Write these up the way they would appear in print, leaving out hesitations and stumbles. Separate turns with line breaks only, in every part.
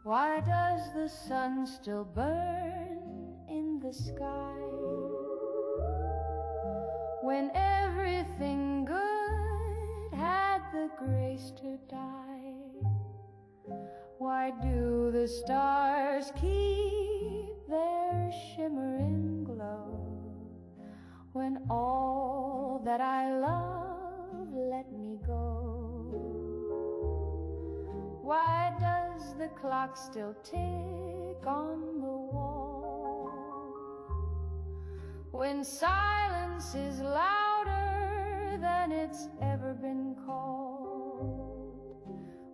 Why does the sun still burn in the sky when everything good had the grace to die? Why do the stars keep their shimmering glow when all that I love let me go? Why does the clock still tick on the wall when silence is louder than it's ever been called?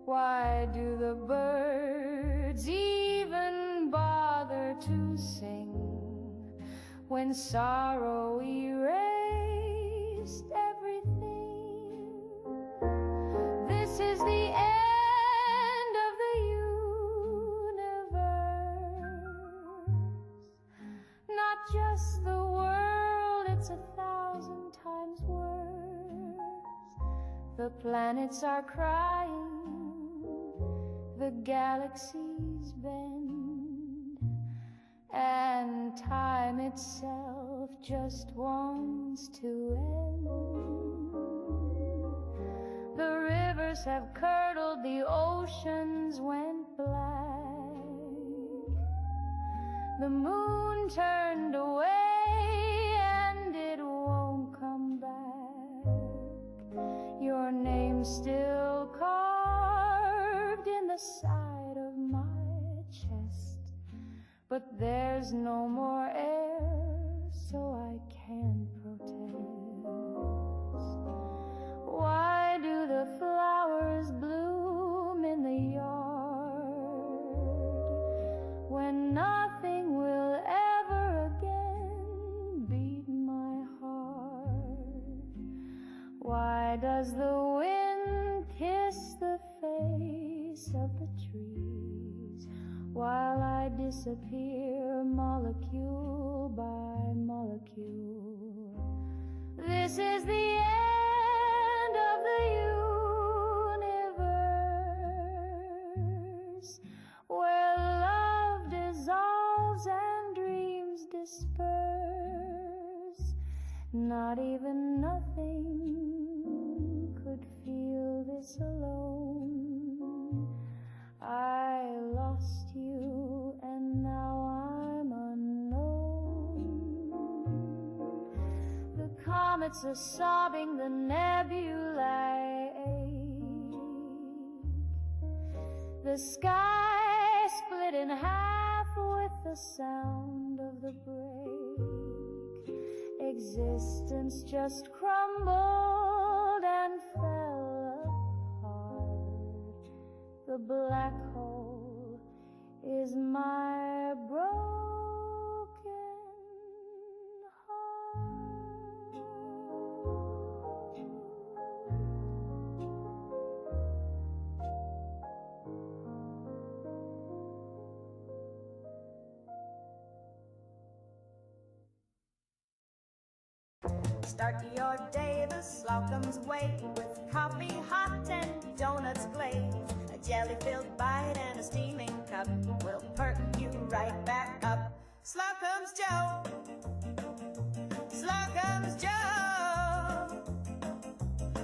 Why do the birds even bother to sing when sorrow erased everything? This is the end of the universe, not just the world, it's 1,000 times worse. The planets are crying, the galaxies bend, and time itself just wants to end. The rivers have curdled, the oceans went black, the moon turned away and it won't come back. Your name's still carved in the side of my chest, but there's no more air, so I can't protest. Why do the flowers bloom in the yard when nothing will ever again beat my heart? Why does the wind kiss the face of the trees while I disappear molecule by molecule? This is the end of the universe, where love dissolves and dreams disperse. Not even nothing could feel this alone. I lost you and now I'm unknown. The comets are sobbing, the nebulae ache. The sky split in half with the sound of the break. Existence just crumbled and fell apart. The black hole is my broken heart.
Start your day the Slocum's way, with coffee hot and donuts glazed. A jelly-filled bite and a steaming cup will perk you right back up. Slocum's Joe, Slocum's Joe.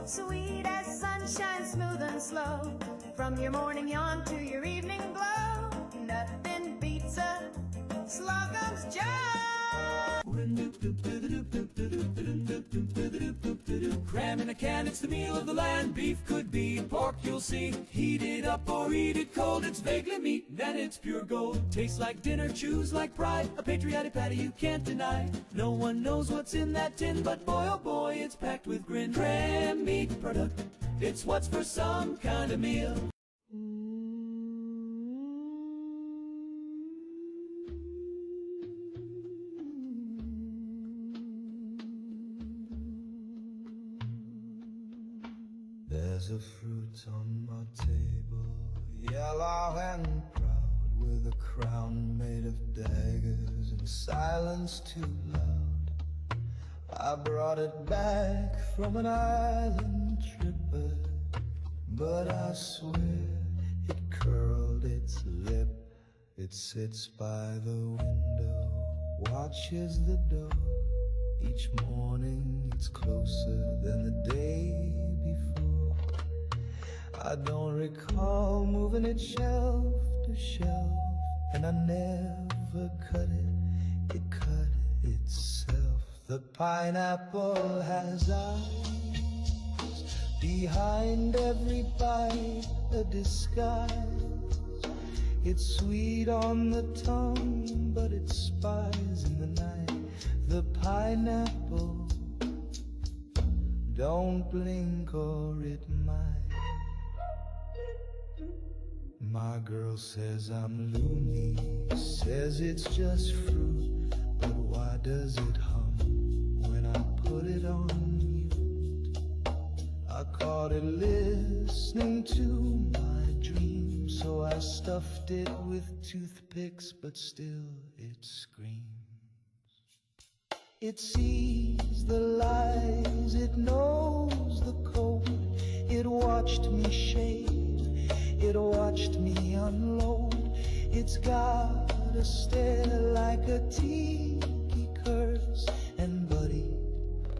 Sweet as sunshine, smooth and slow, from your morning yawn to your evening glow. Nothing beats a Slocum's Joe.
Cram in a can, it's the meal of the land. Beef could be pork, you'll see. Heat it up or eat it cold. It's vaguely meat, then it's pure gold. Tastes like dinner, chews like pride. A patriotic patty you can't deny. No one knows what's in that tin, but boy oh boy, it's packed with grin. Cram meat product, it's what's for some kind of meal.
There's a fruit on my table, yellow and proud, with a crown made of daggers and silence too loud. I brought it back from an island tripper, but I swear it curled its lip It sits by the window, watches the door. Each morning it's closer than the day before. I don't recall moving it shelf to shelf, and I never cut it, it cut itself. The pineapple has eyes, behind every bite a disguise. It's sweet on the tongue, but it spies in the night. The pineapple, don't blink or it might. My girl says I'm loony, says it's just fruit, but why does it hum when I put it on mute? I caught it listening to my dream, so I stuffed it with toothpicks, but still it screams. It sees the lies, it knows the code. It watched me shave, it watched me unload. It's got a stare like a tiki curse. And buddy,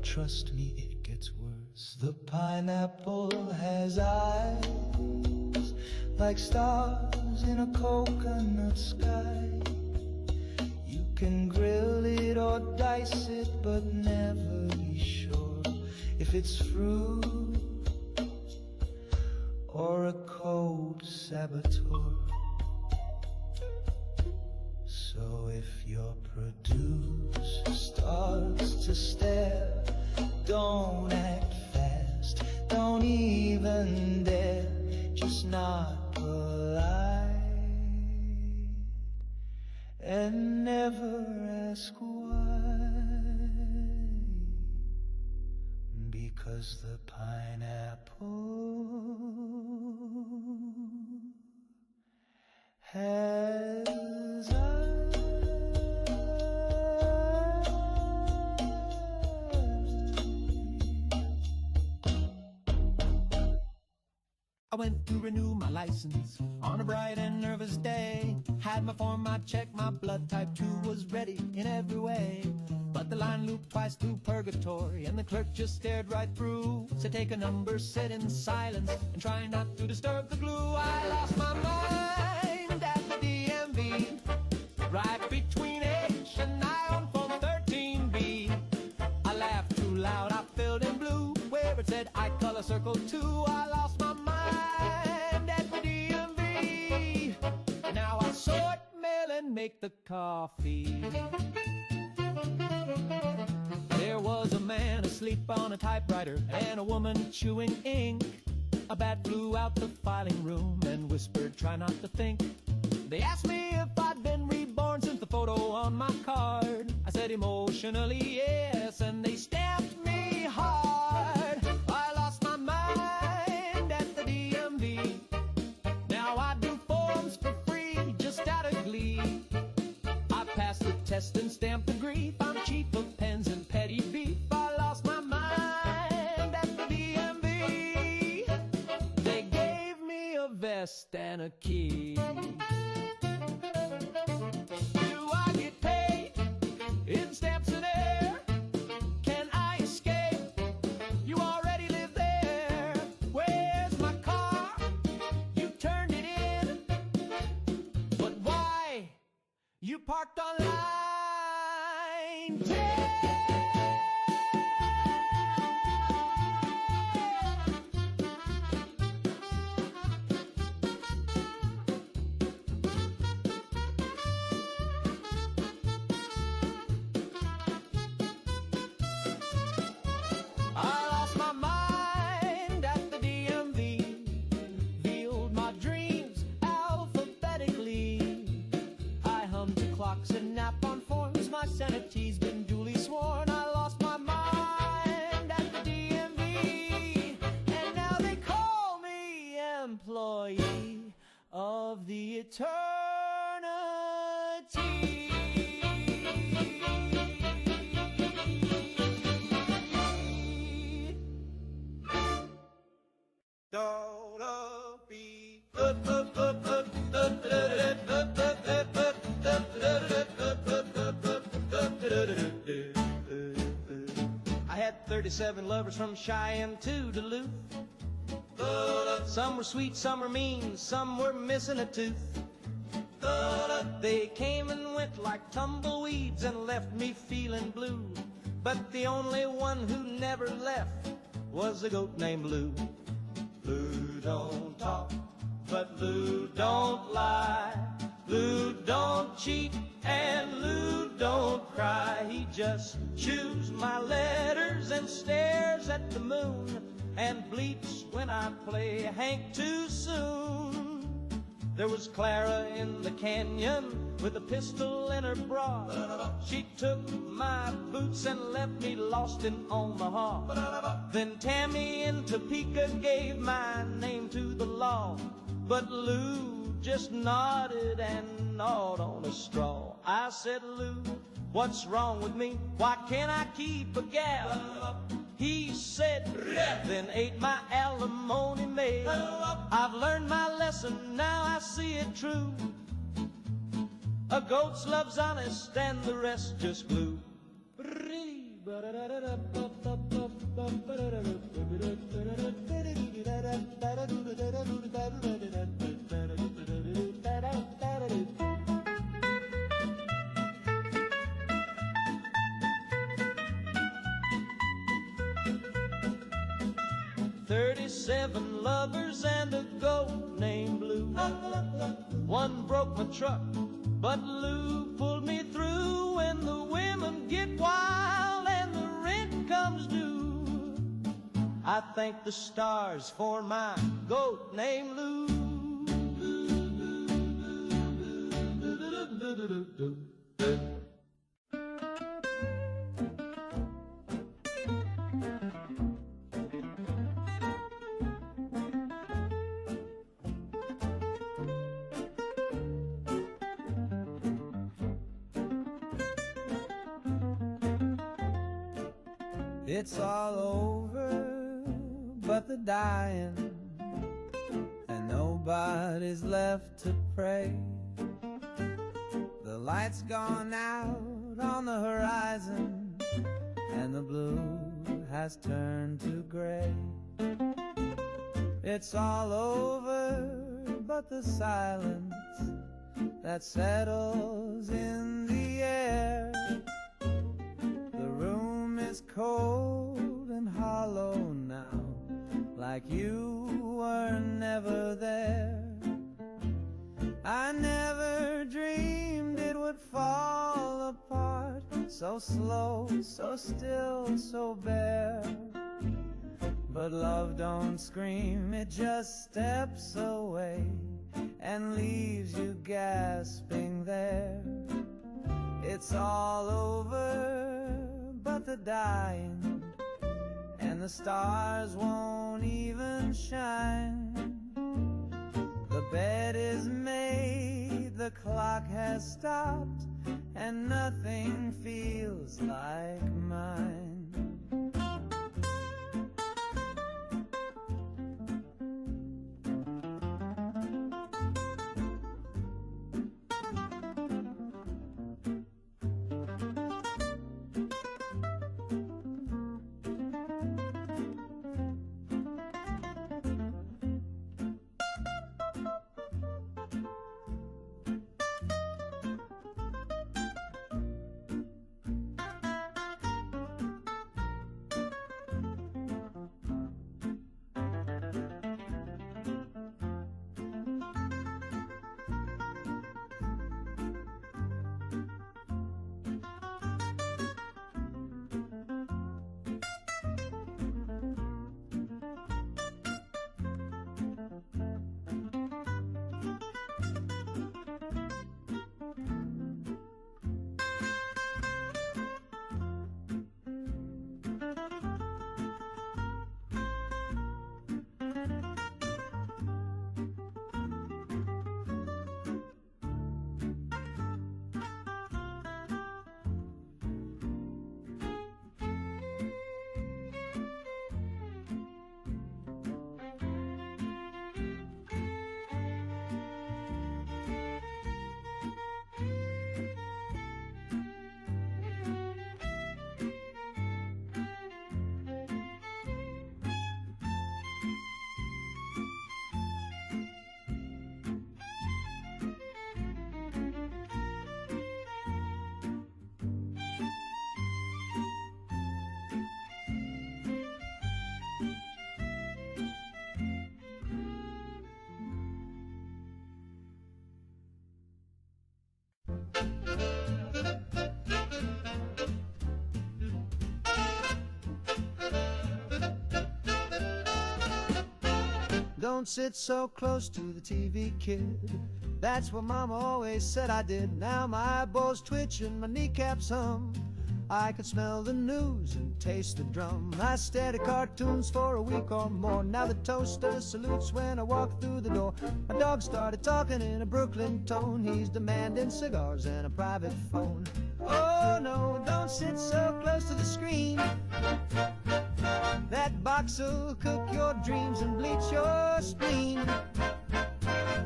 trust me, it gets worse. The pineapple has eyes like stars in a coconut sky. You can grill it or dice it, but never be sure if it's fruit or a cold saboteur. So if your producer starts to stare, don't act fast, don't even dare, just not polite, and never ask why, because the pineapple has eyes.
I went to renew my license on a bright and nervous day. Had my form, I checked, my blood type 2 was ready in every way. But the line looped twice through purgatory, and the clerk just stared right through. Said take a number, sit in silence, and try not to disturb the glue. I lost my mind at the DMV, right between H and I on phone 13B. I laughed too loud, I filled in blue, where it said I color circle 2. I lost my mind at the DMV. Now I sort, mail, and make the coffee. There was a man asleep on a typewriter and a woman chewing ink. A bat flew out the filing room and whispered, try not to think. They asked me if I'd been reborn since the photo on my card. I said emotionally yes, and they stamped me hard. I lost my mind at the DMV. Now I do forms for free, just out of glee. I passed the test and stamped the grief. I'm chief of pens and petty beef. I lost my mind at the DMV. They gave me a vest and a key. Do I get paid in stamps and air? Can I escape? You already live there. Where's my car? You turned it in. But why? You parked on line 10. I lost my mind at the DMV, veiled my dreams alphabetically. I hum to clocks and nap on forms, my sanity's been duly sworn. I lost my mind at the DMV, and now they call me employee of the eternity. Don't be
37 lovers from Cheyenne to Duluth. Some were sweet, some were mean, some were missing a tooth. They came and went like tumbleweeds and left me feeling blue. But the only one who never left was a goat named Lou. Lou don't talk, but Lou don't lie. Lou don't cheat and Lou don't cry. He just chews my letters and stares at the moon and bleats when I play Hank too soon. There was Clara in the canyon with a pistol in her bra. She took my boots and left me lost in Omaha. Then Tammy in Topeka gave my name to the law. But Lou just nodded and gnawed on a straw. I said, Lou, what's wrong with me? Why can't I keep a gal? He said, then ate my alimony maid. I've learned my lesson, now I see it true. A goat's love's honest and the rest just glue. Seven lovers and a goat named Blue. One broke my truck, but Lou pulled me through. When the women get wild and the rent comes due, I thank the stars for my goat named Lou. It's all over but the dying, and nobody's left to pray. The light's gone out on the horizon, and the blue has turned to gray. It's all over but the silence that settles in the air. The room is cold and hollow now, like you were never there. I never dreamed it would fall apart, so slow, so still, so bare. But love don't scream, it just steps away and leaves you gasping there. It's all over but the dying, and the stars won't even shine. The bed is made, the clock has stopped, and nothing feels like mine. don't sit so close to the TV, kid. That's what Mama always said I did. Now my eyeballs twitch and my kneecaps hum. I can smell the news and taste the drum. I stared at cartoons for a week or more. Now the toaster salutes when I walk through the door. My dog started talking in a Brooklyn tone. He's demanding cigars and a private phone. Oh no, don't sit so close to the screen. That box'll cook your dreams and bleach your spleen.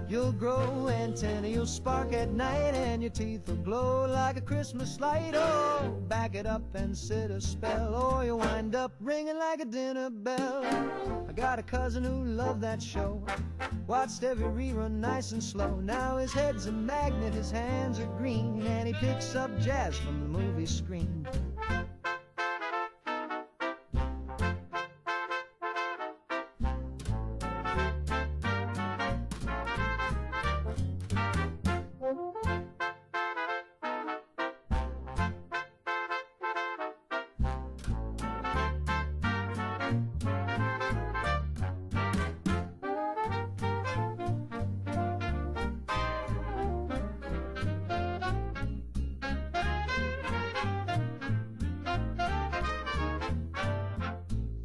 You'll grow antennae, you'll spark at night, and your teeth will glow like a Christmas light. Oh, back it up and sit a spell, or you'll wind up ringing like a dinner bell. I got a cousin who loved that show, watched every rerun nice and slow. Now his head's a magnet, his hands are green, and he picks up jazz from the movie screen.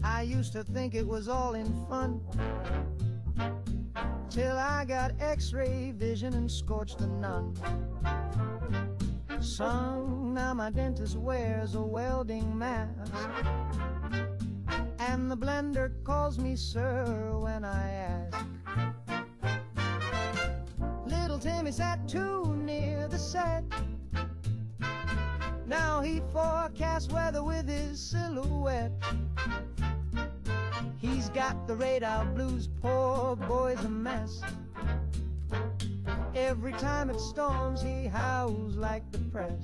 I used to think it was all in fun, till I got x-ray vision and scorched the nun. Son, now my dentist wears a welding mask, and the blender calls me sir when I ask. Little Timmy sat too near the set. Now he forecasts weather with his silhouette. He's got the radar blues, poor boy's a mess. Every time it storms, he howls like the press.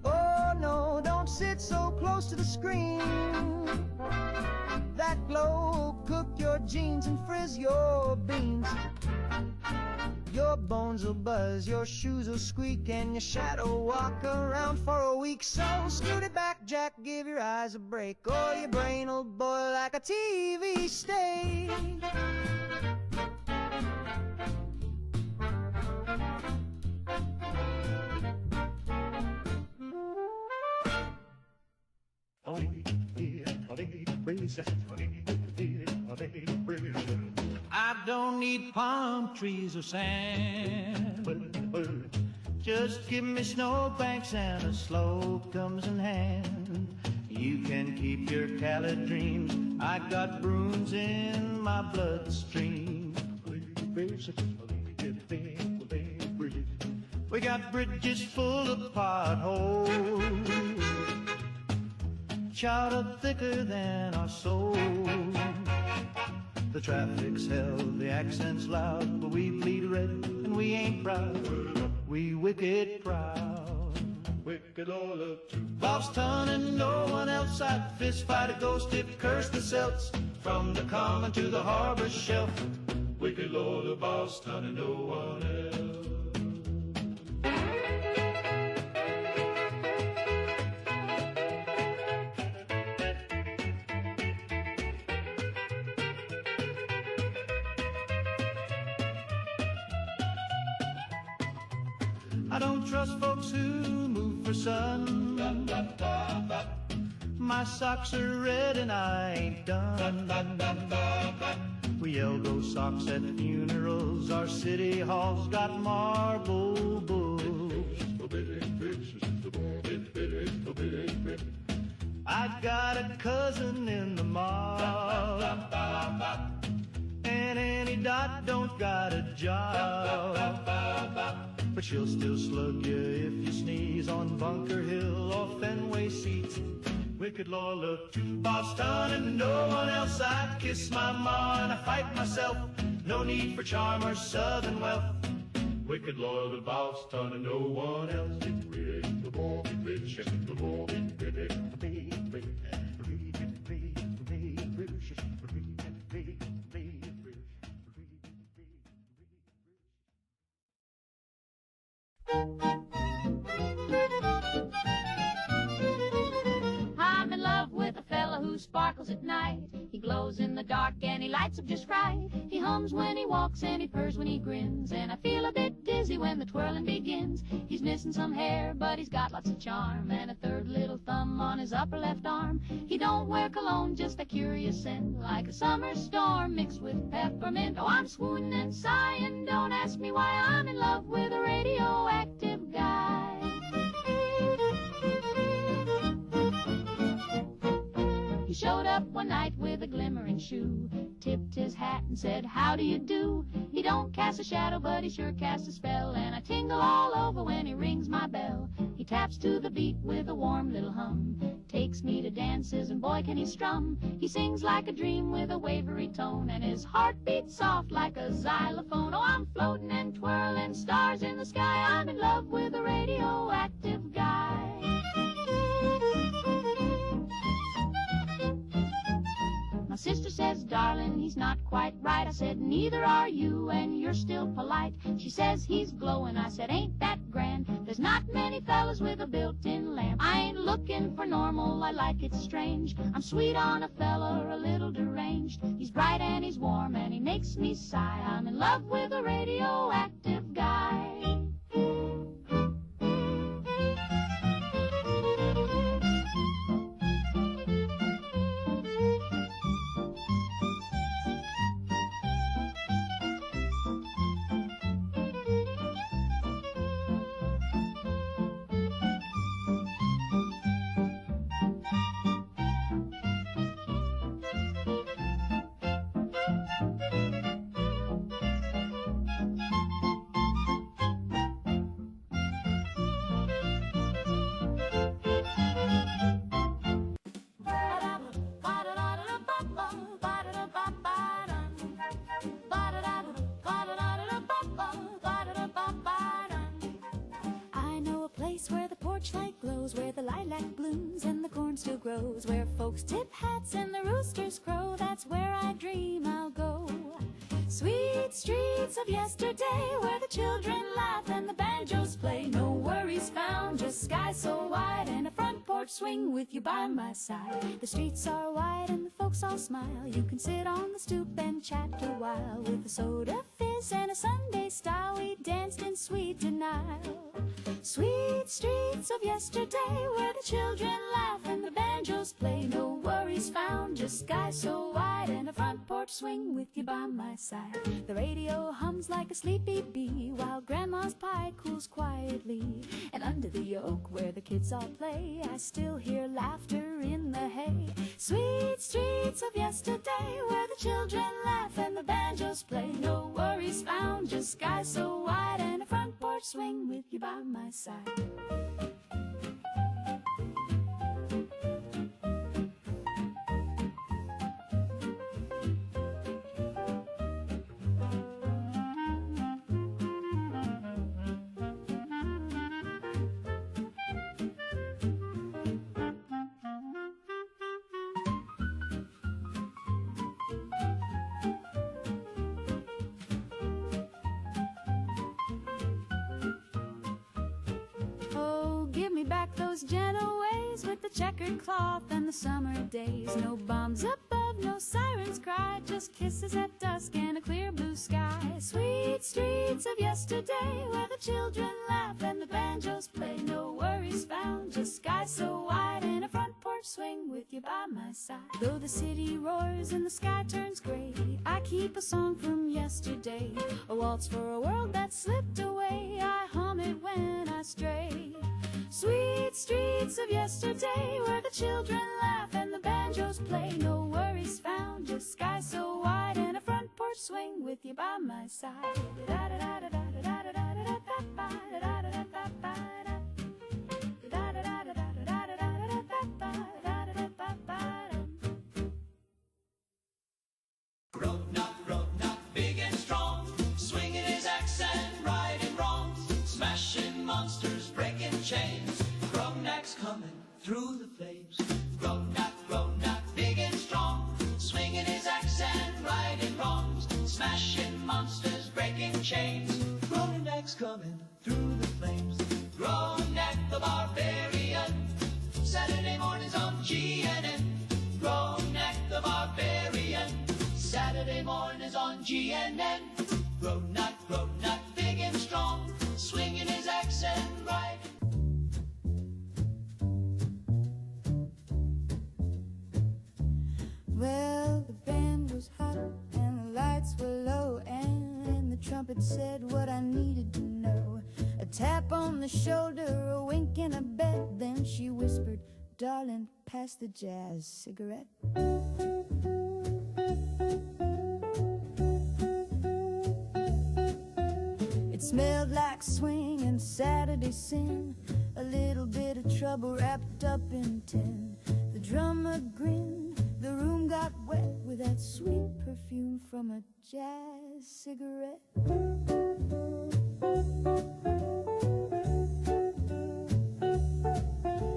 Oh no, don't sit so close to the screen. That glow will cook your jeans and frizz your beans. Your bones will buzz, your shoes will squeak, and your shadow walk around for a week. So scoot it back, Jack, give your eyes a break, or your brain will boil like a TV steak. I don't need palm trees or sand. Just give me snowbanks and a slope comes in hand. You can keep your Cali dreams. I got bruins in my bloodstream. We got bridges full of potholes, chowder thicker than our souls. The traffic's hell, the accent's loud, but we bleed red and we ain't proud. We wicked proud. Wicked all up to Boston and no one else. I'd fist fight a ghost if curse the Celts. From the common to the harbor shelf. Wicked Lord of Boston and no one else. I don't trust folks who move for sun. My socks are red and I ain't done. We yell those socks at funerals. Our city hall's got marble bulls. I got a cousin in the mob, and Annie Dot don't got a job. But she'll still slug you if you sneeze on Bunker Hill or Fenway seats. Wicked Lord, look to Boston and no one else. I kiss my ma and I fight myself. No need for charm or southern wealth. Wicked Lord of Boston and no one else.
I'm in love with a fella who's sparkles at night. He glows in the dark and he lights up just right. He hums when he walks and he purrs when he grins, and I feel a bit dizzy when the twirling begins. He's missing some hair, but he's got lots of charm, and a third little thumb on his upper left arm. He don't wear cologne, just a curious scent, like a summer storm mixed with peppermint. Oh, I'm swooning and sighing, don't ask me why. I'm in love with a radioactive guy. He showed up one night with a glimmering shoe, tipped his hat and said, how do you do? He don't cast a shadow, but he sure casts a spell, and I tingle all over when he rings my bell. He taps to the beat with a warm little hum, takes me to dances, and boy can he strum. He sings like a dream with a wavery tone, and his heart beats soft like a xylophone. Oh, I'm floating and twirling, stars in the sky. I'm in love with a radioactive guy. My sister says, darling, he's not quite right. I said, neither are you, and you're still polite. She says, he's glowing. I said, ain't that grand? There's not many fellas with a built-in lamp. I ain't looking for normal, I like it strange. I'm sweet on a fella, a little deranged. He's bright and he's warm and he makes me sigh. I'm in love with a radioactive guy. Where the lilac blooms and the corn still grows, where folks tip hats and the roosters crow, that's where I dream I'll go. Sweet streets of yesterday, where the children laugh and the banjos play. No worries found, just sky so wide and a front porch swing with you by my side. The streets are wide and the folks all smile. You can sit on the stoop and chat a while. With a soda fizz and a Sunday style, we danced in sweet denial. Sweet streets of yesterday, where the children laugh and the banjos play. No worries found, just sky so wide and a front porch swing with you by my side. The radio hums like a sleepy bee, while grandma's pie cools quietly. And under the oak where the kids all play, I still hear laughter in the hay. Sweet streets of yesterday, where the children laugh and the banjos play. No worries found, just sky so wide and a front porch swing with you by my side. Back those gentle ways with the checkered cloth and the summer days. No bombs above, no sirens cry, just kisses at dusk and a clear blue sky. Sweet streets of yesterday, where the children laugh and the banjos play. No worries found, just sky so wide and a front porch swing with you by my side. Though the city roars and the sky turns gray, I keep a song from yesterday, a waltz for a world that slipped away. I hum it when I stray. Sweet streets of yesterday, where the children laugh and the banjos play. No worries found, just sky so wide and a front porch swing with you by my side.
Road-knock, big and strong, swinging his axe and righting wrongs, smashing monsters, breaking chains. Grognak's coming through the flames. Grognok, big and strong, swinging his axe and righting wrongs, smashing monsters, breaking chains. Grognak's coming through the flames. Grognak the barbarian, Saturday mornings on GNN. Grognak GNN. Grown nut, big and strong, swinging his accent right.
Well, the band was hot and the lights were low, and the trumpet said what I needed to know. A tap on the shoulder, a wink and a bet, then she whispered, "Darling, pass the jazz cigarette." It smelled like swing and Saturday sin, a little bit of trouble wrapped up in 10. The drummer grinned, the room got wet with that sweet perfume from a jazz cigarette.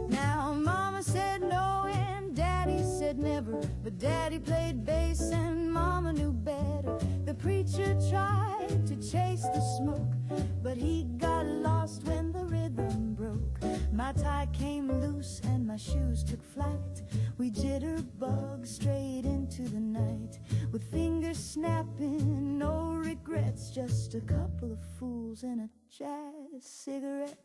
Now Mama said no and Daddy said never, but Daddy played bass and Mama knew better. The preacher tried to chase the smoke, but he got lost when the rhythm broke. My tie came loose and my shoes took flight. We jitterbug straight into the night, with fingers snapping, no regrets, just a couple of fools and a jazz cigarette.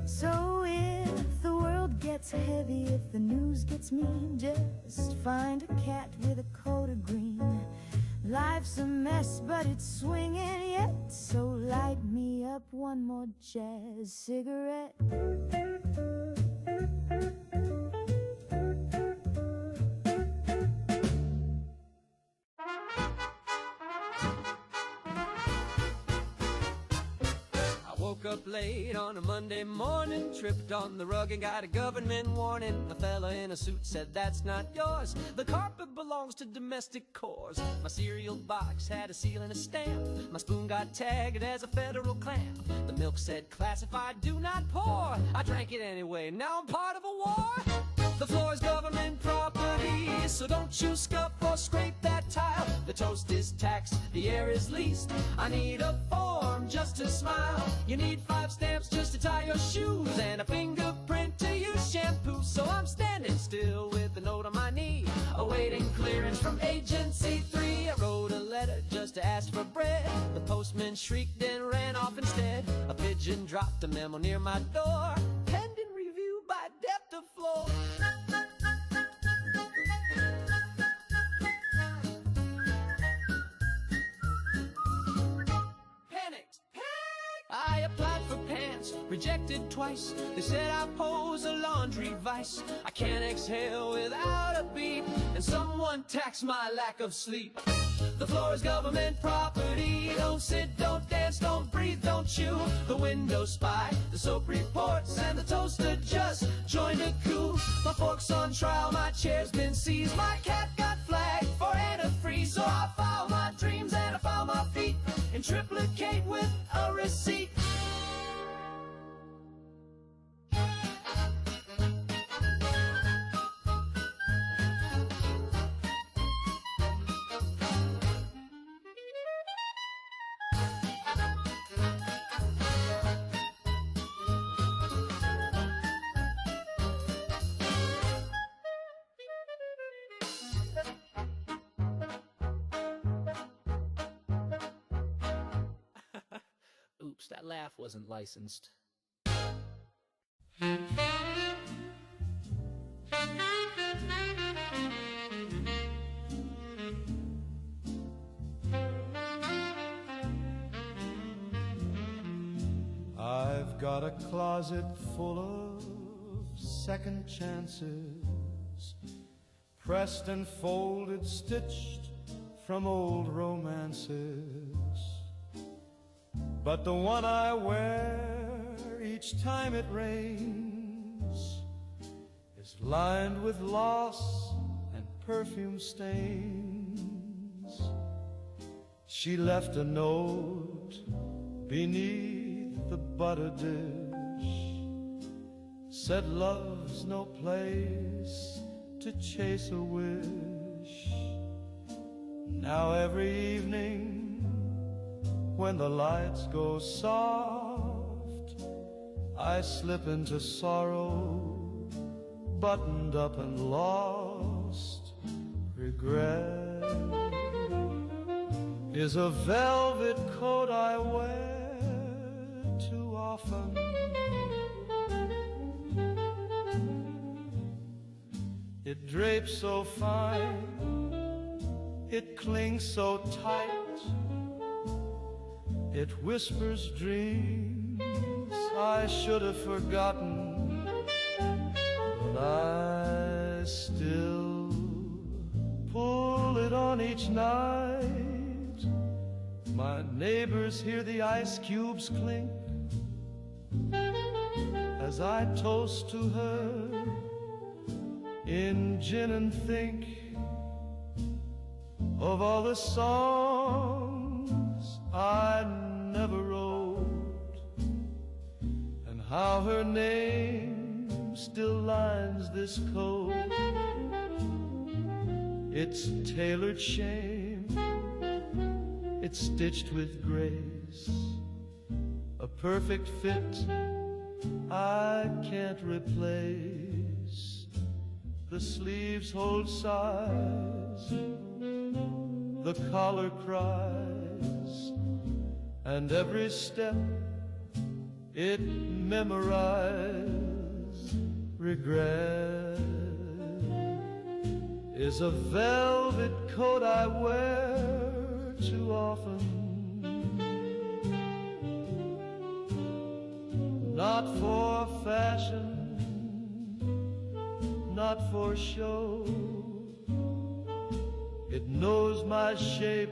So if the world gets heavy, if the news gets mean, just find a cat with a coat of green. Life's a mess, but it's swinging yet, so light me up one more jazz cigarette.
Woke up late on a Monday morning, tripped on the rug and got a government warning. A fella in a suit said, "That's not yours. The carpet belongs to domestic cores." My cereal box had a seal and a stamp. My spoon got tagged as a federal clamp. The milk said, "Classified, do not pour." I drank it anyway, now I'm part of a war. The floor is government property, so don't you scuff or scrape that tile. The toast is taxed, the air is leased. I need a form just to smile. You need 5 stamps just to tie your shoes, and a fingerprint to use shampoo. So I'm standing still with a note on my knee, awaiting clearance from Agency 3. I wrote a letter just to ask for bread. The postman shrieked and ran off instead. A pigeon dropped a memo near my door, pending review by depth of floor. I applied for pants, rejected twice. They said I pose a laundry vice. I can't exhale without a beat, and someone taxed my lack of sleep. The floor is government property. Don't sit, don't dance, don't breathe, don't chew. The window spy, the soap reports, and the toaster just joined a coup. My fork's on trial, my chair's been seized. My cat got flagged for antifreeze. So I file my dreams and I file my feet in triplicate with a receipt. Oops, that laugh wasn't licensed.
I've got a closet full of second chances, pressed and folded, stitched from old romances. But the one I wear each each time it rains is lined with loss and perfume stains. She left a note beneath the butter dish, said love's no place to chase a wish. Now every evening when the lights go soft, I slip into sorrow, buttoned up and lost. Regret is a velvet coat I wear too often. It drapes so fine, it clings so tight, it whispers dreams I should have forgotten, but I still pull it on each night. My neighbors hear the ice cubes clink as I toast to her in gin and think of all the songs I never wrote, and how her name still lines this coat. It's tailored shame, it's stitched with grace, a perfect fit I can't replace. The sleeves hold size, the collar cries, and every step it memorizes. Regret is a velvet coat I wear too often, not for fashion, not for show. It knows my shape,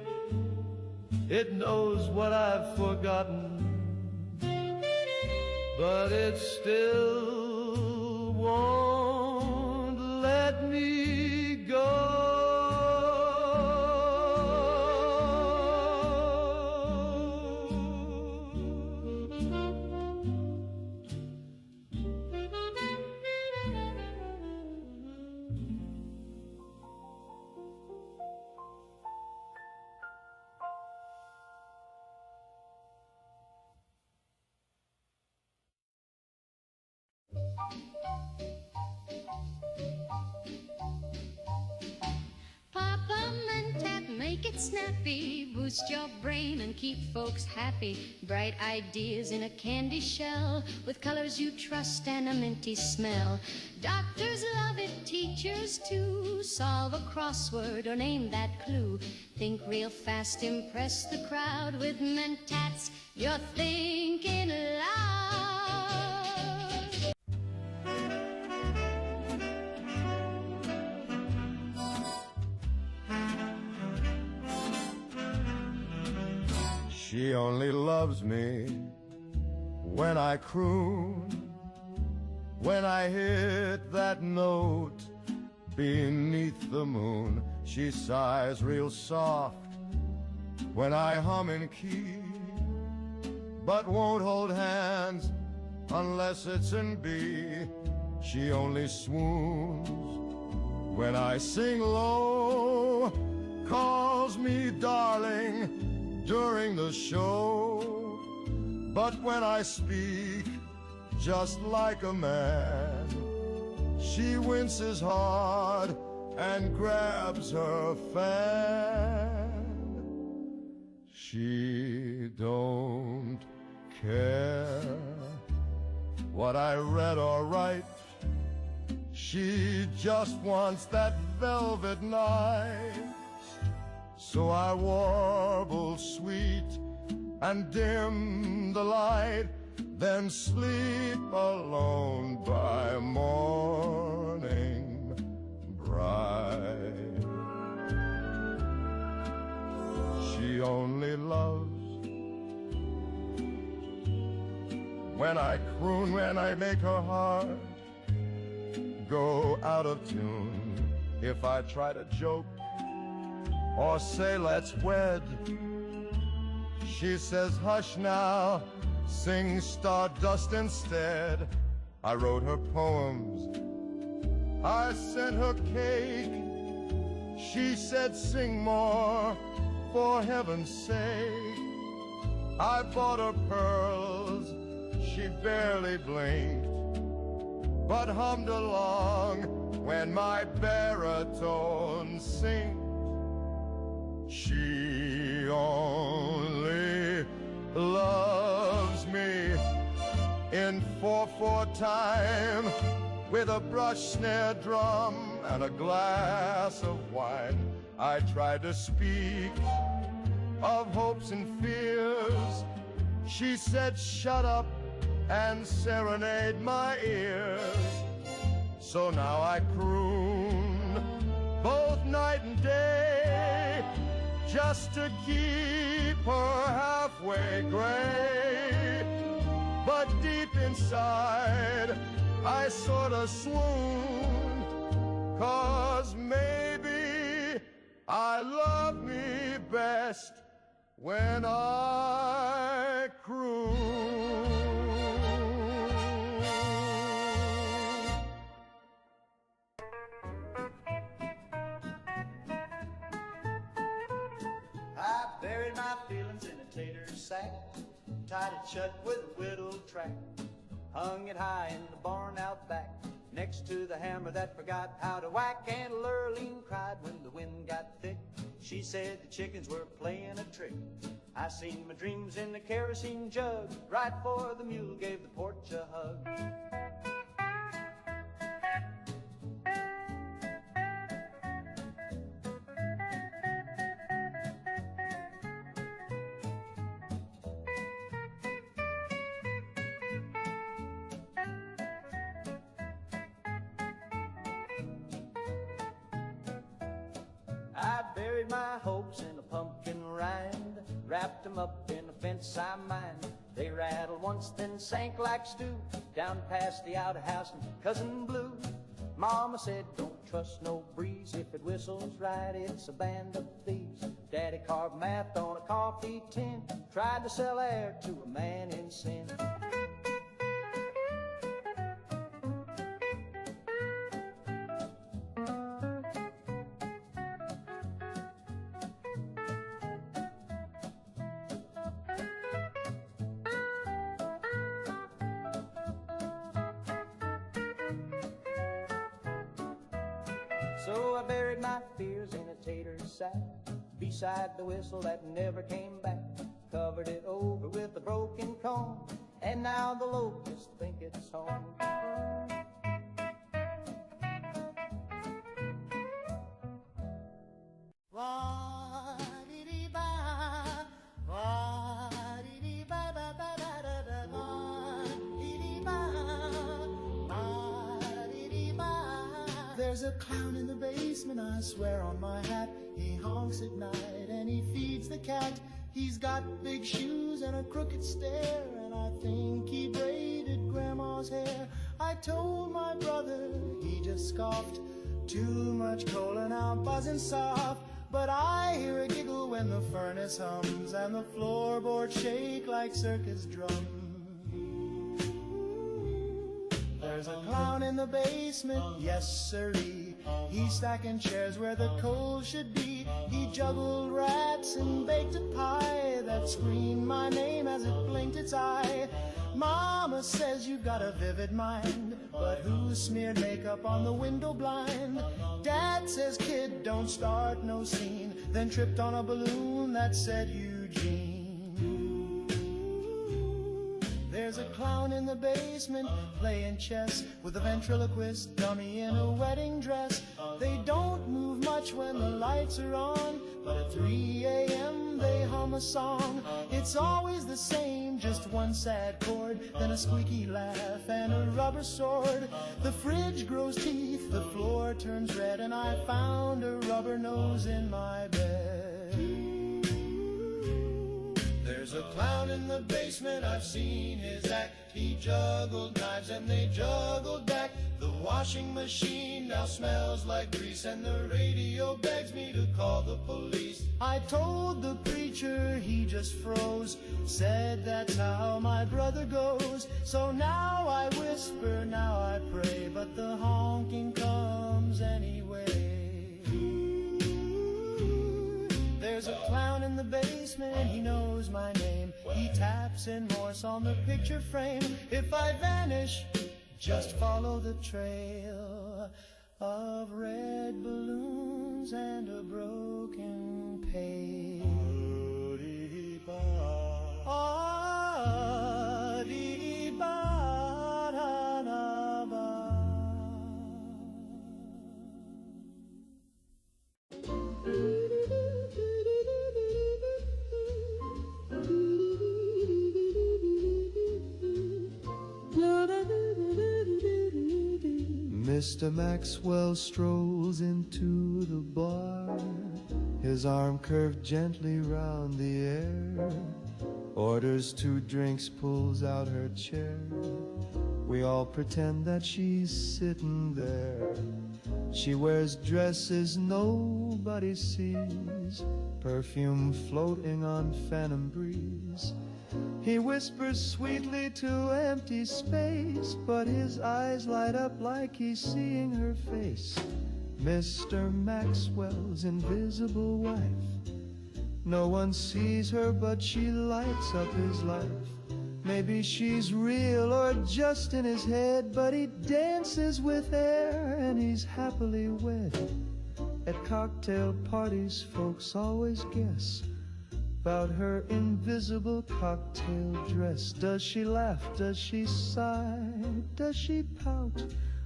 it knows what I've forgotten, but it still won't let me go.
Make it snappy, boost your brain and keep folks happy. Bright ideas in a candy shell with colors you trust and a minty smell. Doctors love it, teachers too. Solve a crossword or name that clue. Think real fast, impress the crowd with mentats. You're thinking loud.
She only loves me when I croon, when I hit that note beneath the moon. She sighs real soft when I hum in key, but won't hold hands unless it's in B. She only swoons when I sing low, calls me darling during the show, but when I speak just like a man, she winces hard and grabs her fan. She don't care what I read or write, she just wants that velvet night. So I warble sweet and dim the light, then sleep alone by morning bright. She only loves
when I croon, when I make her heart go out of tune. If I try to joke or say let's wed, she says hush now, sing Stardust instead. I wrote her poems, I sent her cake. She said sing more, for heaven's sake. I bought her pearls, she barely blinked, but hummed along when my baritone synced. She only loves me in 4/4 time, with a brush, snare, drum, and a glass of wine. I tried to speak of hopes and fears. She said shut up and serenade my ears. So now I croon both night and day, just to keep her halfway gray. But deep inside I sort of swoon, 'cause maybe I love me best when I croon.
I buried my feelings in a tater sack, tied it shut with a whittle track, hung it high in the barn out back, next to the hammer that forgot how to whack. And Lurleen cried when the wind got thick. She said the chickens were playing a trick. I seen my dreams in the kerosene jug, right before the mule gave the porch a hug. I buried my hopes in a pumpkin rind, wrapped them up in a fence I mind. They rattled once, then sank like stew, down past the outhouse and Cousin Blue. Mama said, don't trust no breeze, if it whistles right, it's a band of thieves. Daddy carved math on a coffee tin, tried to sell air to a man in sin. So I buried my fears in a tater sack, beside the whistle that never came back, covered it over with a broken comb, and now the locusts think it's home.
There's a clown in the basement, I swear on my hat. He honks at night and he feeds the cat. He's got big shoes and a crooked stare, and I think he braided Grandma's hair. I told my brother, he just scoffed. Too much cola now buzzing soft. But I hear a giggle when the furnace hums and the floorboards shake like circus drums. There's a clown in the basement, yes sirree. He's stacking chairs where the coal should be. He juggled rats and baked a pie that screamed my name as it blinked its eye. Mama says you've got a vivid mind, but who smeared makeup on the window blind? Dad says, kid, don't start no scene, then tripped on a balloon that said Eugene. There's a clown in the basement playing chess with a ventriloquist dummy in a wedding dress. They don't move much when the lights are on, but at 3 a.m. they hum a song. It's always the same, just one sad chord, then a squeaky laugh and a rubber sword. The fridge grows teeth, the floor turns red, and I found a rubber nose in my bed. There's a clown in the basement, I've seen his act. He juggled knives and they juggled back. The washing machine now smells like grease, and the radio begs me to call the police. I told the preacher, he just froze, said that's how my brother goes. So now I whisper, now I pray, but the honking comes anyway. There's a clown in the basement, he knows my name. He taps in Morse on the picture frame. If I vanish, just follow the trail of red balloons and a broken pail.
Mr. Maxwell strolls into the bar, his arm curved gently round the air, orders 2 drinks, pulls out her chair. We all pretend that she's sitting there. She wears dresses nobody sees, perfume floating on phantom breeze. He whispers sweetly to empty space, but his eyes light up like he's seeing her face. Mr. Maxwell's invisible wife. No one sees her, but she lights up his life. Maybe she's real or just in his head, but he dances with air and he's happily wed. At cocktail parties, folks always guess about her invisible cocktail dress. Does she laugh? Does she sigh? Does she pout?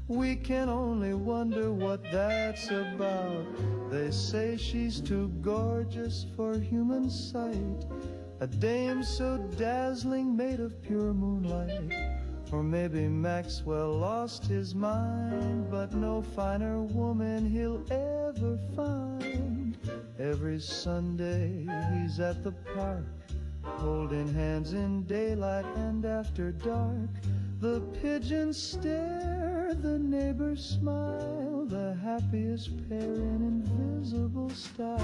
We can only wonder what that's about. They say she's too gorgeous for human sight, a dame so dazzling made of pure moonlight. Or maybe Maxwell lost his mind, but no finer woman he'll ever find. Every Sunday he's at the park, holding hands in daylight and after dark. The pigeons stare, the neighbors smile, the happiest pair in invisible style.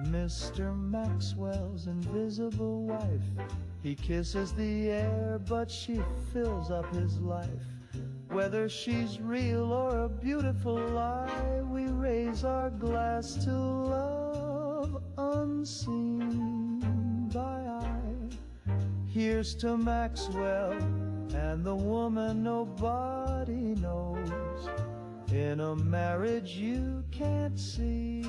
Mr. Maxwell's invisible wife. He kisses the air, but she fills up his life. Whether she's real or a beautiful lie, we raise our glass to love unseen by eye. Here's to Maxwell and the woman nobody knows, in a marriage you can't see,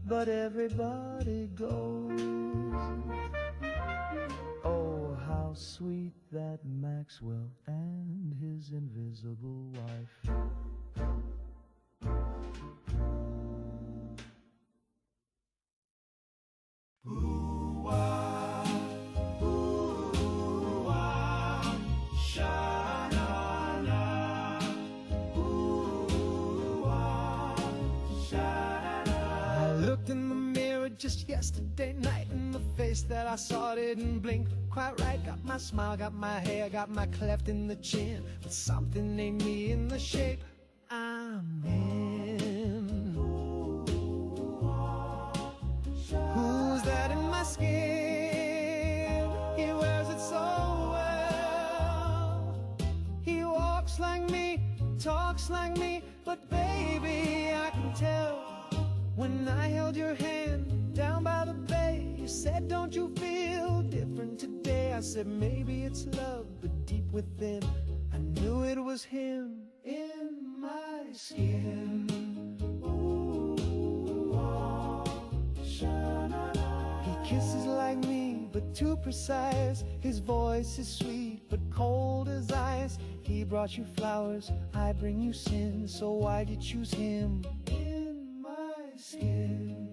but everybody goes. Oh, how sweet that Maxwell and his invisible wife.
Just yesterday night, and the face that I saw didn't blink quite right. Got my smile, got my hair, got my cleft in the chin, but something ain't me in the shape I'm in. Who's that in my skin? He wears it so well. He walks like me, talks like me, but baby, I can tell. When I held your hand down by the bay, you said, don't you feel different today? I said, maybe it's love, but deep within, I knew it was him in my skin. He kisses like me, but too precise. His voice is sweet, but cold as ice. He brought you flowers, I bring you sin, so why'd you choose him in my skin?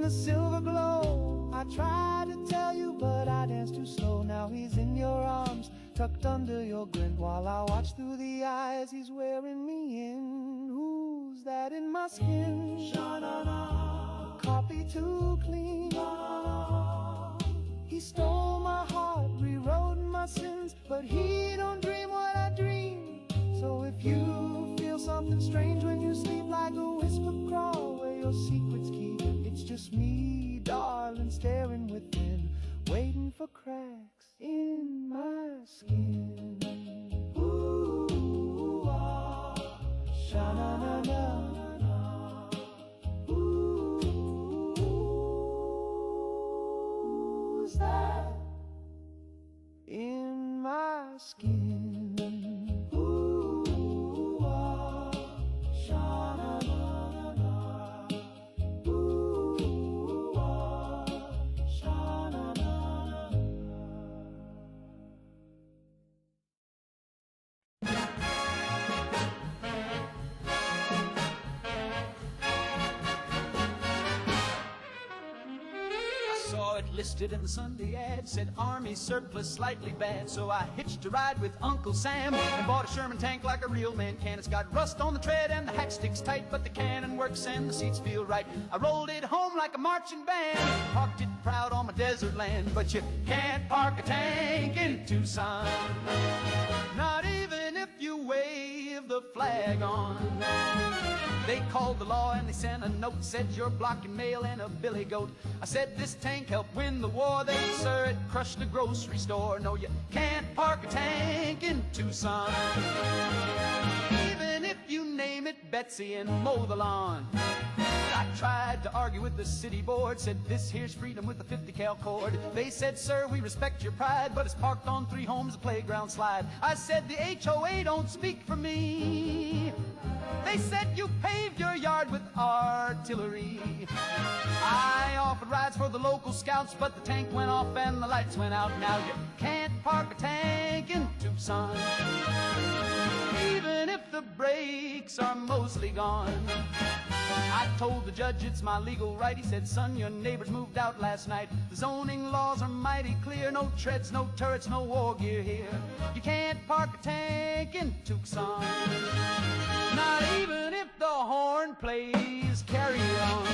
a silver glow. I tried to tell you, but I danced too slow. Now he's in your arms, tucked under your grin, while I watch through the eyes he's wearing me in. Who's that in my skin? Sha-na-na. A copy too clean. Na-na-na. He stole my heart, rewrote my sins, but he don't dream what I dream. So if you feel something strange when you sleep, like a whisper crawl where your secrets keep, it's just me, darling, staring within, waiting for cracks in my skin. Ooh, ah, sha-na-na-na. Ooh, who's that in my skin? Ooh, ah, sha-na-na-na. Ooh, ah, sha-na-na-na.
Saw it listed in the Sunday ad, said Army surplus slightly bad. So I hitched a ride with Uncle Sam and bought a Sherman tank like a real man can. It's got rust on the tread and the hack sticks tight, but the cannon works and the seats feel right. I rolled it home like a marching band, parked it proud on my desert land. But you can't park a tank in Tucson, not even if you wave the flag on. They called the law and they sent a note, said you're blocking mail and a billy goat. I said this tank helped win the war. They, sir, it crushed a grocery store. No, you can't park a tank in Tucson, even if you name it Betsy and mow the lawn. I tried to argue with the city board, said this here's freedom with a 50 cal cord. They said, sir, we respect your pride, but it's parked on 3 homes, a playground slide. I said the HOA don't speak for me. They said you paved your yard with artillery. I offered rides for the local scouts, but the tank went off and the lights went out. Now you can't park a tank in Tucson, even if the brakes are mostly gone. I told the judge it's my legal right. He said, son, your neighbors moved out last night. The zoning laws are mighty clear. No treads, no turrets, no war gear here. You can't park a tank in Tucson, not even if the horn plays Carry On.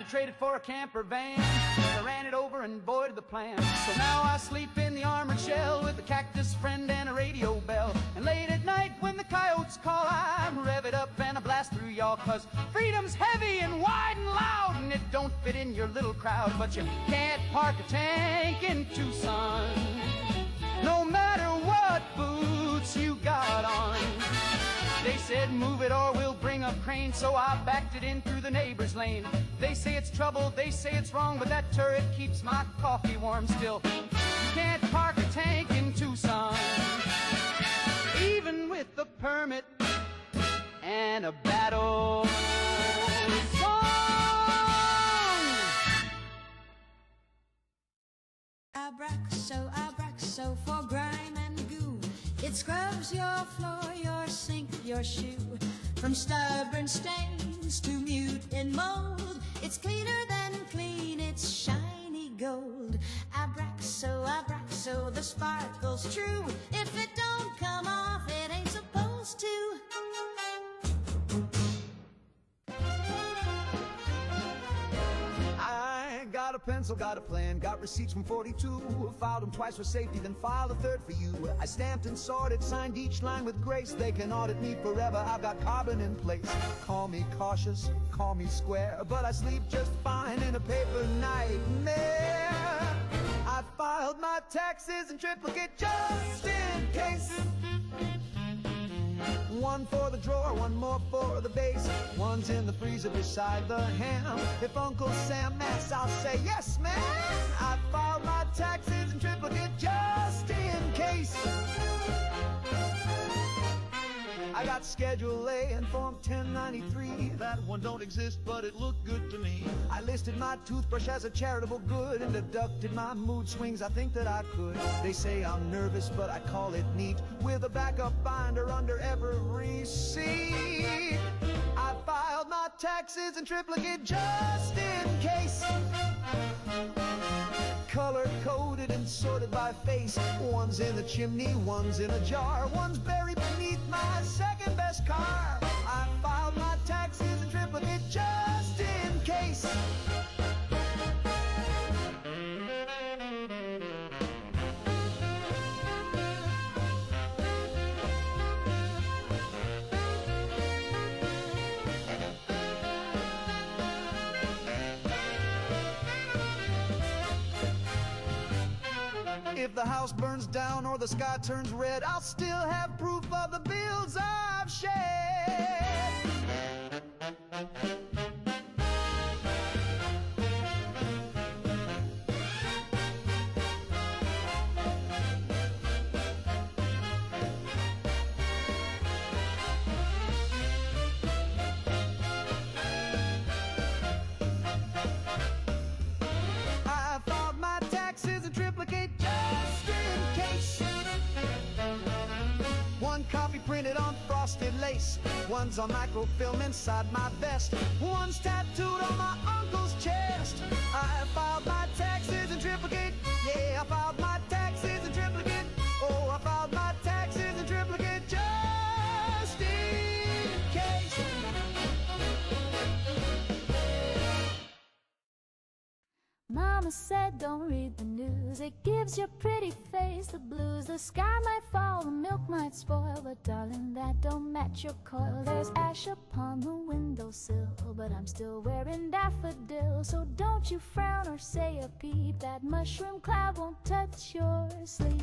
Traded for a camper van, I ran it over and boy did the plan. So now I sleep in the armored shell with a cactus friend and a radio bell. And late at night when the coyotes call, I rev it up and I blast through y'all. Cause freedom's heavy and wide and loud, and it don't fit in your little crowd. But you can't park a tank in Tucson, no matter what boots you got on. They said move it or we'll bring a crane, so I backed it in through the neighbor's lane. They say it's trouble, they say it's wrong, but that turret keeps my coffee warm still. You can't park a tank in Tucson, even with a permit and a battle song.
Abraxo for grime and goo. It scrubs your floor, your sink, your shoe. From stubborn stains to mute in mold, it's cleaner than clean, it's shiny gold. Abraxo, the sparkle's true. If it don't come off, it ain't supposed to.
Got a pencil, got a plan, got receipts from 42. Filed them twice for safety, then filed a third for you. I stamped and sorted, signed each line with grace. They can audit me forever, I've got carbon in place. Call me cautious, call me square, but I sleep just fine in a paper nightmare. I filed my taxes in triplicate just in case. One for the drawer, one more for the base. One's in the freezer beside the ham. If Uncle Sam asks, I'll say, yes, ma'am. I filed my taxes in triplicate just in case. I got Schedule A and Form 1093.
That one don't exist, but it looked good to me.
I listed my toothbrush as a charitable good and deducted my mood swings I think that I could. They say I'm nervous, but I call it neat, with a backup binder under every seat. I filed my taxes in triplicate just in case. Color-coded and sorted by face. One's in the chimney, one's in a jar, one's buried beneath my second-best car. I filed my taxes in triplicate just in case. If the house burns down or the sky turns red, I'll still have proof of the bills I've shed. I filed my taxes in triplicate just in case. One copy printed on frosted lace, one's on microfilm inside my vest, one's tattooed on my uncle's chest. I filed my taxes in triplicate. Yeah, I filed my taxes in triplicate. Oh, I filed my taxes in triplicate just in case.
Mama said don't read the news, it gives your pretty face the blues. The sky might fall, the milk might spoil, but darling, that don't match your coil. There's ash upon the windowsill, but I'm still wearing daffodil. So don't you frown or say a peep, that mushroom cloud won't touch your sleep.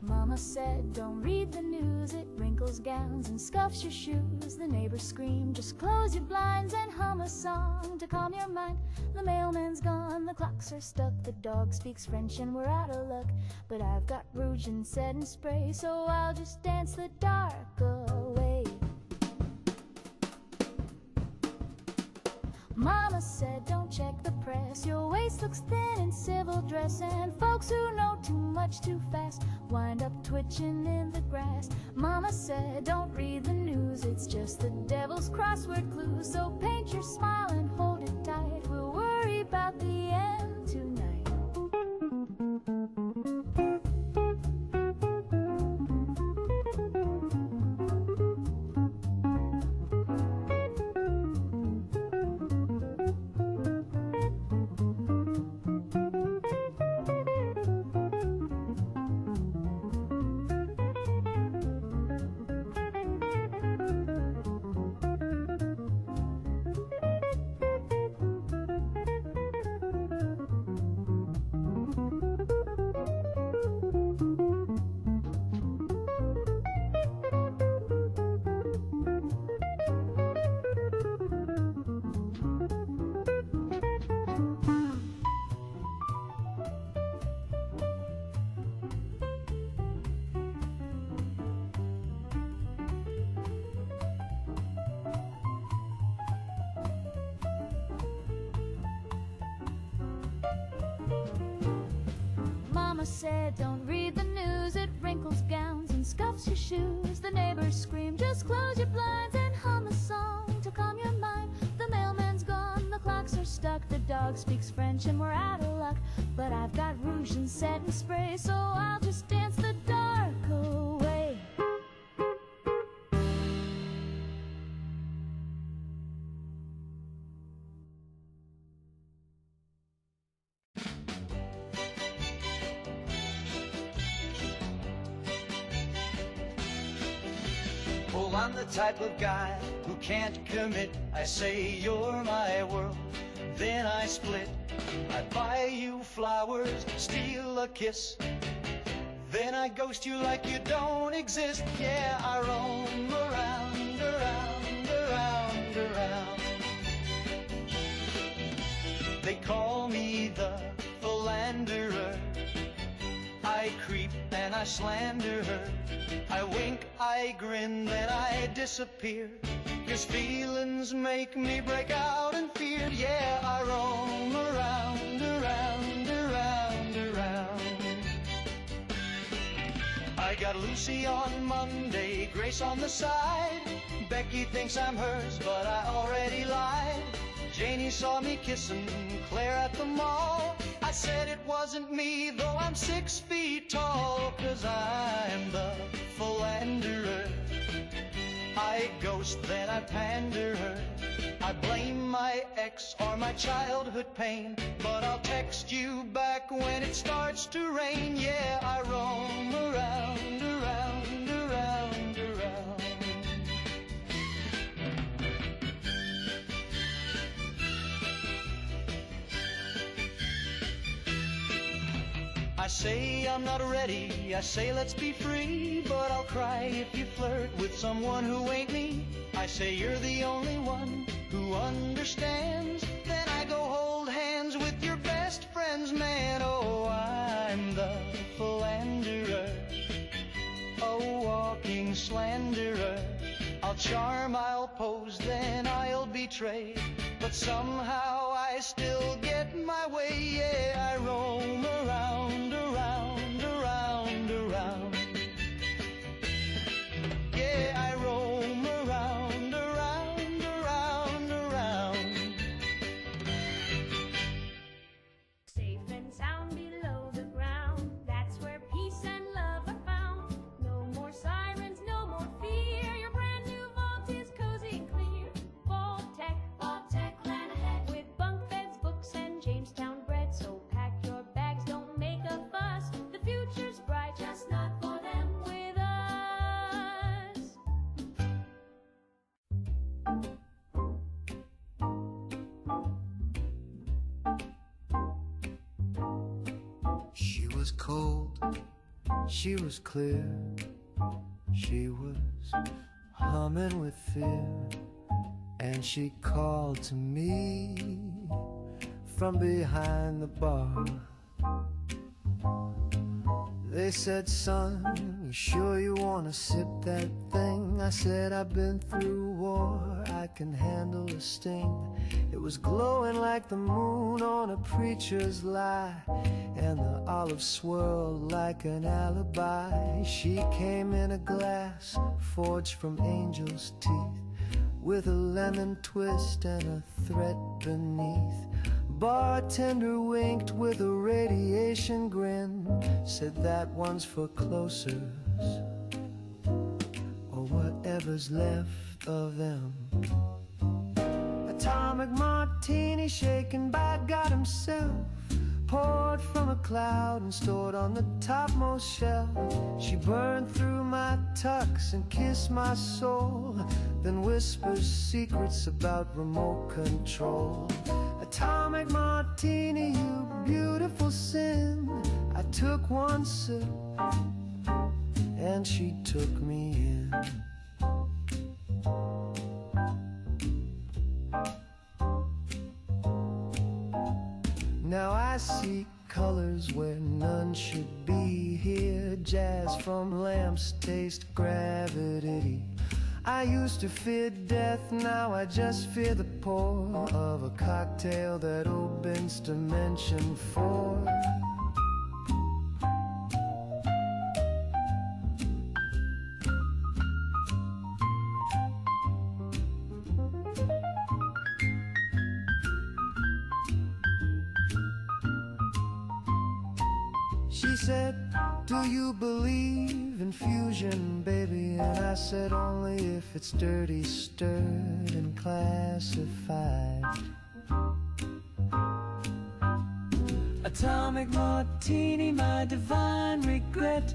Mama said don't read the news, it wrinkles gowns and scuffs your shoes. The neighbors scream, just close your blinds and hum a song to calm your mind. The mailman's gone, the clocks are stuck, the dog speaks French and we're out of luck. But I've got rouge and setting spray, so I'll just dance the dark away. Mama said don't check the press, your waist looks thin in civil dress, and folks who know too much too fast wind up twitching in the grass. Mama said don't read the news, it's just the devil's crossword clues. So paint your smile and hold it tight, we'll worry about the end tonight. Mama said don't read the news, it wrinkles gowns and scuffs your shoes. The neighbors scream, just close your blinds and hum a song to calm your mind. The mailman's gone, the clocks are stuck, the dog speaks French and we're out of luck. But I've got rouge and setting spray, so I'll just dance the dark away.
Oh, I'm the type of guy who can't commit. I say you're my world, then I split. I buy you flowers, steal a kiss, then I ghost you like you don't exist. Yeah, I roam around, around, around, around. They call me the philanderer. I creep and I slander her. I wink, I
I grin, then I disappear. 'Cause feelings make me break out in fear. Yeah, I roam around, around, around, around. I got Lucy on Monday, Grace on the side. Becky thinks I'm hers, but I already lied. Janie saw me kissing Claire at the mall. I said it wasn't me, though I'm 6 feet tall. 'Cause I'm the philanderer. I ghost, then I pander her. I blame my ex or my childhood pain, but I'll text you back when it starts to rain. Yeah, I roam around, around, around, around. I say I'm not ready, I say let's be free, but I'll cry if you flirt with someone who ain't me. I say you're the only one who understands, then I go hold hands with your best friends, man. Oh, I'm the philanderer, a walking slanderer. I'll charm, I'll pose, then I'll betray, but somehow I still get my way. Yeah, I roam around, around, around, around. Yeah, I roam around, around, around, around.
Safe and sound below the ground, that's where peace and love are found. No more sirens, no more fear. Your brand new vault is cozy and clear. Vault Tech, land ahead. With bunk beds, books, and Jamestown bread. So pack your bags, don't make a fuss. The future's bright, just not for them. With us.
She was cold, she was clear, she was humming with fear, and she called to me from behind the bar. They said, son, you sure you wanna sip that thing? I said, I've been through war, I can handle a sting. It was glowing like the moon on a preacher's lie, and the olive swirled like an alibi. She came in a glass forged from angel's teeth, with a lemon twist and a threat beneath. Bartender winked with a radiation grin, said that one's for closers, or whatever's left of them. Atomic martini shaken by God himself, poured from a cloud and stored on the topmost shelf. She burned through my tux and kissed my soul, then whispers secrets about remote control. Atomic martini, you beautiful sin. I took one sip and she took me in. Now I see colors where none should be here. Jazz from lamps taste gravity. I used to fear death, now I just fear the pour of a cocktail that opens dimension 4. She said, do you believe in fusion, baby? And I said, only if it's dirty, stirred, and classified.
Atomic martini, my divine regret.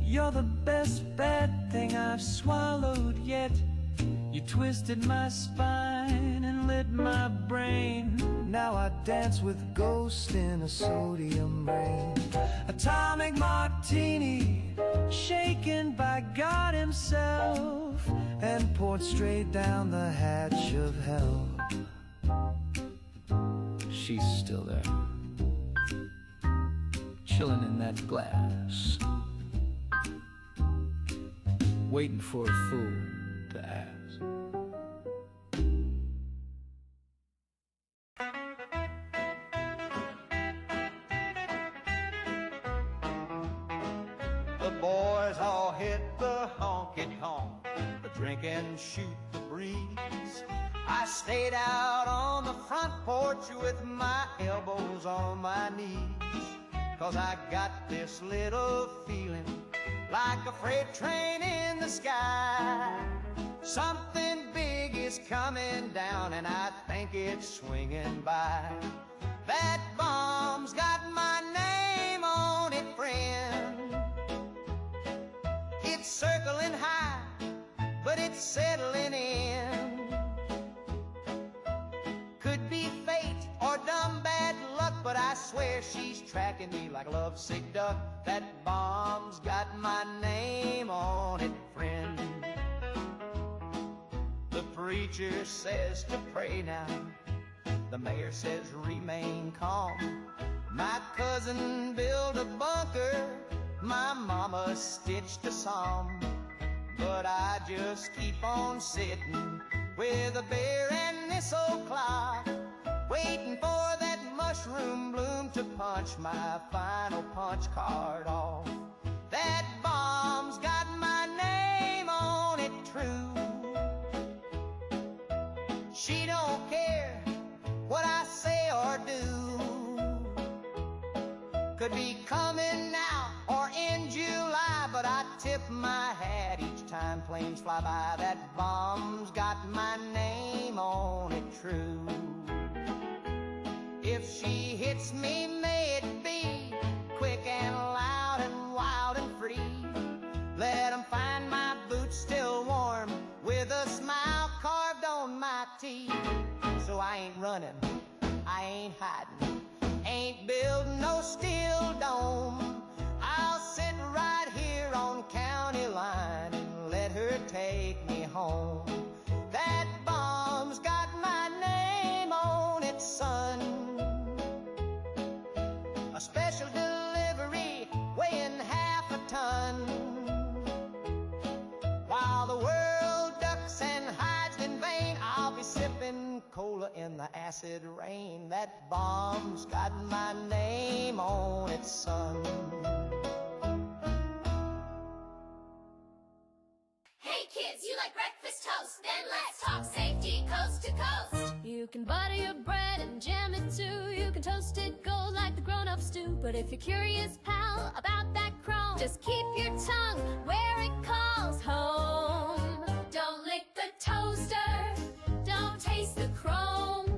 You're the best bad thing I've swallowed yet. You twisted my spine and lit my brain. Now I dance with ghosts in a sodium rain. Atomic martini, shaken by God himself, and poured straight down the hatch of hell. She's still there, chilling in that glass. waiting for a fool to ask.
The boys all hit the honky-tonk, drink and shoot the breeze. I stayed out on the front porch with my elbows on my knees, 'cause I got this little feeling like a freight train in the sky. Something big is coming down and I think it's swinging by. That bomb's got my name on it, friend. It's circling high, but it's settling in. Could be fate or dumb bad luck, but I swear she's tracking me like a lovesick duck. That bomb's got my name on it, friend. The preacher says to pray now. The mayor says remain calm. My cousin built a bunker. My mama stitched a psalm. But I just keep on sitting with a beer and this old clock, waiting for that mushroom bloom to punch my final punch card off. That bomb's got my name on it, true. She don't care what I say or do. Could be coming now or in July, but I tip my hat each time planes fly by. That bomb's got my name on it, true. If she hits me, may it be quick and loud and wild and free. Let 'em find my boots still warm with a smile carved on my teeth. So I ain't running, I ain't hiding, ain't building no steel dome. I'll sit right here on county line and let her take me home. That bomb's got my name on it, son. A special delivery weighing half a ton. While the world ducks and hides in vain, I'll be sipping cola in the acid rain. That bomb's got my name on it, son.
Hey kids, you like breakfast toast? Then let's talk safety coast to coast.
You can butter your bread and jam it too. You can toast it gold like the grown-ups do. But if you're curious, pal, about that chrome, just keep your tongue where it calls home.
Don't lick the toaster.
Don't taste the chrome.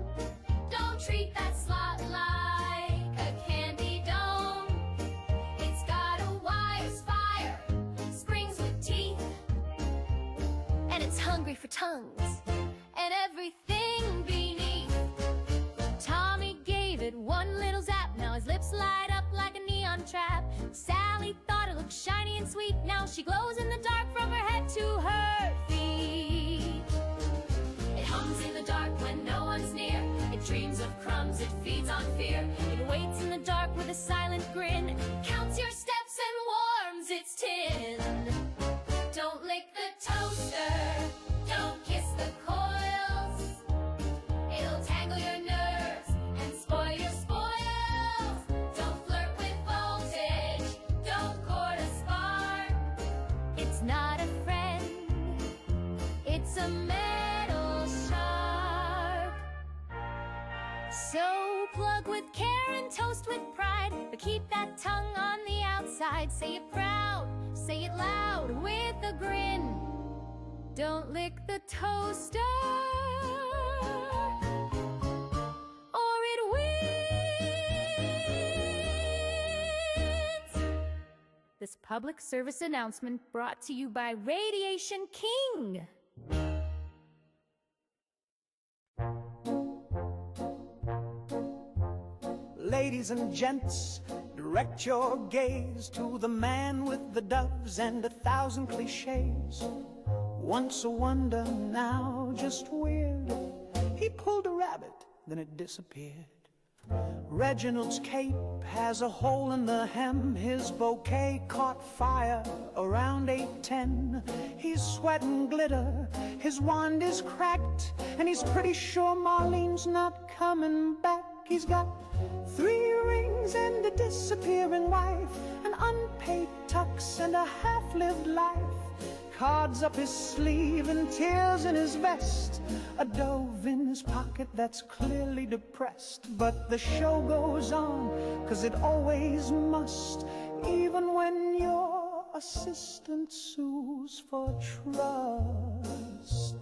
Don't treat that slot like a candy dome.
It's got a wire spire, springs with teeth, and it's hungry for tongues and everything beneath. Tommy gave it one little zap. Now his lips light up like a neon trap. Sally thought it looked shiny and sweet. Now she glows in the dark from her head to her feet.
It hums in the dark when no one's near. It dreams of crumbs, it feeds on fear.
It waits in the dark with a silent grin,
Counts your steps and warms its tin. Don't lick the toaster. Don't kiss the coils. It'll tangle your nerves and spoil your spoils. Don't flirt with voltage. Don't court a spark.
it's not a friend, it's a metal shark. So plug with care and toast with pride, but keep that tongue on the outside. Say it proud, say it loud with a grin. Don't lick the toaster, or it wins. This public service announcement brought to you by Radiation King.
Ladies and gents, direct your gaze to the man with the doves and 1,000 cliches. Once a wonder, now just weird. He pulled a rabbit, then it disappeared. Reginald's cape has a hole in the hem. His bouquet caught fire around 8:10. He's sweating glitter, his wand is cracked, and he's pretty sure Marlene's not coming back. He's got 3 rings and a disappearing wife, an unpaid tux and a half-lived life. Cards up his sleeve and tears in his vest, a dove in his pocket that's clearly depressed. But the show goes on, 'cause it always must, even when your assistant sues for trust.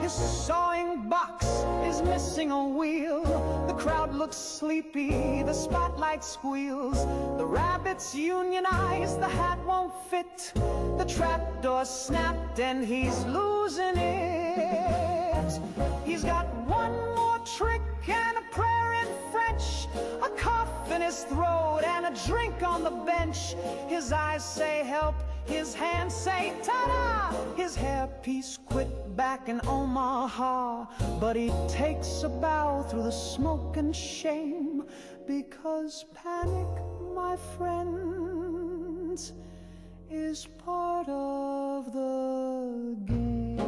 His sawing box is missing a wheel. The crowd looks sleepy, the spotlight squeals. The rabbits unionize, the hat won't fit. The trapdoor snapped and he's losing it. He's got one more trick and a prayer in French, a cough in his throat and a drink on the bench. His eyes say help, his hands say ta-da. His hairpiece quit back in Omaha, but he takes a bow through the smoke and shame, because panic, my friends, is part of the game.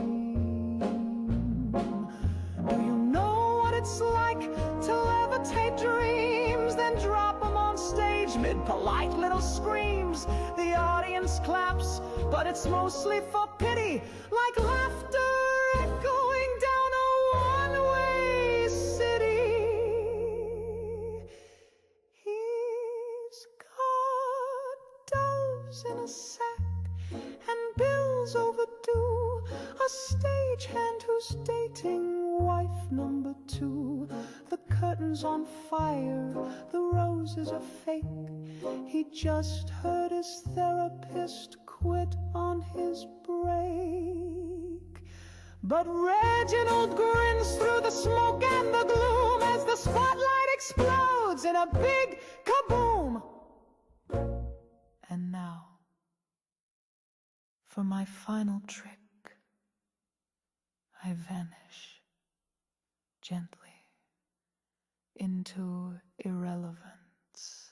Do you know what it's like to levitate dreams, then drop them on stage mid polite little screams? The audience claps, but it's mostly for pity, like laughter echoing down a one-way city. He's got doves in a sack and bills overdue, a stagehand who's dating wife number 2. The curtain's on fire, the roses are fake. He just heard his therapist quit on his break. But Reginald grins through the smoke and the gloom as the spotlight explodes in a big kaboom. And now, for my final trick, I vanish gently into irrelevance.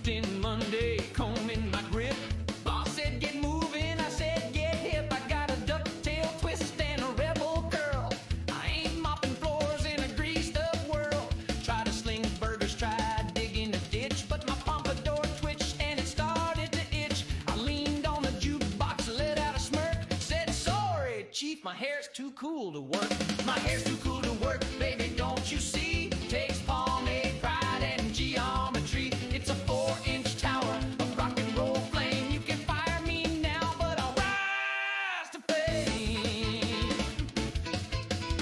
In Monday, comb in my grip. Boss said get moving, I said get hip. I got a ducktail twist and a rebel curl. I ain't mopping floors in a greased up world. Try to sling burgers, try digging a ditch, but my pompadour twitched and it started to itch. I leaned on the jukebox, let out a smirk, said sorry, chief, my hair's too cool to work. My hair's too cool to work, baby, don't you see? Takes pomade, pride, and geometry. It's a 4-inch tower of rock and roll flame. You can fire me now, but I'll rise to fame.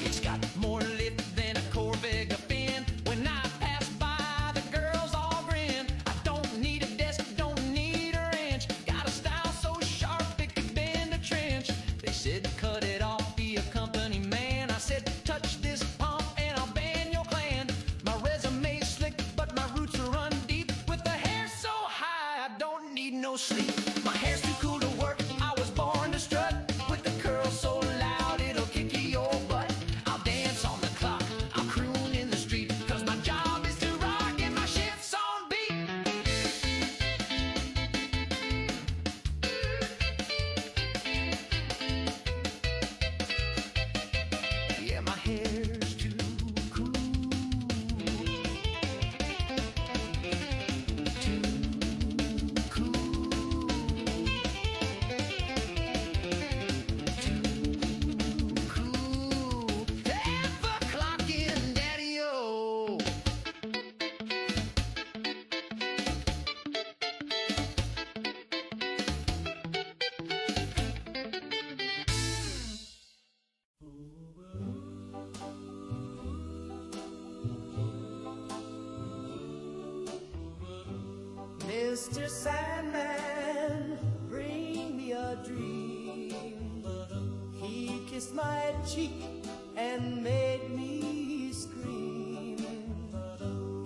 It's got more lift than a Corvette fin. When I pass by, the girls all grin. I don't need a desk, don't need a wrench. Got a style so sharp it could bend a trench. They said cut it off
sleep. My hair's too cool to work, I was born to strut. With the curls so loud, it'll kick your butt. I'll dance on the clock, I'll croon in the street, 'cause my job is to rock and my shift's on beat. Yeah, my hair's too cool.
Mr. Sandman, bring me a dream. He kissed my cheek and made me scream.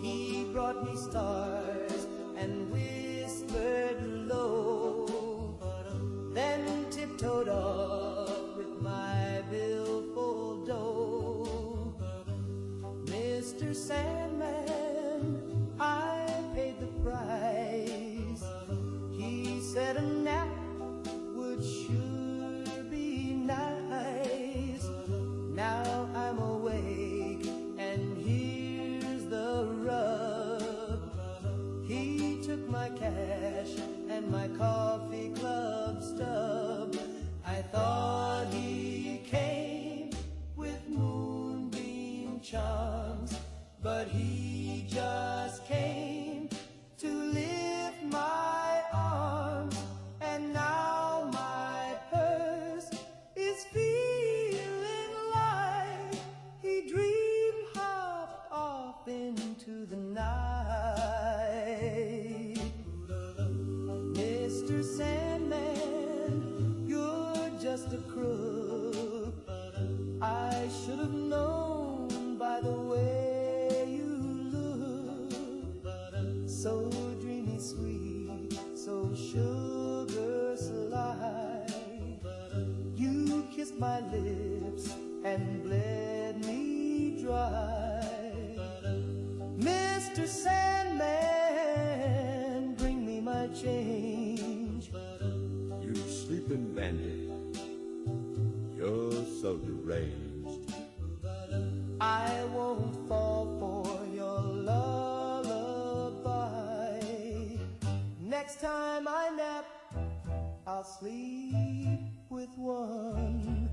He brought me stars and whispered low, then tiptoed off with my billfold dough. Mr. Sandman, I paid the price. He said a nap would sure be nice. Now I'm awake and here's the rub. He took my cash and my coffee club stub. I thought he came with moonbeam charms, but he just came to lift my arms. And now my purse is feeling light. He dream hopped off into the night. Mr. Sandman, you're just a crook. I should have known by the way you look. So dreamy sweet, so sugar sly. You kissed my lips and bled me dry. Mr. Sandman, bring me my change.
You sleeping bandit, you're so deranged.
I won't fall for your lullaby. Next time I nap, I'll sleep with one.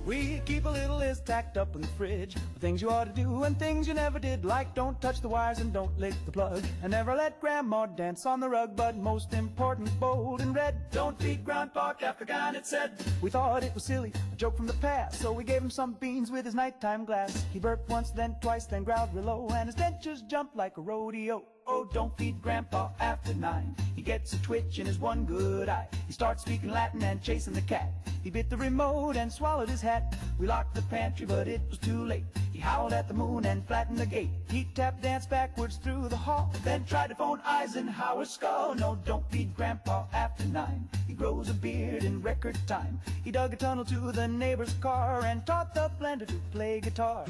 We keep a little list tacked up in the fridge of things you ought to do and things you never did, like don't touch the wires and don't lick the plug, and never let Grandma dance on the rug. But most important, bold and red, don't feed Grandpa Caprican, it said. We thought it was silly, a joke from the past, so we gave him some beans with his nighttime glass. He burped once, then twice, then growled real low, and his dentures jumped like a rodeo. Oh, don't feed Grandpa after 9. He gets a twitch in his one good eye. He starts speaking Latin and chasing the cat. He bit the remote and swallowed his hat. We locked the pantry, but it was too late. He howled at the moon and flattened the gate. He tap danced backwards through the hall, then tried to phone Eisenhower's skull. No, don't feed Grandpa after 9. He grows a beard in record time. He dug a tunnel to the neighbor's car and taught the blender to play guitar.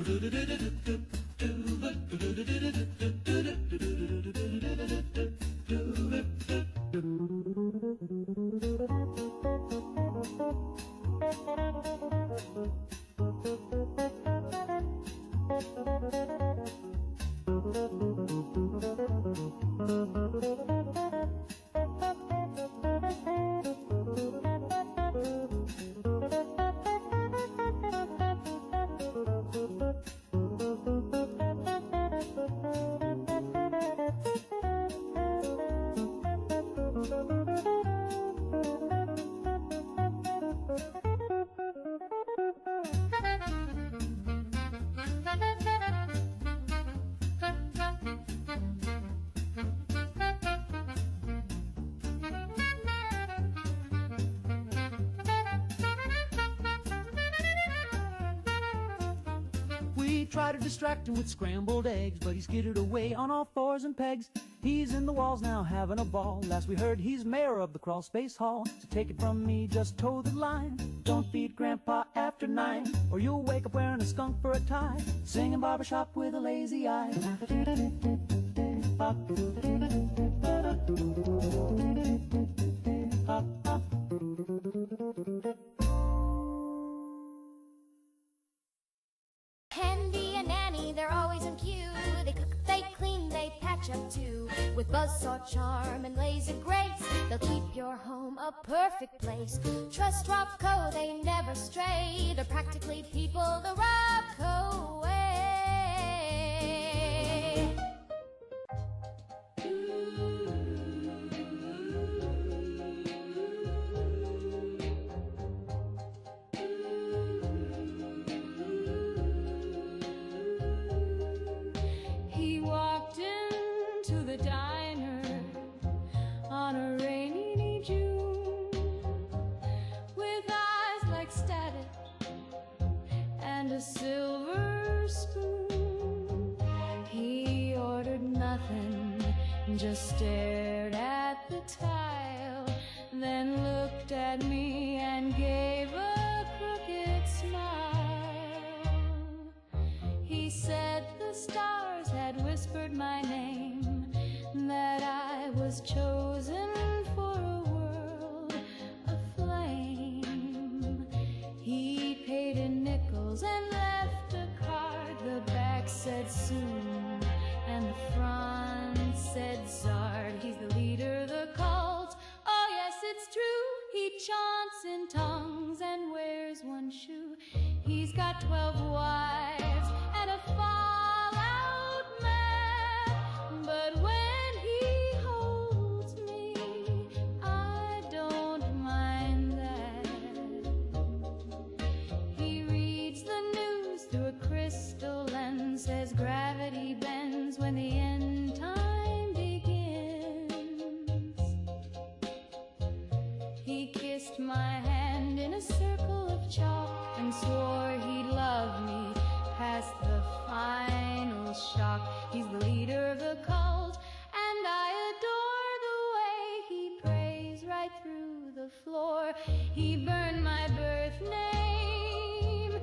tried to distract him with scrambled eggs, but he skidded away on all fours and pegs. He's in the walls now having a ball. Last we heard he's mayor of the crawl space hall. So take it from me, just toe the line. Don't feed Grandpa after 9, or you'll wake up wearing a skunk for a tie, singing barbershop with a lazy eye.
Candy and Annie, they're always in queue. They cook, they clean, they patch up too. With buzzsaw charm and lazy grace, they'll keep your home a perfect place. Trust Robco, they never stray. They're practically people the Robco way.
He walked into the diner on a rainy June with eyes like static and a silver spoon. He ordered nothing, just stared at the tile, then looked at me and gave a crooked smile. He said the stars had whispered my name, that I was chosen for a world aflame. He paid in nickels and left a card. The back said soon and the front said Zard. He's the leader of the cult. Oh yes, it's true. He chants in tongues and wears one shoe. He's got 12 wives and a fallout man, but when he holds me, I don't mind that. He reads the news through a crystal lens, says gravity bends when the end time begins. He kissed my hand in a circle of chalk and swore he'd love me past the final shock. He's the leader of the cult, and I adore the way he prays right through the floor. He burned my birth name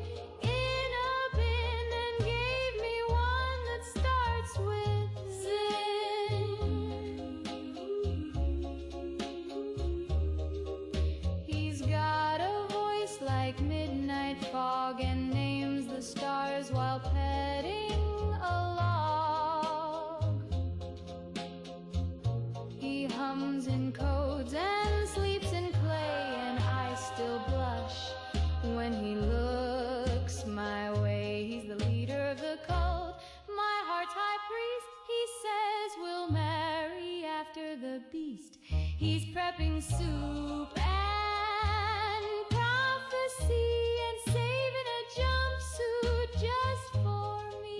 in a bin and gave me one that starts with Zin. He's got a voice like midnight fog and names the stars while petting a log. He hums in codes and sleeps in clay, and I still blush when he looks my way. He's the leader of the cult, my heart's high priest. He says we'll marry after the beast. He's prepping soup and prophecy and saving a jumpsuit just for me.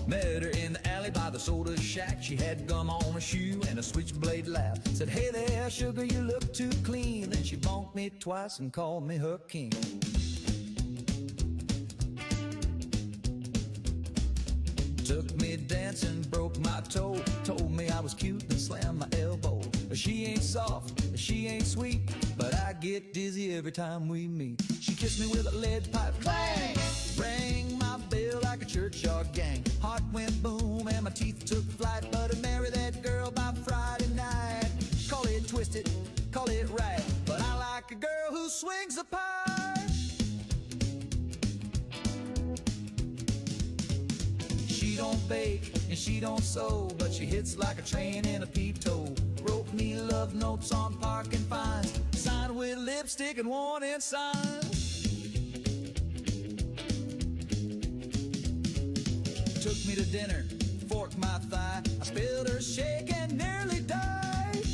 Met her in the alley by the soda shack. She had gum on her shoe and a switchblade laugh. Said, hey there, sugar, you look too clean. Then she bonked me twice and called me her king. Took me dancing, broke my toe. Told me I was cute and slammed my elbow. She ain't soft, she ain't sweet, but I get dizzy every time we meet. She kissed me with a lead pipe, bang! Rang my bell like a churchyard gang. Heart went boom and my teeth took flight, but I'd marry that girl by Friday night. Call it twisted, call it right, but I like a girl who swings the pipe. She don't bake and she don't sew, but she hits like a train in a peep-toe. Wrote me love notes on parking fines, signed with lipstick and warning signs. Took me to dinner, forked my thigh. I spilled her shake and nearly died.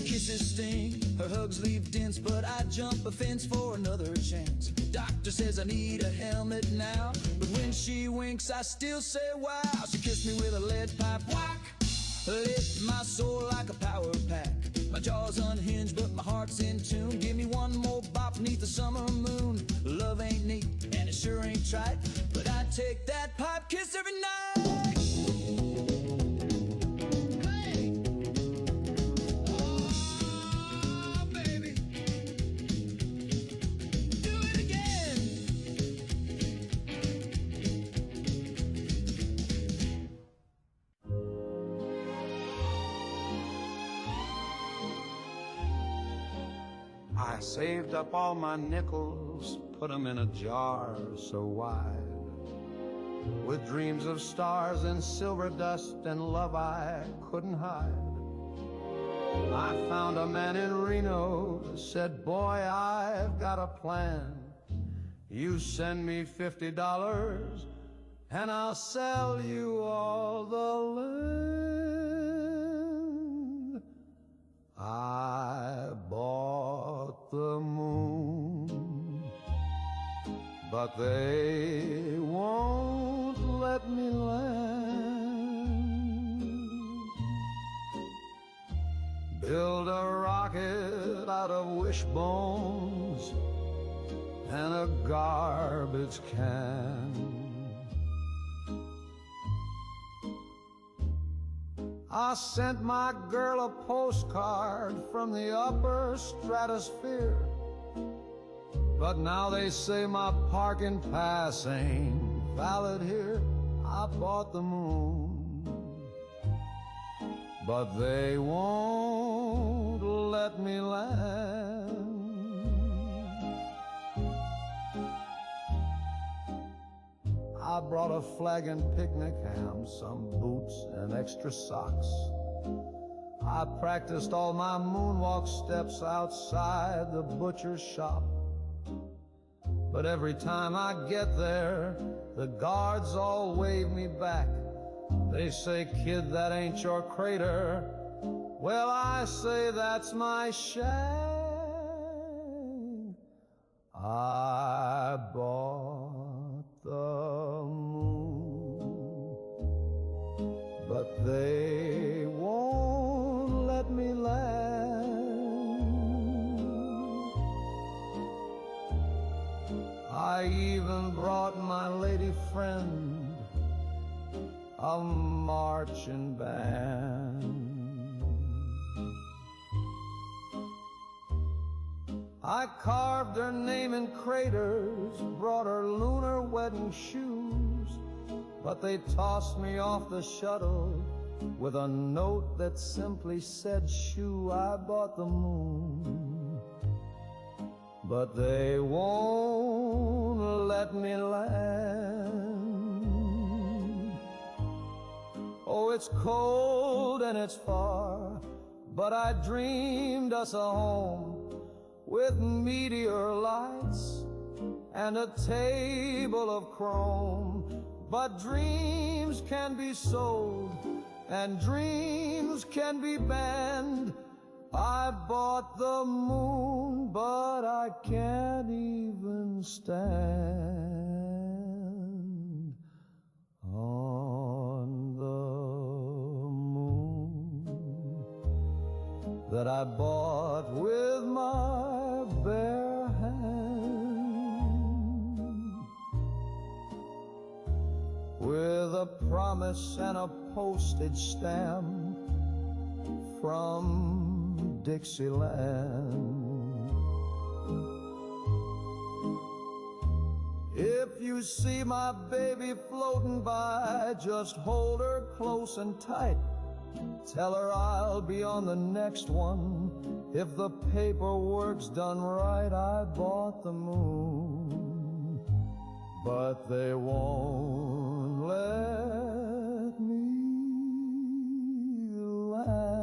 kisses sting, her hugs leave dents, but I jump a fence for another chance. Doctor says I need a helmet now, but when she winks I still say wow. She kissed me with a lead pipe whack, lit my soul like a power pack. My jaw's unhinged but my heart's in tune. Give me one more bop beneath the summer moon. Love ain't neat and it sure ain't trite, but I take that pipe kiss every night.
I saved up all my nickels, put them in a jar so wide, with dreams of stars and silver dust and love I couldn't hide. I found a man in Reno, said, boy, I've got a plan. You send me $50 and I'll sell you all the land. I bought the moon, but they won't let me land. Build a rocket out of wishbones and a garbage can. I sent my girl a postcard from the upper stratosphere, but now they say my parking pass ain't valid here. I bought the moon, but they won't let me land. I brought a flagon picnic ham, some boots and extra socks. I practiced all my moonwalk steps outside the butcher's shop. But every time I get there, the guards all wave me back. They say, kid, that ain't your crater. Well, I say that's my shack. I bought the moon, but they won't let me land. I even brought my lady friend a marching band. I carved her name in craters, brought her lunar wedding shoes, but they tossed me off the shuttle with a note that simply said, shoo. I bought the moon, but they won't let me land. Oh, it's cold and it's far, but I dreamed us a home with meteor lights and a table of chrome. But dreams can be sold and dreams can be banned. I bought the moon, but I can't even stand on the moon that I bought with my bare hand, with a promise and a postage stamp from Dixieland. If you see my baby floating by, just hold her close and tight. Tell her I'll be on the next one if the paperwork's done right. I bought the moon, but they won't let me land.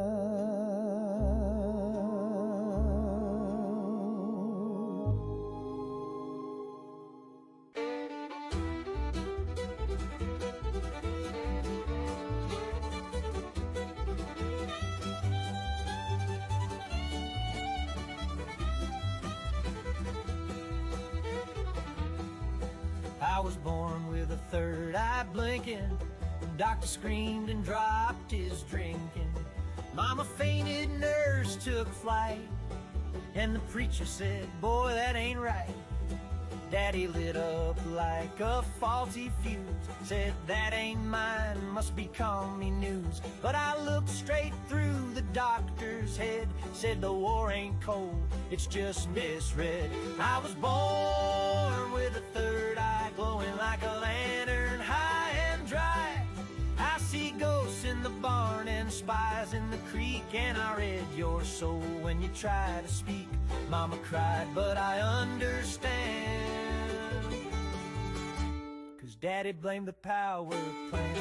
was born with a third eye blinking. The doctor screamed and dropped his drinking. Mama fainted, nurse took flight, and the preacher said, boy, that ain't right. Daddy lit up like a faulty fuse, said that ain't mine, must be commie news. But I looked straight through the doctor's head, said the war ain't cold, it's just misread. I was born with a third eye glowing like a lantern high and dry. I see ghosts in the barn and spies in the creek, and I read your soul when you try to speak. Mama cried, but I understand, 'cause Daddy blamed the power plant.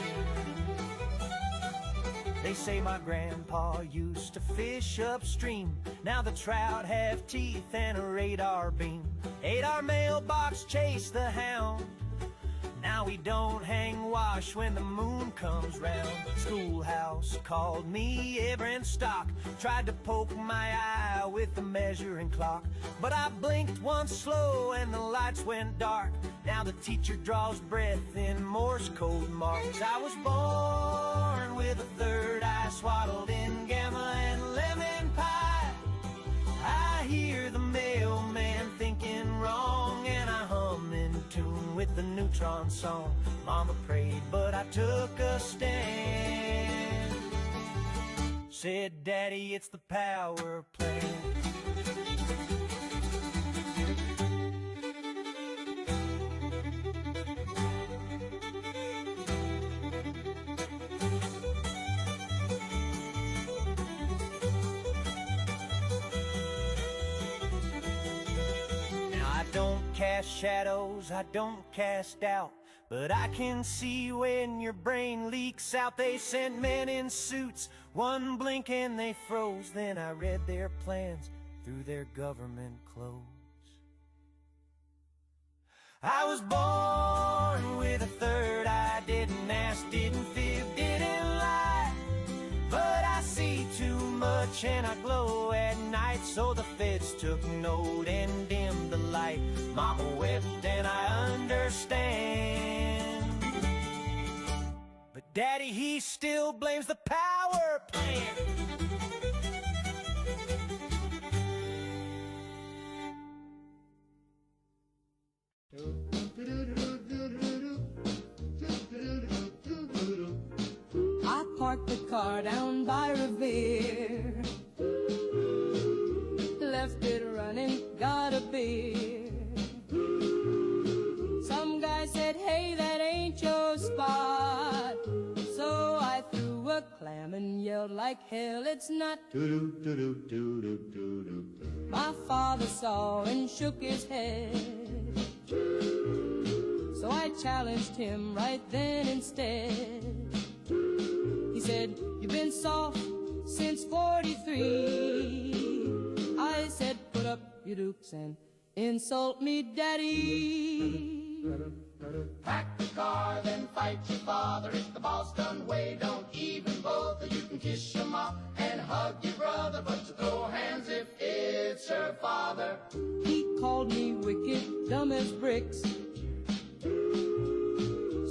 They say my grandpa used to fish upstream. Now the trout have teeth and a radar beam. 8-hour mailbox chase the hound. Now we don't hang wash when the moon comes round. Schoolhouse called me Ibram Stock, tried to poke my eye with the measuring clock, but I blinked once slow and the lights went dark. Now the teacher draws breath in Morse code marks. I was born with a third eye swaddled in gamma and lemon pie. I hear the mailman thinking wrong, and I hum in tune with the neutron song. Mama prayed, but I took a stand. Said, Daddy, it's the power plant. Cast shadows, I don't cast doubt, but I can see when your brain leaks out. They sent men in suits, one blink and they froze. Then I read their plans through their government clothes. I was born with a third eye, didn't ask, didn't fib, didn't lie, but I see too much and I glow at night, so the feds took note and dimmed the light. Mama wept and I understand, but Daddy, he still blames the power plant.
I parked the car down by Revere, left it running, got a beer. Some guy said, hey, that ain't your spot, so I threw a clam and yelled like hell, it's not. My father saw and shook his head, so I challenged him right then instead. He said, you've been soft since 43. I said, put up your dukes and insult me, Daddy.
Pack the car, then fight your father. It's the Boston way, don't even bother. You can kiss your mom and hug your brother, but you throw hands if it's your father.
He called me wicked, dumb as bricks,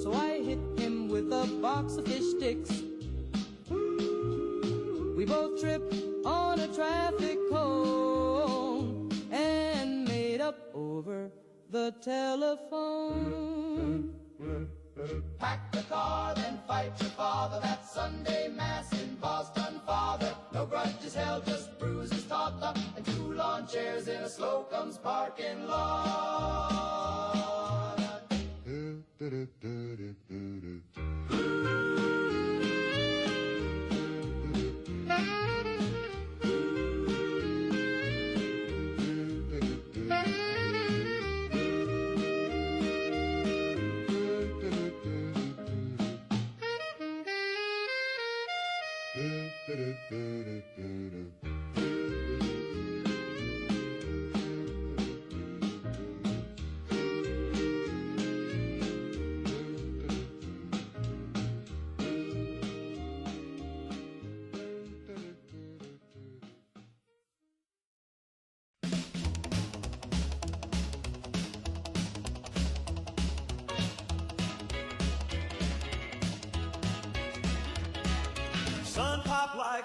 so I hit him with a box of fish sticks. We both tripped on a traffic cone and made up over the telephone.
Pack the car, then fight your father. That Sunday mass in Boston, father. No grudges held, just bruises topped up, and 2 lawn chairs in a Slocum's parking lot.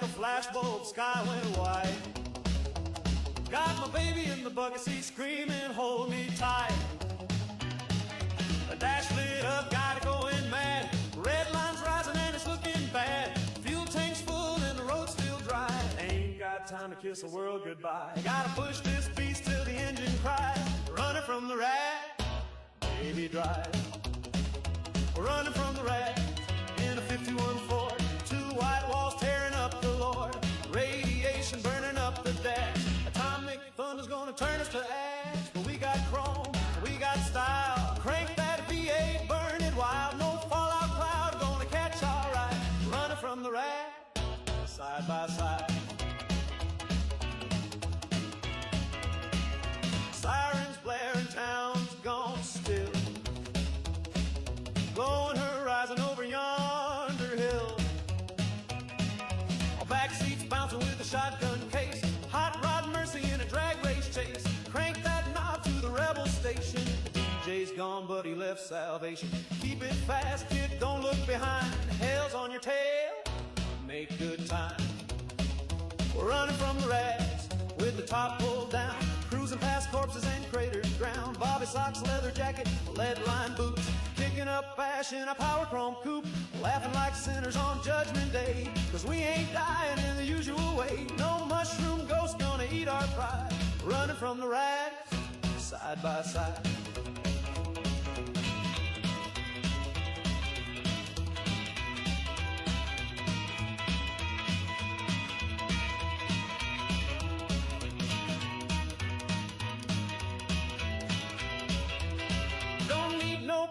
a flashbulb, sky went white. Got my baby in the bucket seat screaming, hold me tight. The dash lit up, got it going mad. Red line's rising and it's looking bad. Fuel tank's full and the road's still dry. Ain't got time to kiss the world goodbye. Gotta push this beast till the engine cries. Running from the rat, baby drive. We're running from the rat in a 51 Ford. Two white walls tearing up the Lord. Radiation burning up the dash. Atomic thunder's gonna turn us to ash. But we got chrome, we got style. Crank that V8, burn it wild. No fallout cloud gonna catch our eye. Running from the rat, side by side. Sirens blaring, town's gone still. Glowing horizon over yonder hill. Our backseats bouncing with a shotgun case. Hot rod Mercy in a drag race chase. Crank that knob to the rebel station. The DJ's gone, but he left salvation. Keep it fast, kid, don't look behind. Hell's on your tail, make good time. We're running from the rats with the top pulled down. Cruising past corpses and cratered ground. Bobby socks, leather jacket, lead line boots. Kicking up ash in a power chrome coupe. Laughing like sinners on Judgment Day. Cause we ain't dying in the usual way. No mushroom ghost gonna eat our pride. Running from the rats, side by side.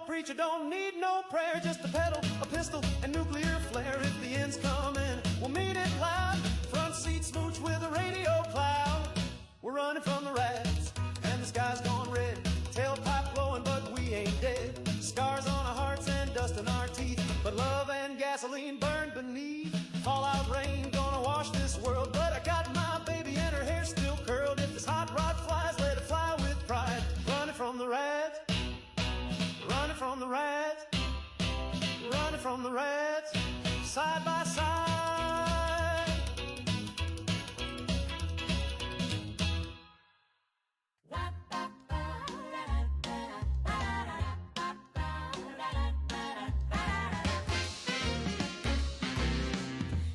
Preacher don't need no prayer, just a pedal, a pistol, and nuclear flare. If the ends come in, we'll meet it loud. Front seat smooch with a radio cloud. We're running from the rats, and the sky's gone red. Tailpipe blowing, but we ain't dead. Scars on our hearts and dust in our teeth, but love and gasoline burn beneath. Fallout rain gonna wash this world, but I got my baby and her hair still curled. If this hot rod flies, let it fly with pride. Running from the rats. Running from the rats, running from the rats, side by side.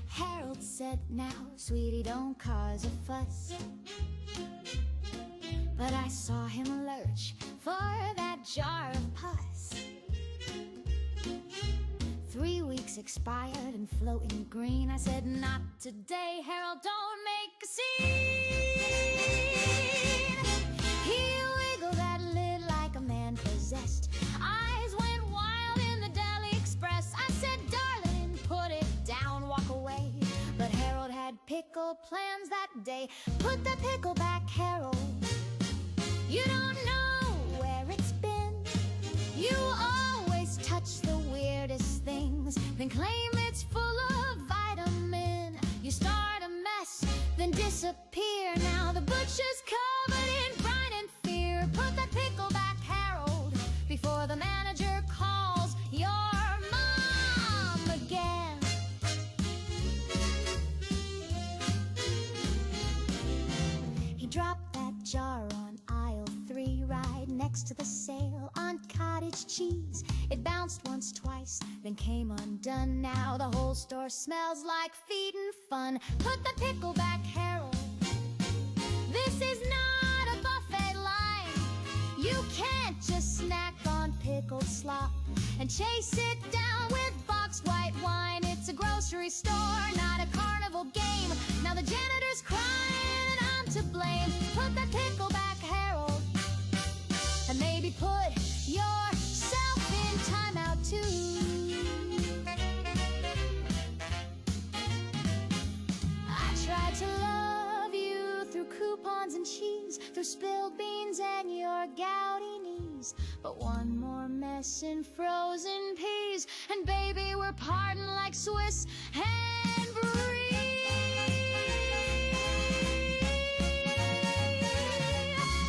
Harold said, now, sweetie, don't cause a fuss. But I saw him lurch for that jar of pus. 3 weeks expired and floating green. I said, not today, Harold, don't make a scene. He wiggled that lid like a man possessed. Eyes went wild in the Deli Express. I said, darling, put it down, walk away. But Harold had pickle plans that day. Put the pickle back, Harold. You don't know where it's been. You always touch the weirdest things, then claim it's full of vitamin. You start a mess, then disappear. Now the butcher's covered in brine and fear. Put that pickle back, Harold, before the manager calls your mom again. He dropped that jar on aisle 3, right next to the sale on cottage cheese. It bounced once, twice, then came undone. Now the whole store smells like feet and fun. Put the pickle back, Harold. This is not a buffet line. You can't just snack on pickled slop and chase it down with boxed white wine. It's a grocery store, not a carnival game. Now the janitor's crying and I'm to blame. Put that pickle back, Harold, and maybe put yourself in timeout too. I tried to love you through coupons and cheese, through spilled beans and your gouty knees. But one more mess in frozen peas, and baby, we're parting like Swiss and Brie.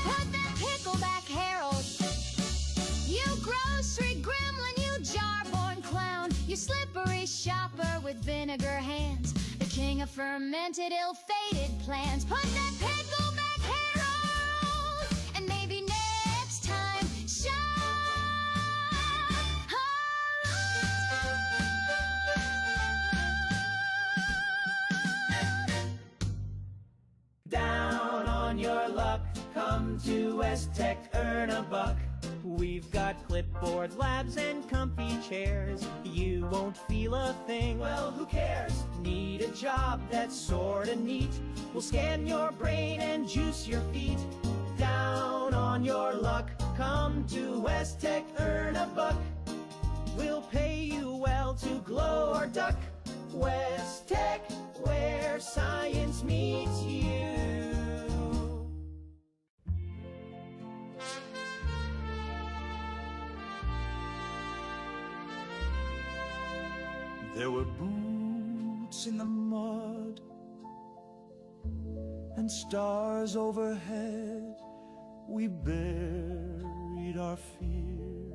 Put that pickle back, Harold. You grocery gremlin, you jar-born clown, you slippery shopper with vinegar hands, the king of ferment. planted ill-fated plans. Put that pickleback hair on, and maybe next time shine.
Down on your luck, come to West Tech, earn a buck. We've got clipboards, labs, and comfy chairs. You won't feel a thing. Well, who cares? Need a job that's sorta neat. We'll scan your brain and juice your feet. Down on your luck, come to West Tech, earn a buck. We'll pay you well to glow or duck. West Tech, where science meets you.
There were boots in the mud and stars overhead. We buried our fear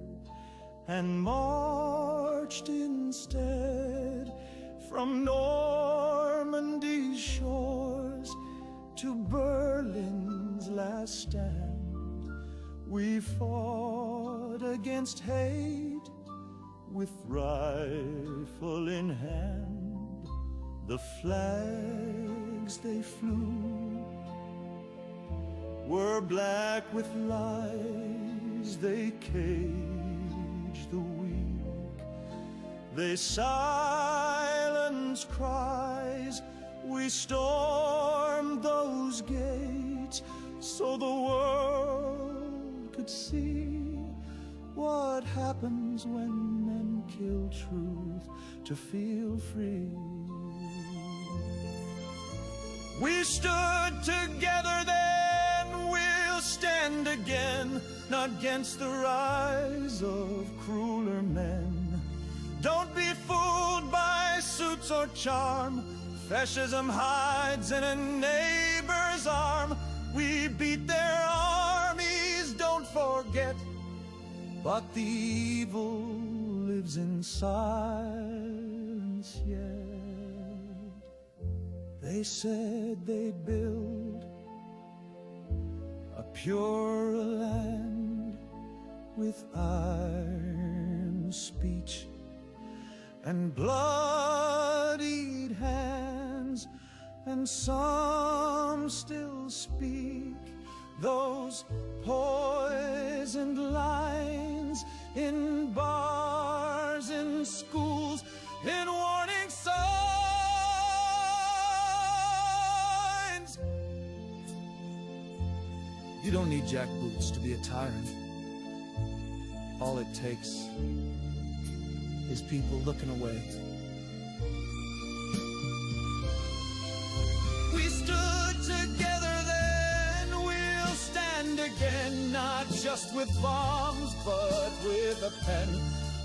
and marched instead from Normandy's shores to Berlin's last stand. We fought against hate with rifle in hand. The flags they flew were black with lies. They caged the weak. They silenced cries. We stormed those gates so the world could see what happens when men kill truth to feel free. We stood together then, we'll stand again, not against the rise of crueler men. Don't be fooled by suits or charm. Fascism hides in a neighbor's arm. We beat their armies, don't forget. But the evil lives in silence yet. They said they'd build a purer land with iron speech and bloodied hands, and some still speak those poisoned lines in bars, in schools, in warning signs.
You don't need jackboots to be a tyrant. All it takes is people looking away.
We stood together then, we'll stand again, not just with bombs, but with a pen.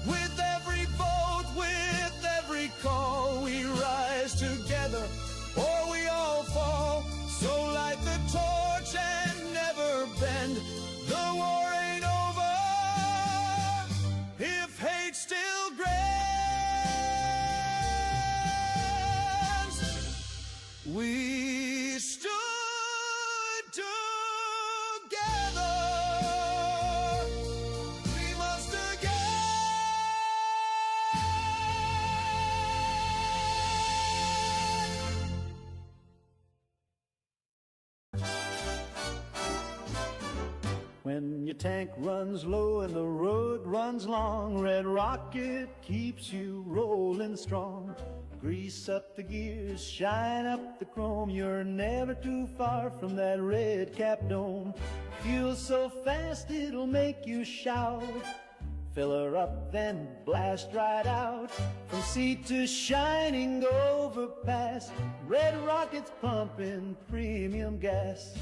With every vote, with every call, we rise together, or we all fall. So light the torch and never bend. The war ain't over if hate still grants. We stood together. We must again.
When your tank runs low and the road runs long, Red Rocket keeps you rolling strong. Grease up the gears, shine up the chrome. You're never too far from that red cap dome. Fuel so fast it'll make you shout. Fill her up, then blast right out. From sea to shining overpass, Red Rocket's pumping premium gas.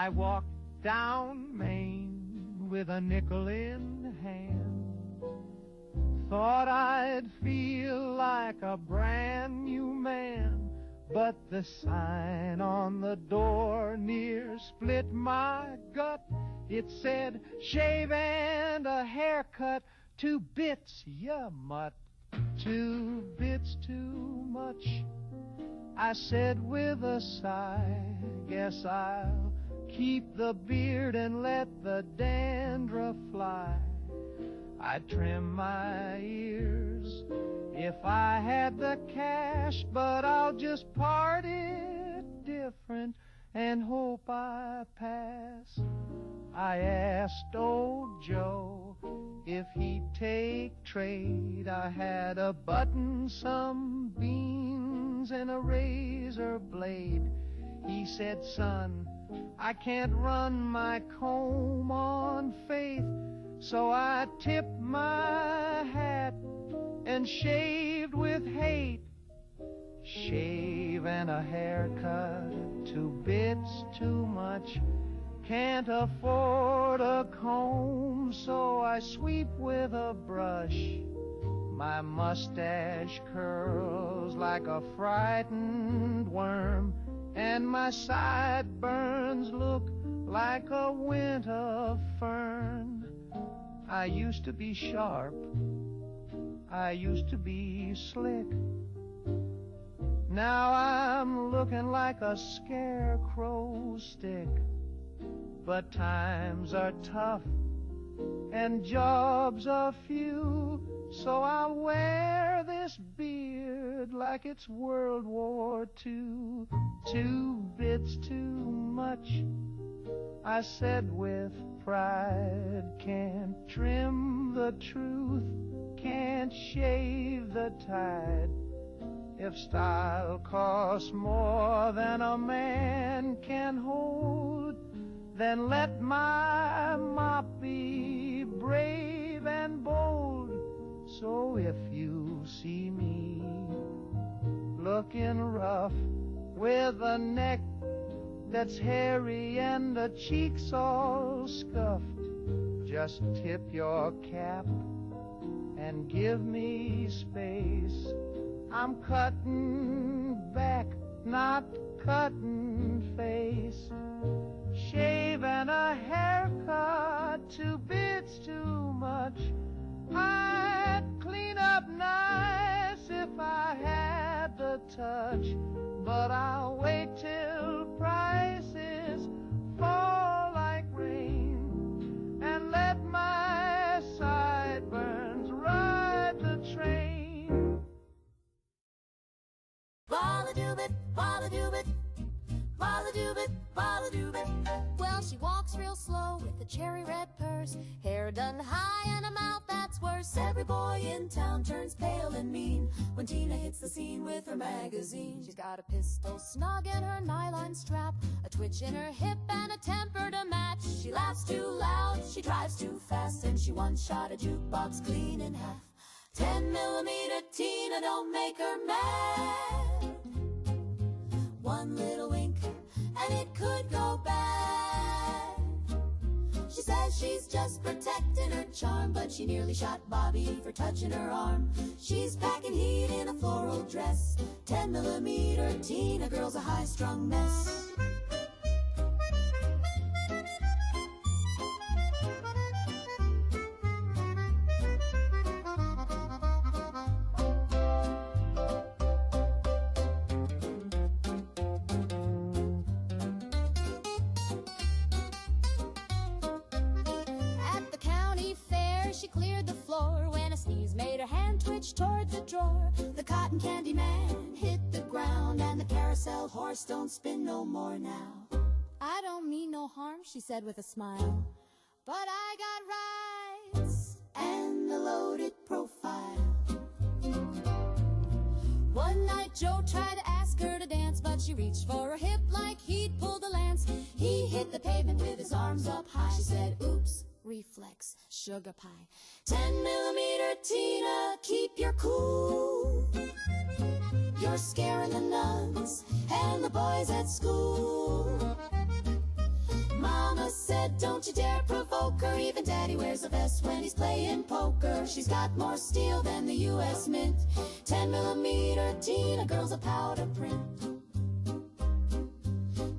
I walked down Main with a nickel in hand. Thought I'd feel like a brand new man but the sign on the door near split my gut. It said, shave and a haircut, 2 bits, ya mutt. 2 bits too much. I said with a sigh, guess I'll keep the beard and let the dandruff fly. I'd trim my ears if I had the cash, but I'll just part it different and hope I pass. I asked old Joe if he'd take trade. I had a button, some beans, and a razor blade. He said, son, I can't run my comb on faith, so I tipped my hat and shaved with hate. Shave and a haircut, 2 bits too much. Can't afford a comb, so I sweep with a brush. My mustache curls like a frightened worm, and my sideburns look like a winter fern. I used to be sharp, I used to be slick. Now I'm looking like a scarecrow stick. But times are tough and jobs are few, so I'll wear this beard like it's World War II. 2 bits too much, I said with pride. Can't trim the truth, can't shave the tide. If style costs more than a man can hold, then let my mop be brave and bold. So if you see me looking rough, with a neck that's hairy and the cheeks all scuffed, just tip your cap and give me space. I'm cutting back, not cutting face. Shave and a haircut, 2 bits too much. I'd clean up nice if I had the touch, but I'll wait till prices fall like rain and let my sideburns ride the train.
Balla-doobit, balla-doobit, balla-doobit, balla-doobit. Well, she walks real slow with a cherry red purse, hair done high and a mouth that's worse. Every boy in town turns pale and mean when Tina hits the scene with her magazine. She's got a pistol snug in her nylon strap, a twitch in her hip and a temper to match. She laughs too loud, she drives too fast, and she once shot a jukebox clean in half. 10mm Tina don't make her mad. One little wink and it could go bad. She says she's just protecting her charm, but she nearly shot Bobby for touching her arm. She's packing heat in a floral dress. 10mm Tina girl's a high-strung mess. She cleared the floor when a sneeze made her hand twitch toward the drawer. The cotton candy man hit the ground, and the carousel horse don't spin no more now. I don't mean no harm, she said with a smile, but I got rights and a loaded profile. One night Joe tried to ask her to dance, but she reached for her hip like he'd pulled a lance. He hit the pavement with his arms up high. She said, oops, reflex, sugar pie. 10mm Tina, keep your cool. You're scaring the nuns and the boys at school. Mama said, don't you dare provoke her. Even Daddy wears a vest when he's playing poker. She's got more steel than the U.S. Mint. 10mm Tina girl's a powder print.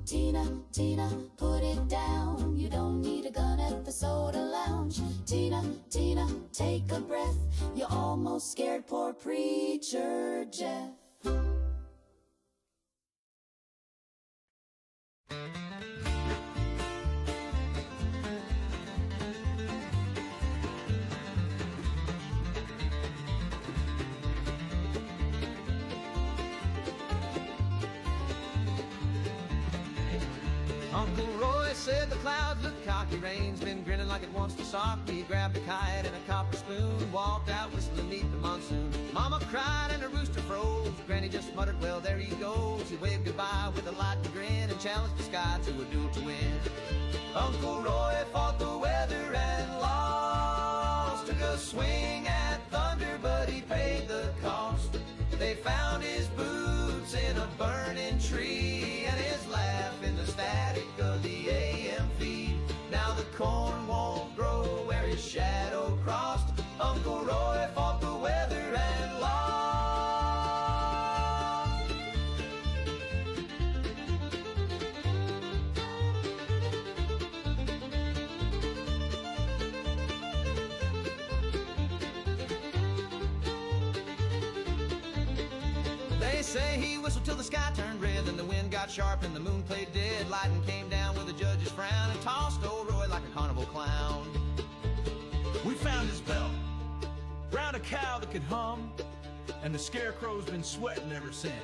Tina, Tina, put it down. You don't need a gun at the soda lounge. Tina, Tina, take a breath. You almost scared poor preacher Jeff.
Uncle Roy said the clouds look cocky, rain's been grinning like it wants to sock me. He grabbed a kite and a copper spoon, walked out whistling neath the monsoon. Mama cried and a rooster froze. Granny just muttered, well, there he goes. He waved goodbye with a lightning grin and challenged the sky to a duel to win. Uncle Roy fought the weather and lost. Took a swing at thunder, but he paid the cost. They found his boots in a burning tree and his laugh in the static of the AM feed. Now the corn won't grow where his shadow crossed. Uncle Roy fought the weather and lost. They say he whistled till the sky turned red, then the wind got sharp and the moon played dead. Lightning came down with a judge's frown and tossed old Roy like a carnival clown.
We found his belt, round a cow that could hum, and the scarecrow's been sweating ever since.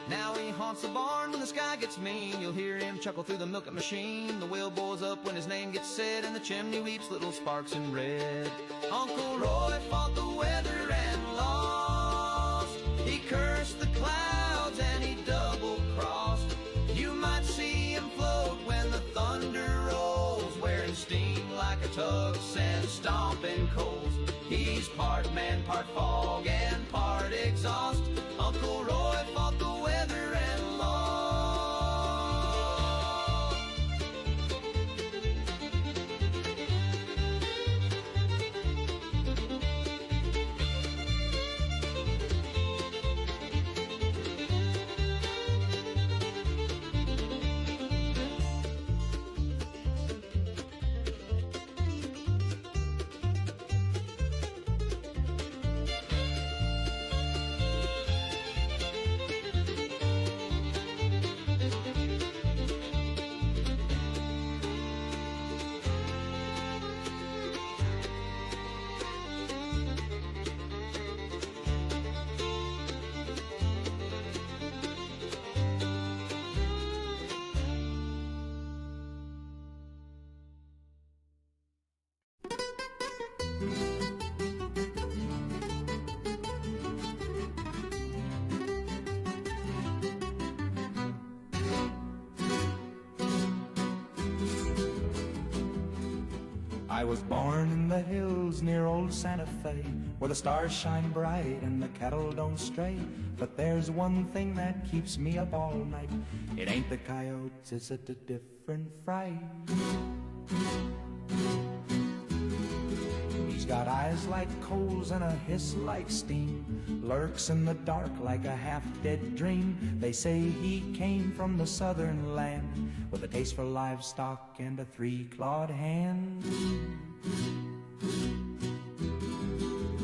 Now he haunts the barn when the sky gets mean. You'll hear him chuckle through the milking machine. The wheel boils up when his name gets said, and the chimney weeps little sparks in red. Uncle Roy fought the weather and lost. He cursed the clouds and he double-crossed. You might see him float when the thunder rolls, wearing steam like a tux and stomping coals. He's part man, part fog, and part exhaust. Uncle Roy fought the weather and lost.
I was born in the hills near old Santa Fe, where the stars shine bright and the cattle don't stray. But there's one thing that keeps me up all night. It ain't the coyotes, it's a different fright. He's got eyes like coals and a hiss like steam, lurks in the dark like a half-dead dream. They say he came from the southern land, with a taste for livestock and a three-clawed hand.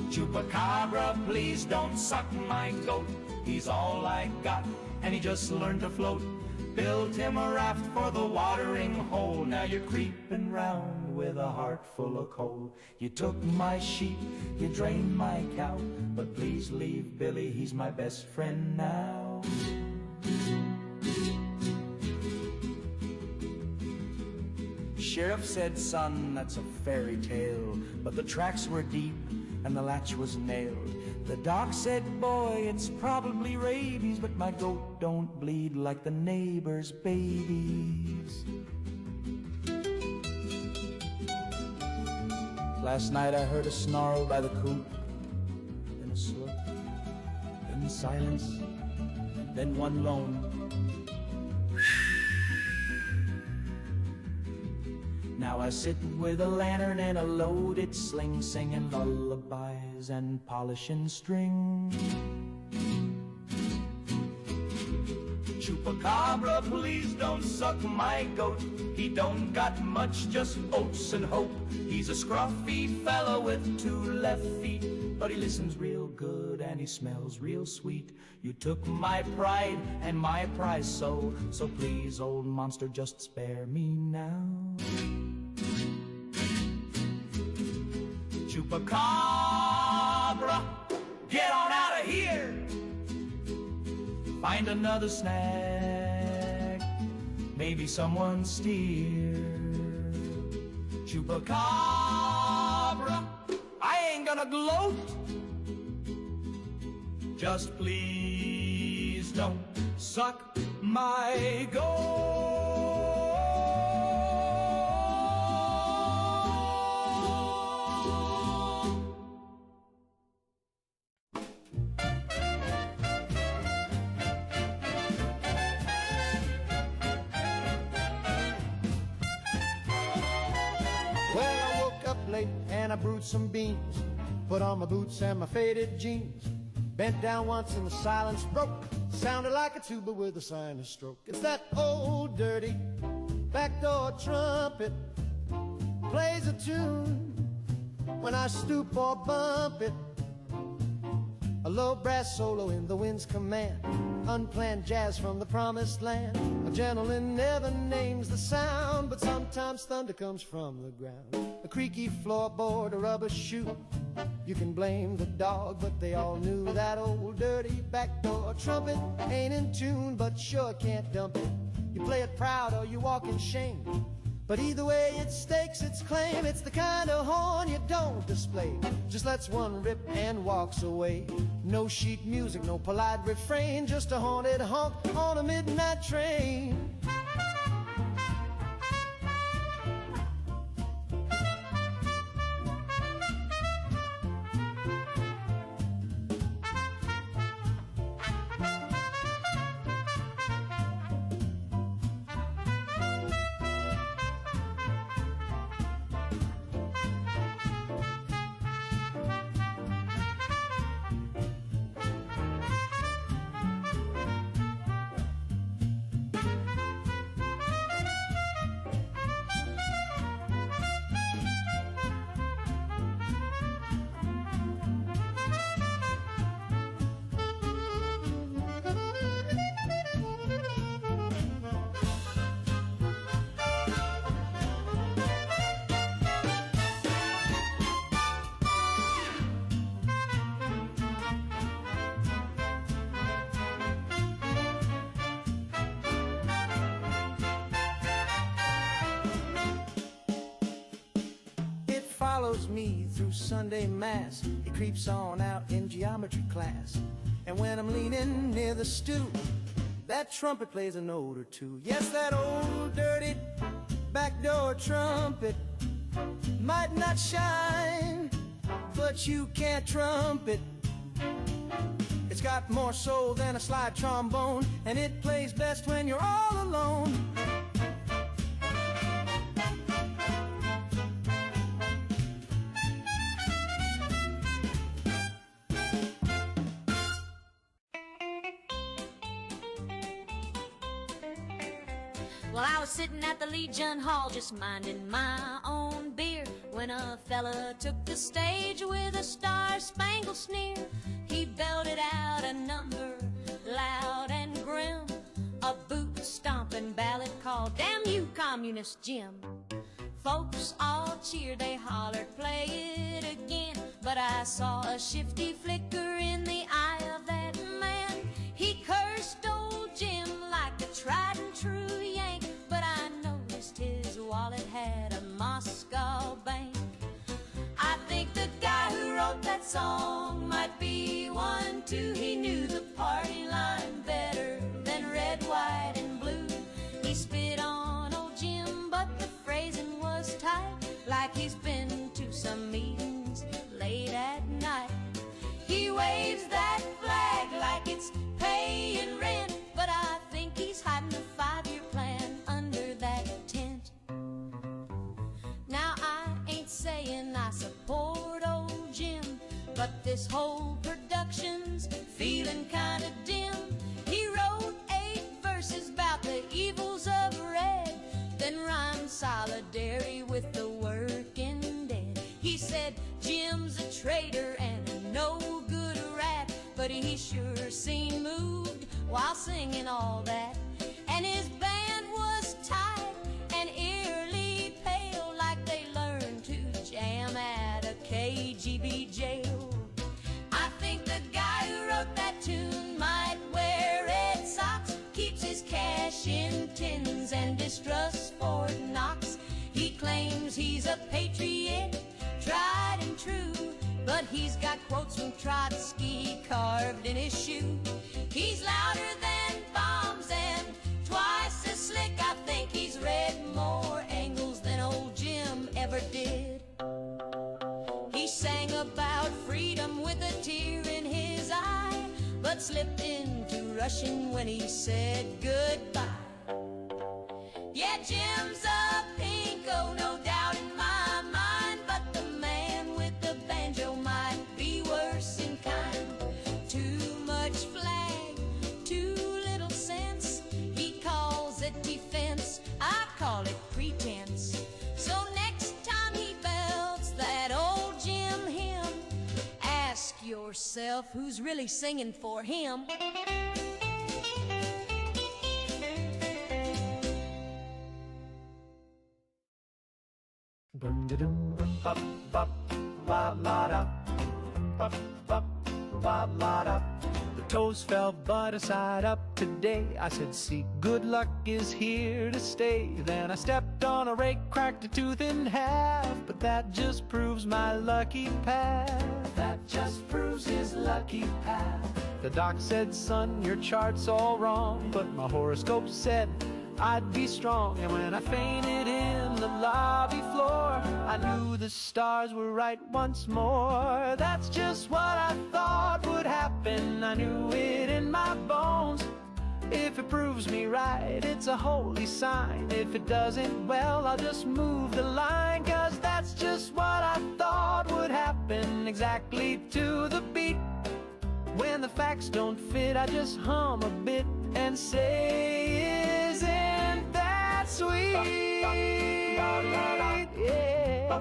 Chupacabra, please don't suck my goat. He's all I got, and he just learned to float. Built him a raft for the watering hole. Now you're creeping round with a heart full of coal. You took my sheep, you drained my cow, but please leave Billy, he's my best friend now. Sheriff said, son, that's a fairy tale, but the tracks were deep and the latch was nailed. The doc said, boy, it's probably rabies, but my goat don't bleed like the neighbor's babies. Last night I heard a snarl by the coop, then a slow, then silence, then one lone. Now I sit with a lantern and a loaded sling, singing lullabies and polishing string. Chupacabra, please don't suck my goat. He don't got much, just oats and hope. He's a scruffy fellow with 2 left feet, but he listens real good and he smells real sweet. You took my pride and my prize so please, old monster, just spare me now. Chupacabra, get on out of here. Find another snack, maybe someone steer. Chupacabra, I ain't gonna gloat. Just please don't suck my goat.
Well, I woke up late and I brewed some beans, put on my boots and my faded jeans, bent down once and the silence broke. Sounded like a tuba with a sinus stroke. It's that old dirty backdoor trumpet, plays a tune when I stoop or bump it. A low brass solo in the wind's command, unplanned jazz from the promised land. A gentleman never names the sound, but sometimes thunder comes from the ground. A creaky floorboard, a rubber shoe, you can blame the dog, but they all knew that old dirty backdoor trumpet ain't in tune, but sure can't dump it. You play it proud or you walk in shame, but either way it stakes its claim. It's the kind of horn you don't display, just lets one rip and walks away. No sheet music, no polite refrain, just a haunted honk on a midnight train. Follows me through Sunday Mass, it creeps on out in geometry class. And when I'm leaning near the stew, that trumpet plays a note or two. Yes, that old dirty backdoor trumpet might not shine, but you can't trump it. It's got more soul than a slide trombone, and it plays best when you're all alone.
Well, I was sitting at the Legion Hall just minding my own beer when a fella took the stage with a star-spangled sneer. He belted out a number loud and grim, a boot-stomping ballad called Damn You, Communist Jim. Folks all cheered, they hollered, play it again, but I saw a shifty flicker in the eye of that man. He cursed old Jim like a tried and true Yank, but I noticed his wallet had a Moscow bank. I think the guy who wrote that song might be one too. He knew the party line better than red, white, and blue. He spit on old Jim, but the phrasing was tight, like he's been to some meetings late at night. He waves that flag like it's paying rent, but I think he's hiding a 5-year plan under that tent. Now I ain't saying I support old Jim, but this whole production's feeling kinda dim. He wrote 8 verses about the evils of red, then rhymed solidarity with the working dead. He said Jim's a traitor and a no good rat, but he sure seemed moved while singing all that. And his band was tight and eerily pale, like they learned to jam at a KGB jail. I think the guy who wrote that tune might wear red socks, keeps his cash in tins and distrusts Fort Knox. He claims he's a patriot, tried and true, but he's got quotes from Trotsky carved in his shoe. He's louder than bombs and twice as slick. I think he's read more Engels than old Jim ever did. He sang about freedom with a tear in his eye, but slipped into Russian when he said goodbye. Yeah, Jim's a pinko, no doubt in my mind, but the man with the banjo might be worse in kind. Too much flag, too little sense. He calls it defense, I call it pretense. So next time he belts that old Jim hymn, ask yourself who's really singing for him.
The toes fell but I side up today. I said, see, good luck is here to stay. Then I stepped on a rake, cracked a tooth in half, but that just proves my lucky path. That just proves his lucky path. The doc said, son, your chart's all wrong, but my horoscope said I'd be strong. And when I fainted in the lobby floor, I knew the stars were right once more. That's just what I thought would happen. I knew it in my bones. If it proves me right, it's a holy sign. If it doesn't, well, I'll just move the line. 'Cause that's just what I thought would happen, exactly to the beat. When the facts don't fit, I just hum a bit and say, isn't that sweet? Yeah.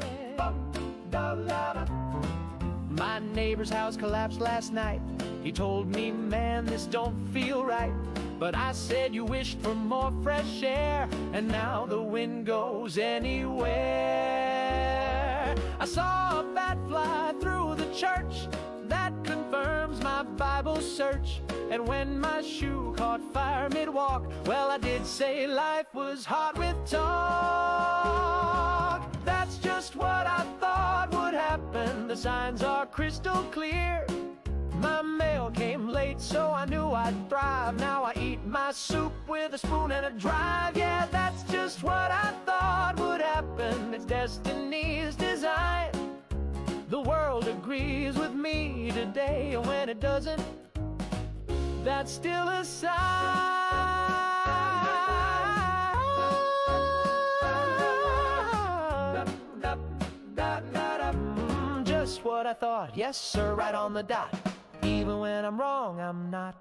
My neighbor's house collapsed last night. He told me, man, this don't feel right. But I said, you wished for more fresh air, and now the wind goes anywhere. I saw a bat fly through the church. That confirms my Bible search. And when my shoe caught fire mid-walk, well, I did say life was hot with talk. That's just what I thought would happen. The signs are crystal clear. My mail came late, so I knew I'd thrive. Now I eat my soup with a spoon and a drive. Yeah, that's just what I thought would happen. It's destiny's design. The world agrees with me today, and when it doesn't, that's still a sign. Just what I thought, yes sir, right on the dot. Even when I'm wrong, I'm not.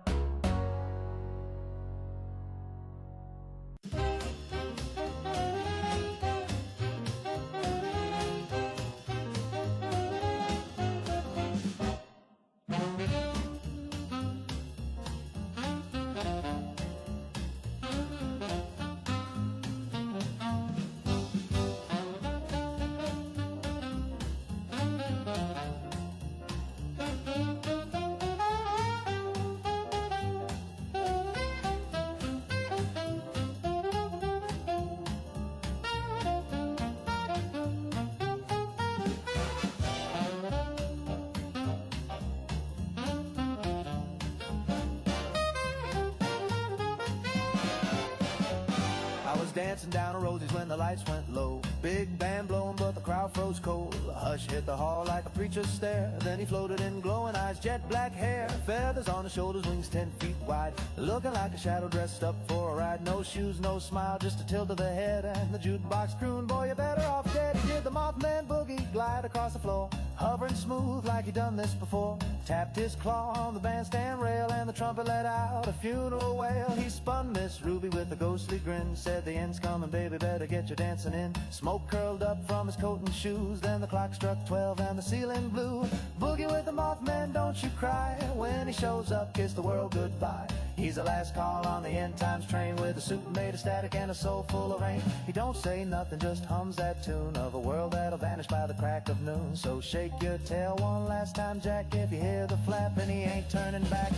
Dancing down the roses when the lights went low. Big band blowing, but the crowd froze cold. A hush hit the hall like a preacher's stare. Then he floated in glowing eyes, jet black hair, feathers on his shoulders, wings 10 feet wide, looking like a shadow dressed up for a ride. No shoes, no smile, just a tilt of the head, and the jukebox crooned, boy, you're better off dead. He did the Mothman boogie, glide across the floor,
hovering smooth like he done this before. Tapped his claw on the bandstand rail and the trumpet let out a funeral wail. He spun Miss Ruby with a ghostly grin, said the end's coming, baby, better get your dancing in. Smoke curled up from his coat and shoes, then the clock struck 12 and the ceiling blew. Boogie with the Mothman, don't you cry, when he shows up, kiss the world goodbye. He's the last call on the end times train, with a suit made of static and a soul full of rain. He don't say nothing, just hums that tune of a world that'll vanish by the crack of noon. So shake your tail one last time, Jack, if you hear the flap and he ain't turning back.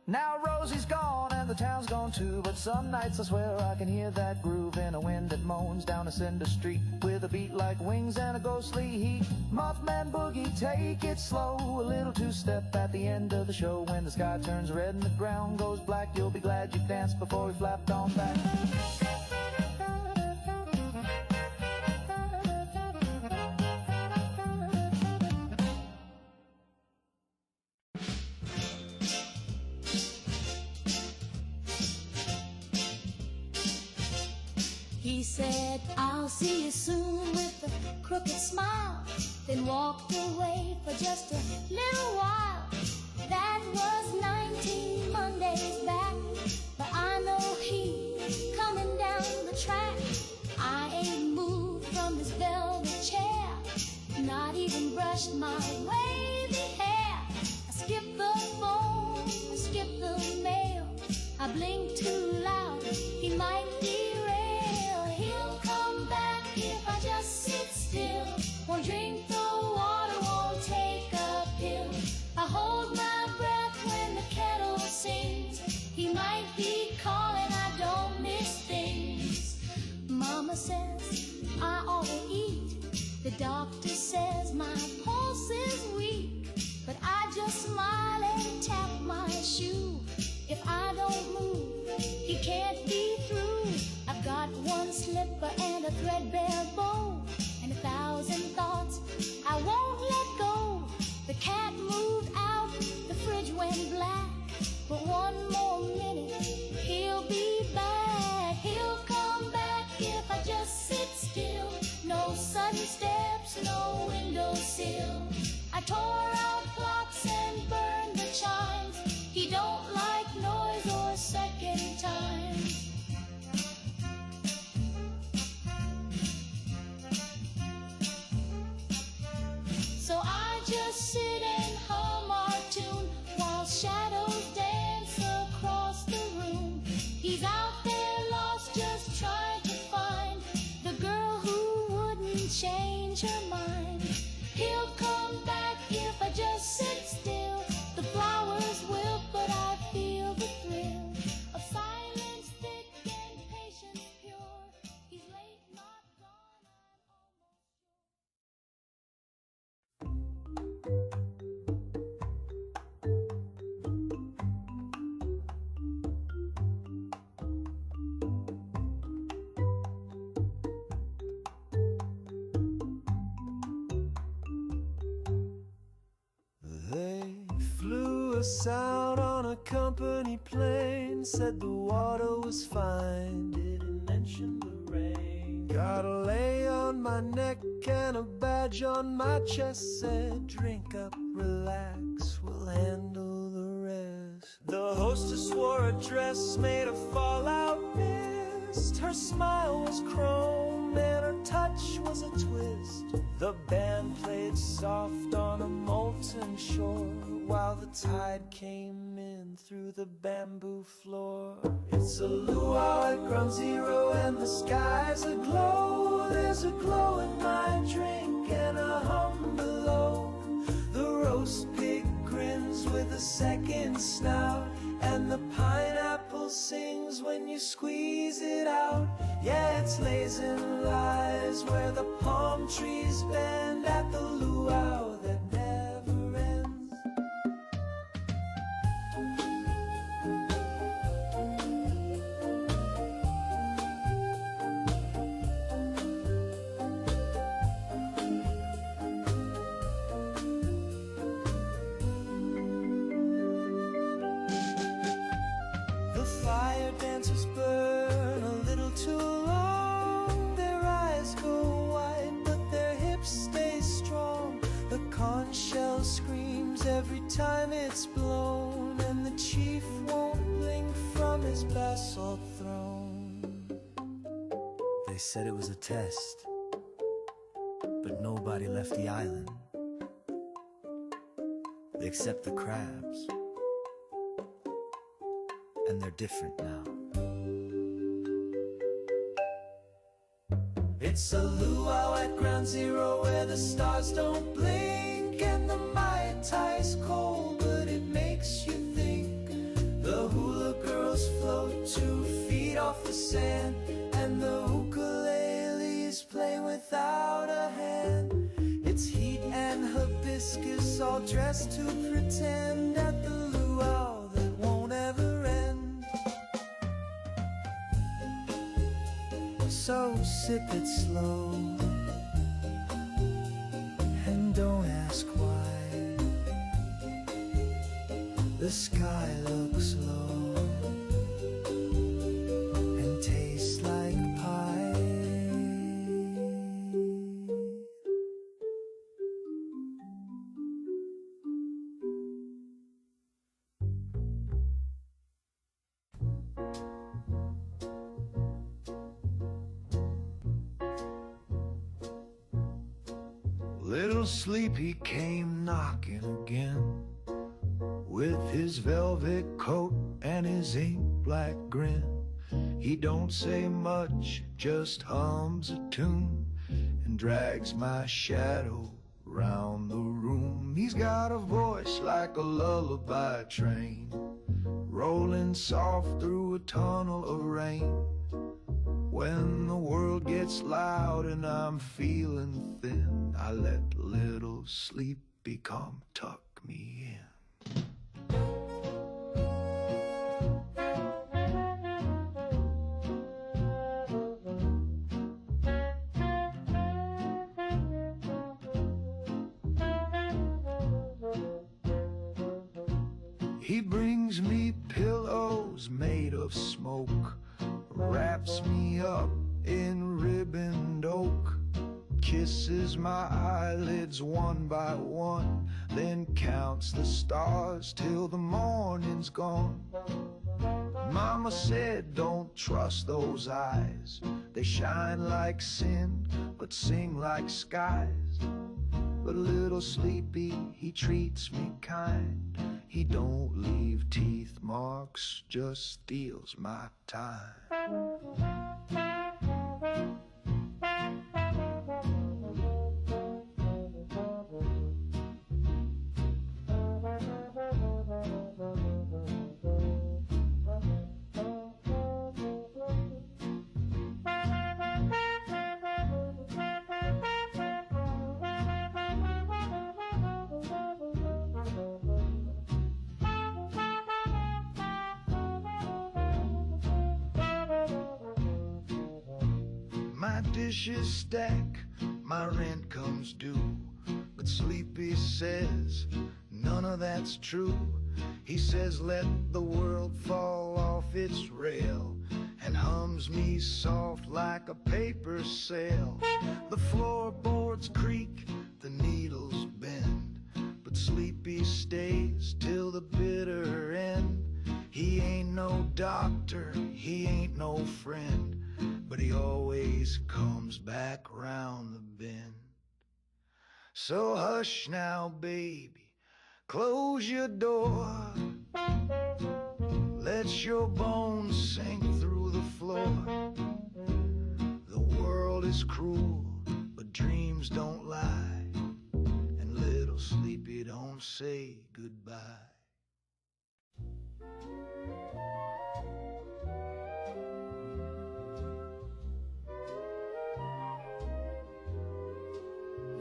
Now Rosie's gone and the town's gone too, but some nights I swear I can hear that groove in a wind that moans down a cinder street, with a beat like wings and a ghostly heat. Mothman boogie, take it slow, a little two-step at the end of the show. When the sky turns red and the ground goes black, you'll be glad you danced before we flapped on back.
He said, I'll see you soon with a crooked smile, then walked away for just a little while. That was 19 Mondays back, but I know he's coming down the track. I ain't moved from this velvet chair, not even brushed my wavy hair. I skipped the phone, I skipped the mail, I blinked too loud, he might derail. He'll come back if I just sit still, won't drink the water, won't take a pill. I hold my breath when the kettle sings, he might be calling, I don't miss things. Mama says I ought to eat, the doctor says my pulse is weak, but I just smile and tap my shoe. If I don't move, he can't be through. I've got one slipper and a threadbare bow, and 1,000 thoughts I won't let go. The cat moved out, the fridge went black, but one more minute, he'll be back. He'll come back if I just sit still, no sudden steps, no windowsill. I tore out clocks and burned the chimes, he don't like noise or second times. So I just sit and hum our tune while shadows dance across the room. He's out there lost, just trying to find the girl who wouldn't change her mind. He'll come back if I just sit still. The flowers wilt, but I feel the thrill of silence thick and patience pure. He's late, not gone,
They flew us out on a company plane, said the water was fine, didn't mention the rain. Got a lei on my neck and a badge on my chest, said drink up, relax, we'll handle the rest. The hostess wore a dress made of fallout mist, her smile was chrome and her touch was a twist. The band played soft on a molten shore, while the tide came in through the bamboo floor. It's a luau at ground zero and the sky's aglow. There's a glow in my drink and a hum below.
roast pig grins with a second snout, and the pineapple sings when you squeeze it out. Yeah, it's lays and lies where the palm trees bend at the luau that never ends. The fire dancers burn a little too long. Their eyes go wide, but their hips stay strong. The conch shell screams every time it's blown, and the chief won't blink from his basalt throne.
They said it was a test, but nobody left the island except the crabs. And they're different now.
It's a luau at ground zero where the stars don't blink, and the Mai Tai's cold, but it makes you think. The hula girls float 2 feet off the sand, and the ukuleles play without a hand. It's heat and hibiscus all dressed to pretend at the luau that won't ever end. So sip it slow, and don't ask why. The sky looks low and tastes like pie.
Little Sleepy came knocking again, with his velvet coat and his ink black grin. He don't say much, just hums a tune and drags my shadow round the room. He's got a voice like a lullaby train, rolling soft through a tunnel of rain. When the world gets loud and I'm feeling thin, I let Little Sleepy come tuck me in. He brings me pillows made of smoke, wraps me up in ribboned oak, kisses my eyelids one by one, then counts the stars till the morning's gone. Mama said don't trust those eyes, they shine like sin but sing like skies. But Little Sleepy, he treats me kind, he don't leave teeth marks, just steals my time. My dishes stack, my rent comes due, but Sleepy says none of that's true. He says let the world fall off its rail, and hums me soft like a paper sail. The floorboards creak, the needles bend, but Sleepy stays till the bitter end. He ain't no doctor, he ain't no friend, but he always comes back round the bend. So hush now, baby, close your door, let your bones sink through the floor. The world is cruel, but dreams don't lie, and Little Sleepy don't say goodbye.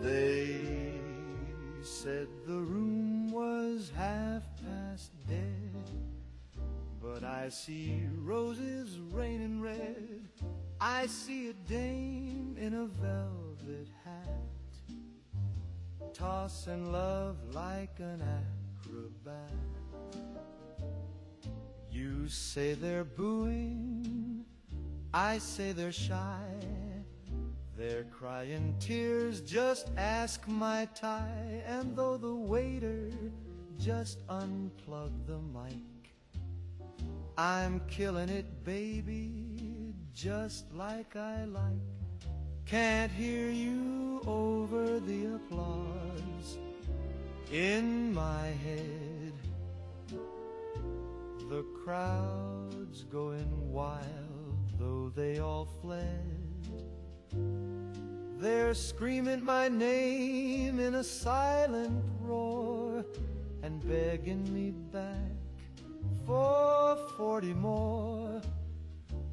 They said the room was half past dead, but I see roses raining red. I see a dame in a velvet hat, tossing love like an acrobat. You say they're booing, I say they're shy. They're crying tears, just ask my tie. And though the waiter just unplugged the mic, I'm killing it, baby, just like I like. Can't hear you over the applause in my head. The crowd's going wild, though they all fled. They're screaming my name in a silent roar and begging me back for 40 more.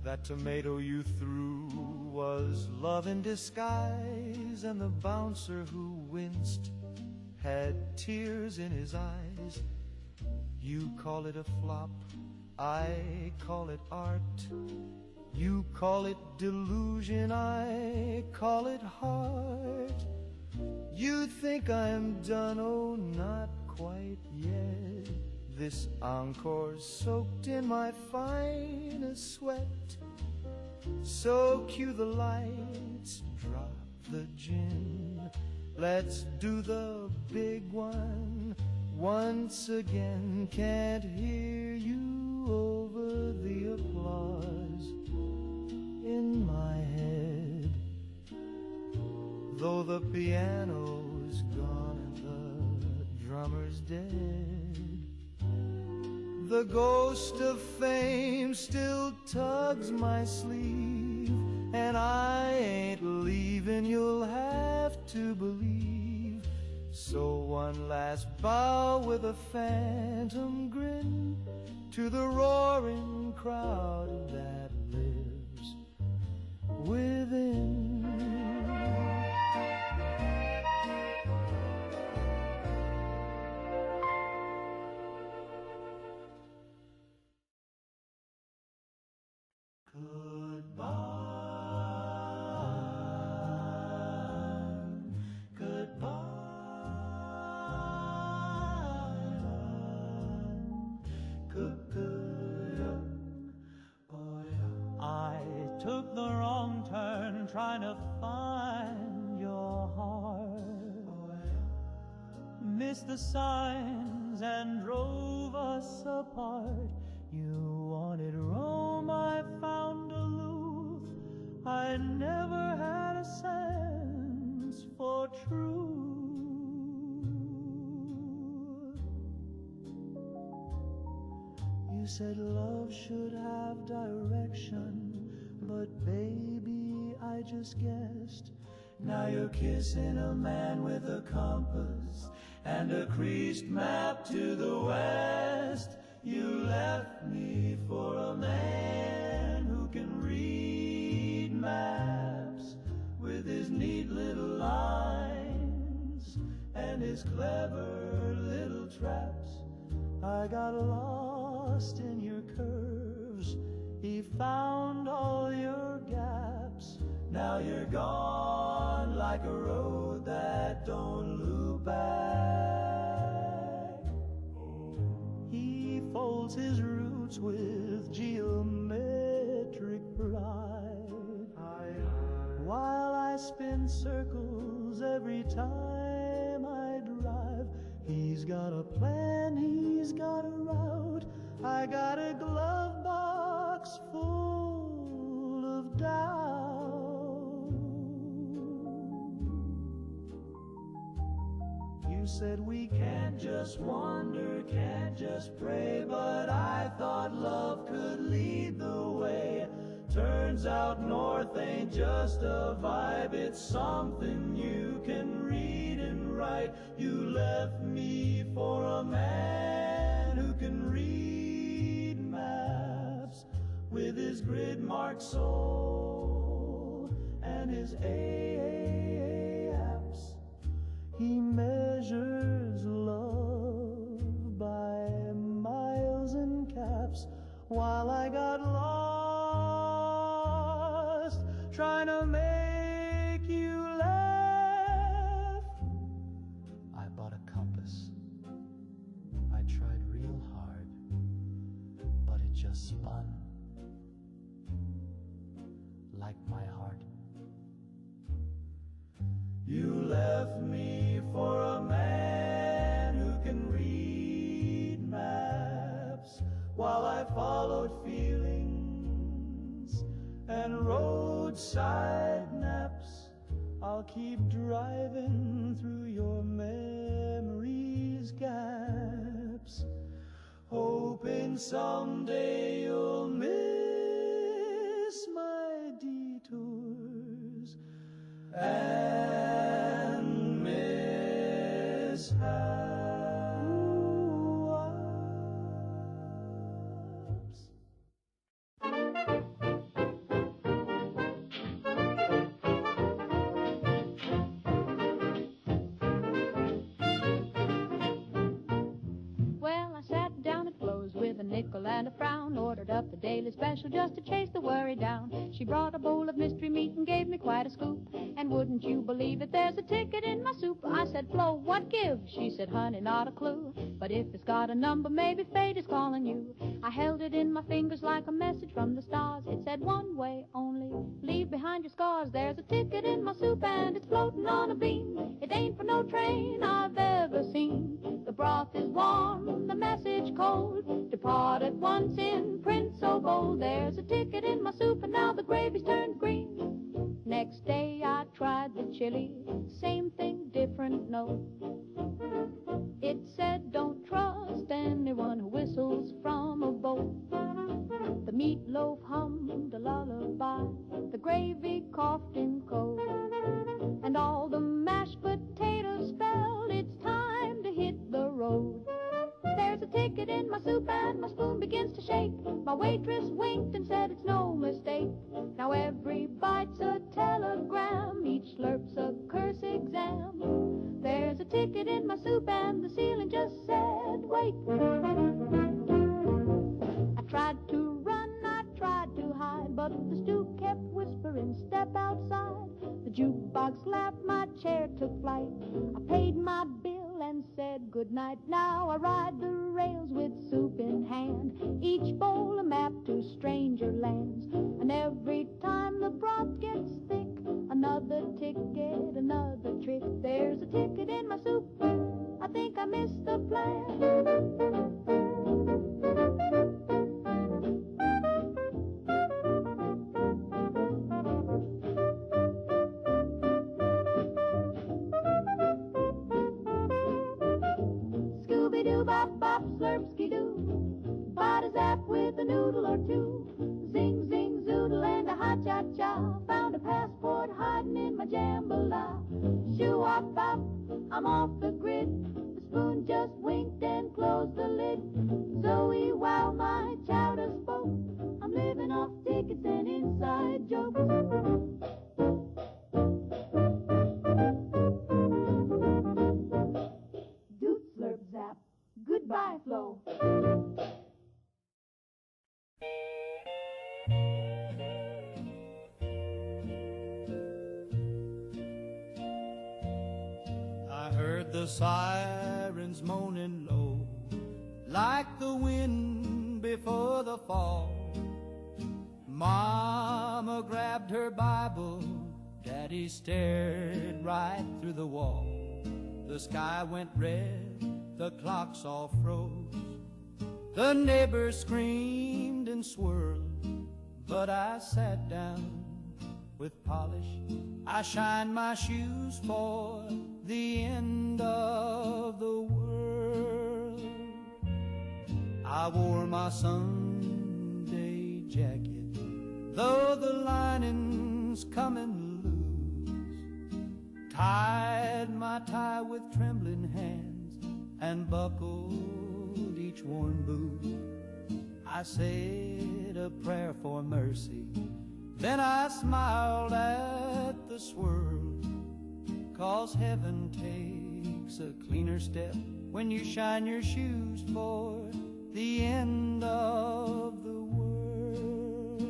That tomato you threw was love in disguise, and the bouncer who winced had tears in his eyes. You call it a flop, I call it art. You call it delusion, I call it heart. You think I'm done, oh, not quite yet. This encore's soaked in my finest sweat. So cue the lights, drop the gin. Let's do the big one once again. Can't hear you over the applause in my head. Though the piano's gone and the drummer's dead, the ghost of fame still tugs my sleeve, and I ain't leaving, you'll have to believe. So one last bow with a phantom grin to the roaring crowd that lives within.
Trying to find your heart, missed the signs and drove us apart. You wanted Rome, I found aloof. I never had a sense for truth. You said love should have direction, but baby, I just guessed. Now you're kissing a man with a compass and a creased map to the west. You left me for a man who can read maps with his neat little lines and his clever little traps. I got lost in your curves. He found all your gaps. Now you're gone like a road that don't loop back. He folds his roots with geometric pride, while I spin circles every time I drive. He's got a plan, he's got a route. I got a glove box full of doubt. You said we can't just wander, can't just pray, but I thought love could lead the way. Turns out north ain't just a vibe, it's something you can read and
right. You left me for a man who can read maps with his grid-marked soul and his apps. He measures love by miles and caps, while I got lost trying to make you laugh. I bought a compass. I tried real hard, but it just spun like my heart. You left me for a man who can read maps, while I followed feelings and roadside naps. I'll keep driving through your memories' gaps, hoping someday you'll miss my detours and mishaps.
Well, I sat down at Flo's with a nickel and a frown, ordered up the daily special just to chase the worry down. She brought a bowl of mystery meat and gave me quite a scoop, and wouldn't you believe it, there's a ticket in my soup. I said, Flo, what gives? She said, honey, not a clue, but if it's got a number, maybe fate is calling you. I held it in my fingers like a message from the stars. It said, one way only, leave behind your scars. There's a ticket in my soup and it's floating on a beam. It ain't for no train I've ever seen. The broth is warm, the message cold. Depart at once in print so bold. There's a ticket in my soup and now the gravy's turned green. Next day I tried the chili, same thing, different note. It said, don't trust anyone who whistles from a boat. The meatloaf hummed a lullaby, the gravy coughed in cold, and all the mashed potatoes spelled it's time to hit the road. There's a ticket in my soup and my spoon begins to shake. My waitress winked and said it's no mistake. Now every bite's a telegram, each slurp's a curse exam. There's a ticket in my soup and the ceiling just said, wait. I tried to run, I tried to hide, but the stew kept whispering, step outside. The jukebox laughed, my chair took flight. I paid my bill and said goodnight. Now I ride the rails with soup in hand, each bowl a map to stranger lands. And every time the broth gets thick, another ticket, another trick. There's a ticket in my soup, I think I missed the plan. Bop, slurpski-doo, bada-zap with a noodle or two. Zing, zing, zoodle and a ha-cha-cha. Found a passport hiding in my jambalaya. Shoo-wop-bop, I'm off the grid. The spoon just winked and closed the lid. Zoe, wow, my chowder spoke. I'm living off tickets and inside jokes. Doot, slurp, zap. Goodbye, Flo.
I heard the sirens moaning low, like the wind before the fall. Mama grabbed her Bible, Daddy stared right through the wall. The sky went red, the clocks all froze, the neighbors screamed and swirled, but I sat down with polish. I shined my shoes for the end of the world. I wore my Sunday jacket, though the lining's coming loose, tied
tied my tie with trembling hands and buckled each worn boot. I said a prayer for mercy, then I smiled at the swirl, 'cause heaven takes a cleaner step when you shine your shoes for the end of the world.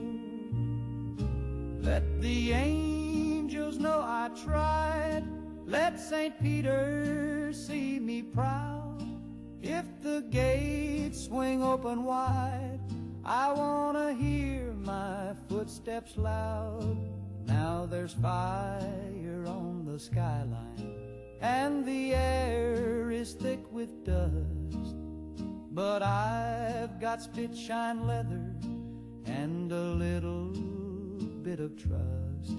Let the angels know I tried, let St. Peter see me proud. If the gates swing open wide, I wanna hear my footsteps loud. Now there's fire on the skyline, and the air is thick with dust, but I've got spit-shine leather and a little bit of trust.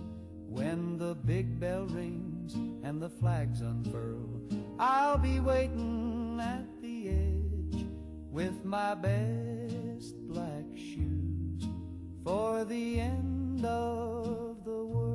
When the big bell rings and the flags unfurl, I'll be waiting at the edge with my best black shoes for the end of the world.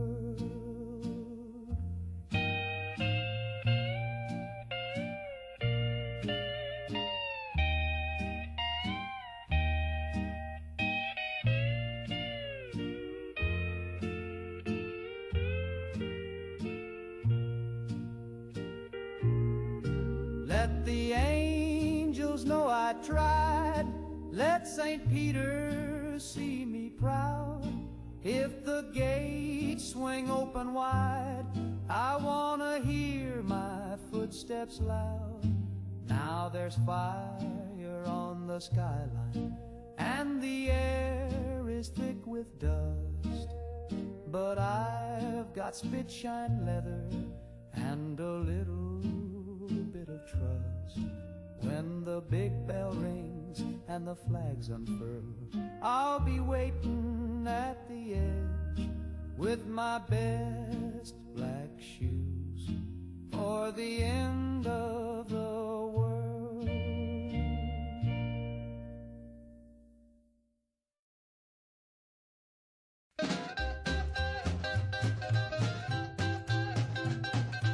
Let the angels know I tried, let St. Peter see me proud. If the gates swing open wide, I wanna hear my footsteps loud. Now there's fire on the skyline, and the air is thick with dust, but I've got spit-shine leather and a little bit of trust. When the big bell rings and the flags unfurl, I'll be waiting at the edge with my best black shoes for the end of the world.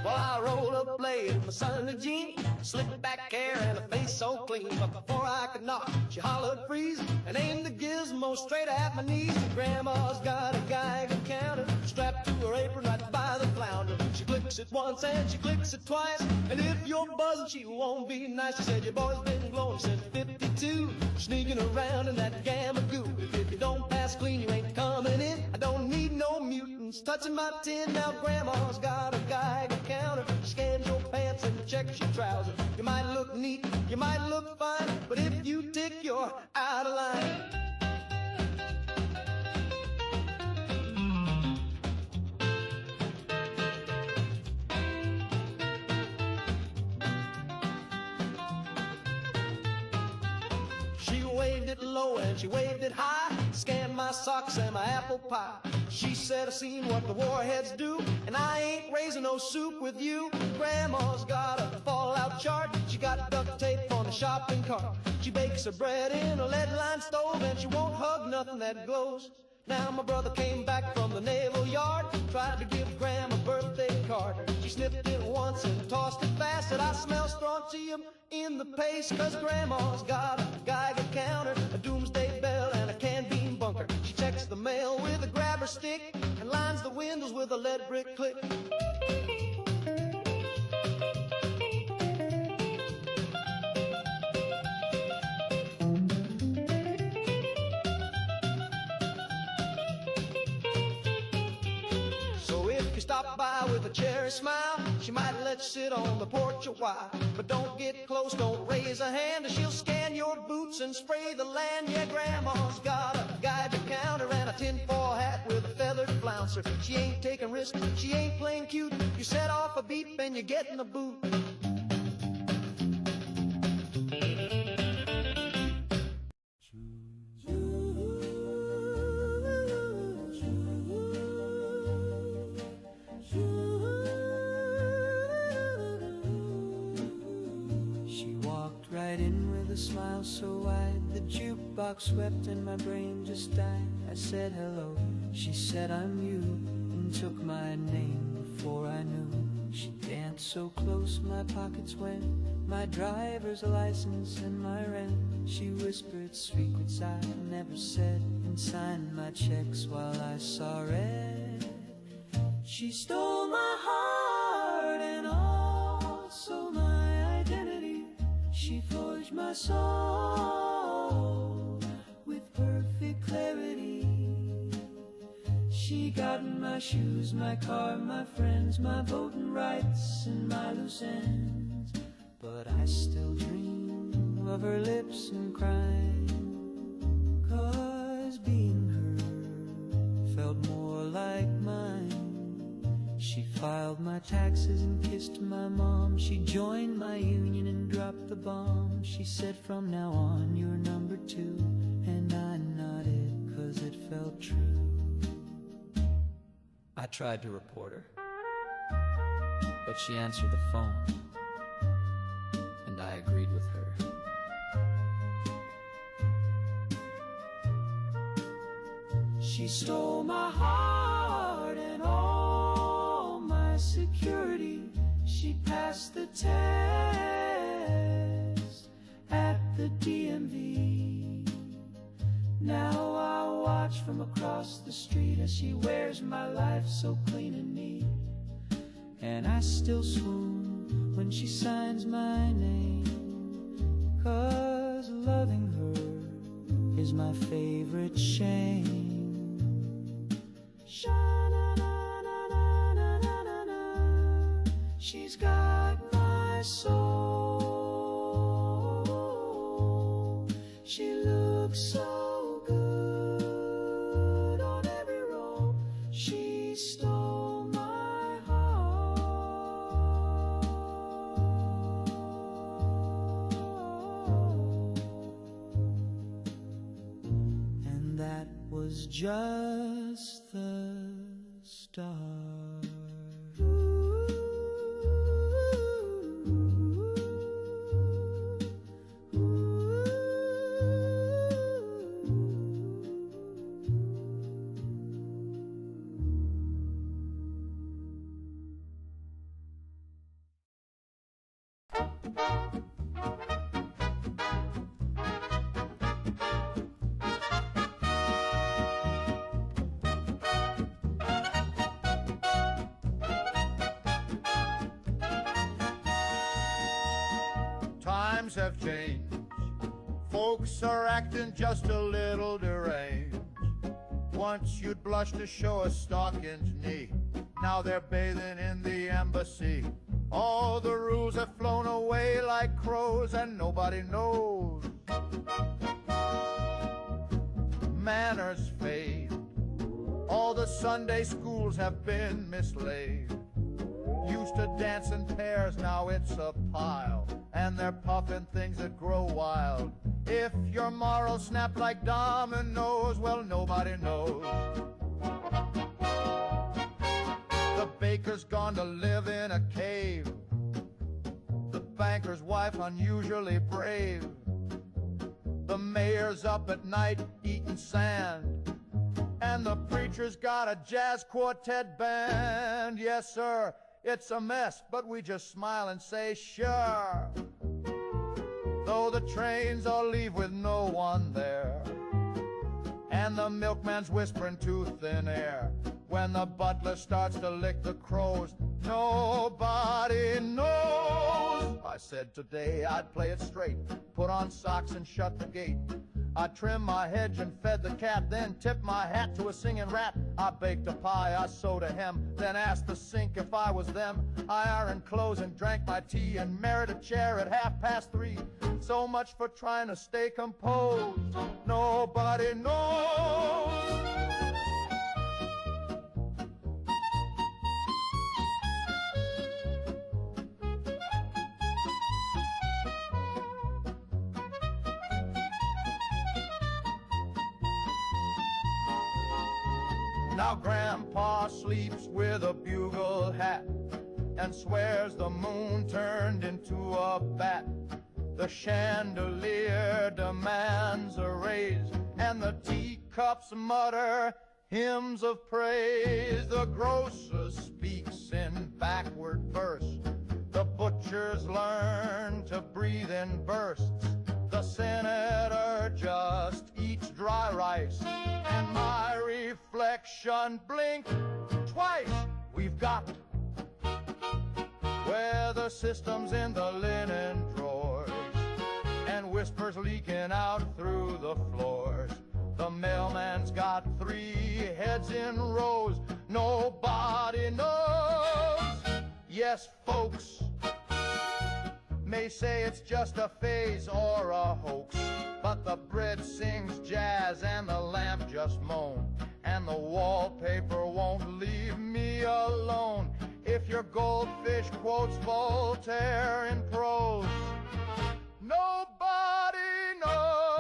Well, I rolled up late in my Sunday jeans, slicked back hair and a face so clean. But before I could knock, she hollered freeze and aimed the gizmo straight at my knees. Grandma's got a Geiger counter strapped to her apron right by the flounder. She clicks it once and she clicks it twice, and if you're buzzing, she won't be nice. She said your boy's been blowing since 52, sneaking around in that gamma goo. If you don't pass clean, you ain't coming in. I don't need no mutants touching my tin. Now Grandma's got a Geiger counter, she scans your pants and checks your trousers. You might look neat, you might look fine, but if you tick, you're out of line. She waved it low and she waved it high, scanned my socks and my apple pie. She said, I seen what the warheads do, and I ain't raising no soup with you. Grandma's got a fallout chart, she got duct tape on the shopping cart. She bakes her bread in a lead-lined stove, and she won't hug nothing that glows. Now my brother came back from the naval yard, tried to give Grandma a birthday card. She sniffed it once and tossed it fast, said I smell strontium in the paste. 'Cause Grandma's got a Geiger counter, a doomsday bell and a canned bean bunker. She checks the mail with a grabber stick and lines the windows with a lead brick click. Stop by with a cherry smile, she might let you sit on the porch a while. But don't get close, don't raise a hand, or she'll scan your boots and spray the land. Yeah, Grandma's got a Geiger counter and a tinfoil hat with a feathered flouncer. She ain't taking risks, she ain't playing cute. You set off a beep and you're getting a boot.
A smile so wide, the jukebox swept and my brain just died. I said hello, she said I'm you, and took my name before I knew. She Dance so close my pockets went, my driver's license and my rent. She whispered secrets I never said and signed my checks while I saw red. She stole my heart and also my identity. She forged my soul with perfect clarity. She got my shoes, my car, my friends, my voting rights, and my loose ends. But I still dream of her lips and crying, 'cause being her felt more like mine. She filed my taxes and kissed my mom. She joined my union and dropped the bomb. She said, from now on you're number 2. And I nodded 'cause it felt true. I tried to report her, but she answered the phone, and I agreed with her. She stole my heart and all my security. She passed the test at the DMV. Now I watch from across the street as she wears my life so clean and neat. And I still swoon when she signs my name, 'cause loving her is my favorite shame. Sha-na-na-na-na-na-na. She's got my soul. She looks so good on every roll. She stole my heart. And that was just the start.
Times have changed. Folks are acting just a little deranged. Once you'd blush to show a stockinged knee. Now they're bathing in the embassy. All the rules have flown away like crows and nobody knows. Manners fade. All the Sunday schools have been mislaid. Used to dance in pairs, now it's a pile. And they're puffing things that grow wild. If your morals snap like dominoes, well, nobody knows. The baker's gone to live in a cave. The banker's wife unusually brave. The mayor's up at night eating sand. And the preacher's got a jazz quartet band. Yes, sir, it's a mess, but we just smile and say, sure. Though the trains all leave with no one there. And the milkman's whispering to thin air. When the butler starts to lick the crows, nobody knows. I said today I'd play it straight, put on socks and shut the gate. I trimmed my hedge and fed the cat, then tipped my hat to a singing rat. I baked a pie, I sewed a hem, then asked the sink if I was them. I ironed clothes and drank my tea and married a chair at 3:30. So much for trying to stay composed. Nobody knows. Now Grandpa sleeps with a bugle hat and swears the moon turned into a bat. The chandelier demands a raise, and the teacups mutter hymns of praise. The grocer speaks in backward verse,
preachers learn to breathe in bursts. The senator just eats dry rice. And my reflection blinked twice. We've got weather systems in the linen drawers and whispers leaking out through the floors. The mailman's got 3 heads in rows. Nobody knows. Yes, folks may say it's just a phase or a hoax, but the bread sings jazz and the lamp just moan, and the wallpaper won't leave me alone. If your goldfish quotes Voltaire in prose, nobody knows.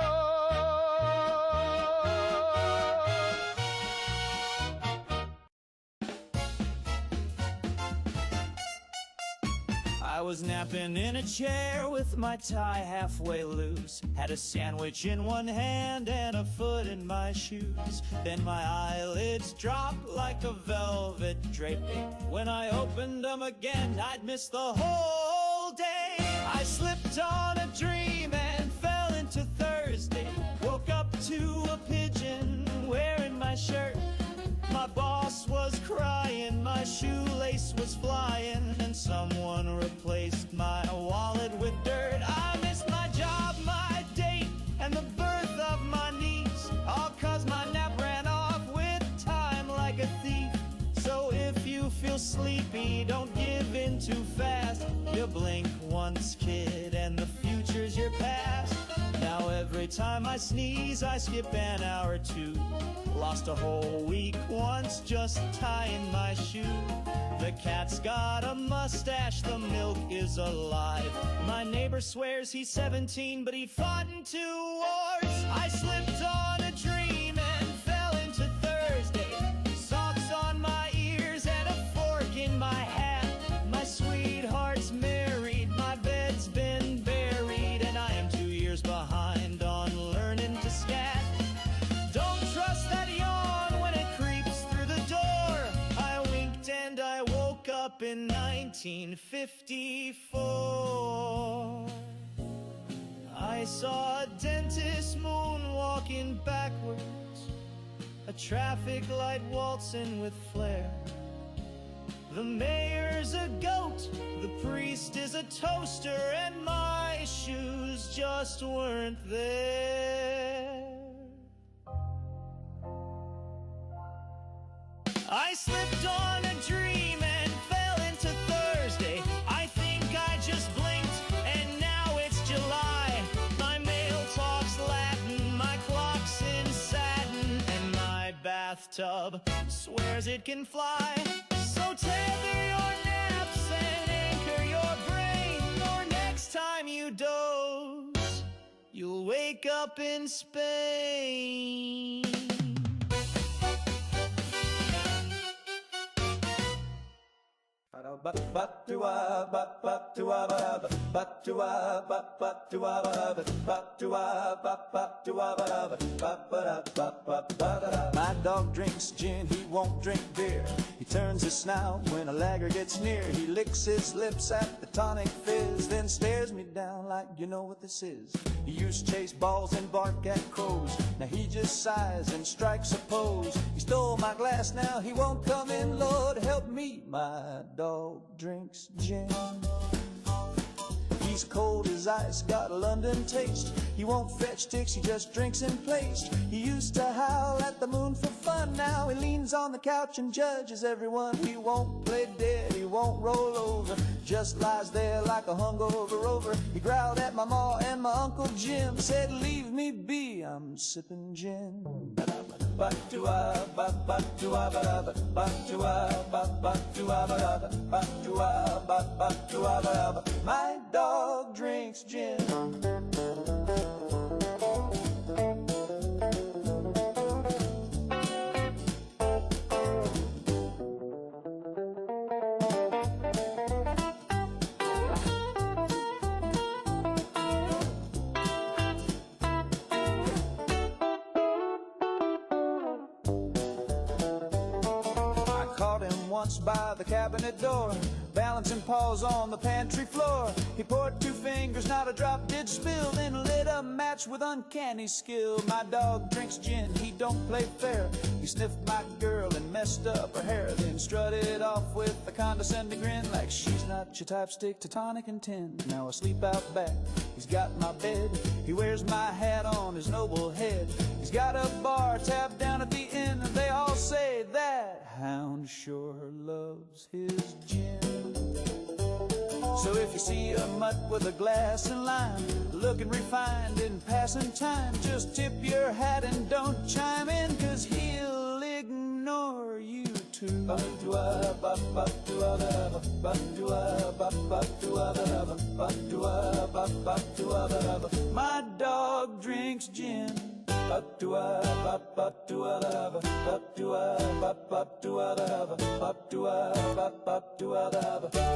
I was napping in a chair with my tie halfway loose. Had a sandwich in one hand and a foot in my shoes. Then my eyelids dropped like a velvet draping. When I opened them again, I'd missed the whole day. I slipped on a dream and fell into Thursday. Woke up to a pigeon wearing my shirt. My boss was crying, my shoelace was flying, and someone replaced my wallet with dirt. I missed my job, my date, and the birth of my niece, all 'cause my nap ran off with time like a thief. So if you feel sleepy, don't give in too fast. You blink once, kid, and the future's your past. Now every time I sneeze, I skip an hour or two. Lost a whole week once just tying my shoe. The cat's got a mustache, the milk is alive. My neighbor swears he's 17, but he fought in 2 wars. I slipped on a dream and fell into Thursday. Socks on my ears and a fork in my hat. My sweetheart's married, my bed's been buried, and I am 2 years behind on learning to scat. Don't trust that yawn when it creeps through the door. I winked and I woke up in 1954. I saw a dentist moonwalking backwards, a traffic light waltzing with flair. The mayor's a goat, the priest is a toaster, and my shoes just weren't there. I slipped on a dream and fell into Thursday. I think I just blinked and now it's July. My mail talks Latin, my clock's in satin, and my bathtub swears it can fly. So tether your naps and anchor your brain, or next time you doze, you'll wake up in Spain.
My dog drinks gin, he won't drink beer. He turns his snout when a lagger gets near. He licks his lips at the tonic fizz, then stares me down like, you know what this is. He used to chase balls and bark at crows. Now he just sighs and strikes a pose. He stole my glass, now he won't come in. Lord help me, my dog drinks gin. He's cold as ice, got a London taste. He won't fetch ticks, he just drinks in place. He used to howl at the moon for fun. Now he leans on the couch and judges everyone. He won't play dead, he won't roll over, just lies there like a hungover rover. He growled at my ma and my Uncle Jim, said leave me be, I'm sipping gin. My dog drinks gin. By the cabinet door,
balancing paws on the pantry floor. He poured 2 fingers, not a drop did spill, then lit a match with uncanny skill. My dog drinks gin, he don't play fair. He sniffed my girl and messed up her hair, then strutted off with a condescending grin, like she's not your type, stick to tonic and tin. Now I sleep out back, he's got my bed, he wears my hat on his noble head. He's got a bar tab down at the inn, and they all say that hound sure loves his gin. So if you see a mutt with a glass and lime, looking refined in passing time, just tip your hat and don't chime in, 'cause he'll ignore you too. My dog drinks gin.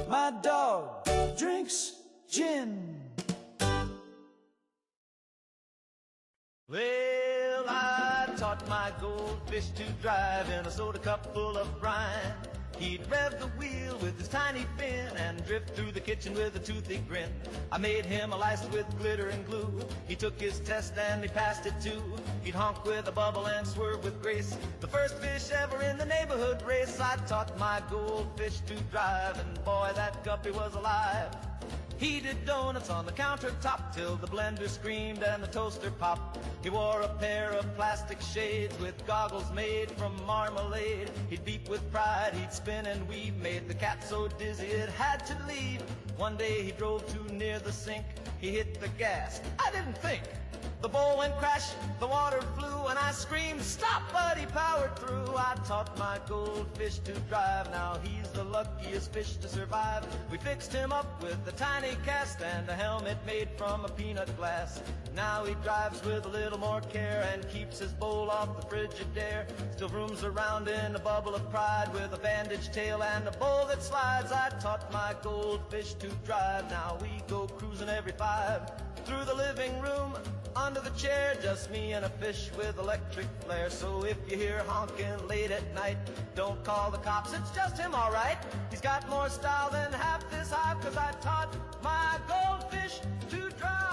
My dog drinks gin.
Well, I taught my goldfish to drive in a soda cup full of brine. He'd rev the wheel with his tiny fin and drift through the kitchen with a toothy grin. I made him a license with glitter and glue. He took his test and he passed it too. He'd honk with a bubble and swerve with grace. The first fish ever in the neighborhood race. I taught my goldfish to drive, and boy, that guppy was alive. He did donuts on the countertop till the blender screamed and the toaster popped. He wore a pair of plastic shades with goggles made from marmalade. He'd beep with pride, he'd spin and weave, made the cat so dizzy it had to leave. One day he drove too near the sink, he hit the gas. I didn't think. The bowl went crash, the water flew, and I screamed, stop, but he powered through. I taught my goldfish to drive, now he's the luckiest fish to survive. We fixed him up with a tiny cast and a helmet made from a peanut glass. Now he drives with a little more care and keeps his bowl off the Frigidaire. Still rooms around in a bubble of pride with a bandaged tail and a bowl that slides. I taught my goldfish to drive, now we go cruising every 5. Through the living room, under the chair, just me and a fish with electric flare. So if you hear honking late at night, don't call the cops, it's just him, all right. He's got more style than half this hive, 'cause I taught my goldfish to drive.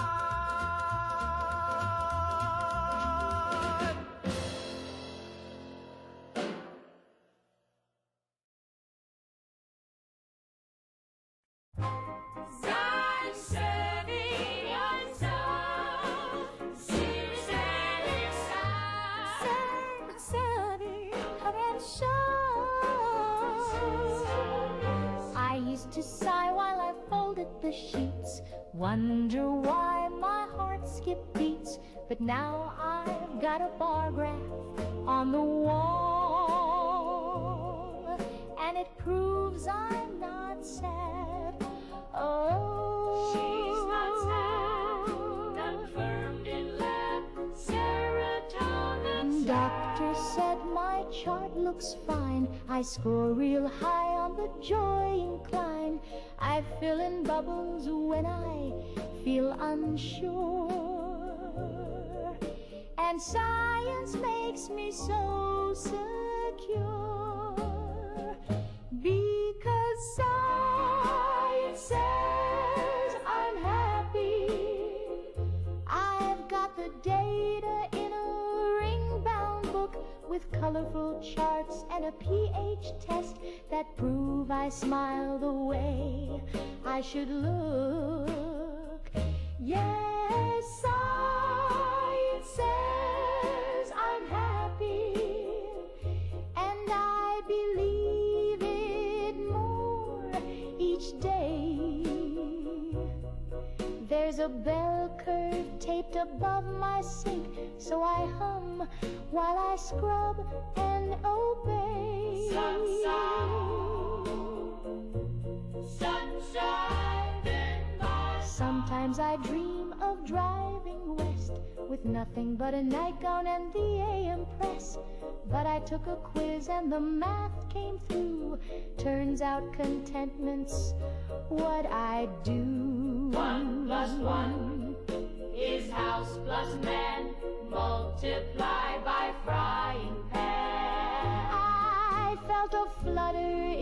To sigh while I folded the sheets, wonder why my heart skipped beats. But now I've got a bar graph on the wall, and it proves I'm not sad. Oh, she's not sad, confirmed in lab, serotonin. Doctor said my chart looks fine. I score real high on the joy incline. I fill in bubbles when I feel unsure, and science makes me so secure, because science says I'm happy. I've got the data in a ring-bound book with colorful charts and a pH test that prove I smile the way I should look. Yes, science says I'm happy, and I believe it more each day. There's a bell curve taped above my sink, so I hum while I scrub and obey. Sunshine and bars. Sometimes I dream of driving west with nothing but a nightgown and the AM press. But I took a quiz and the math came through. Turns out contentment's what I do.
1 plus 1 is house plus man, multiplied by frying pan.
I felt a flutter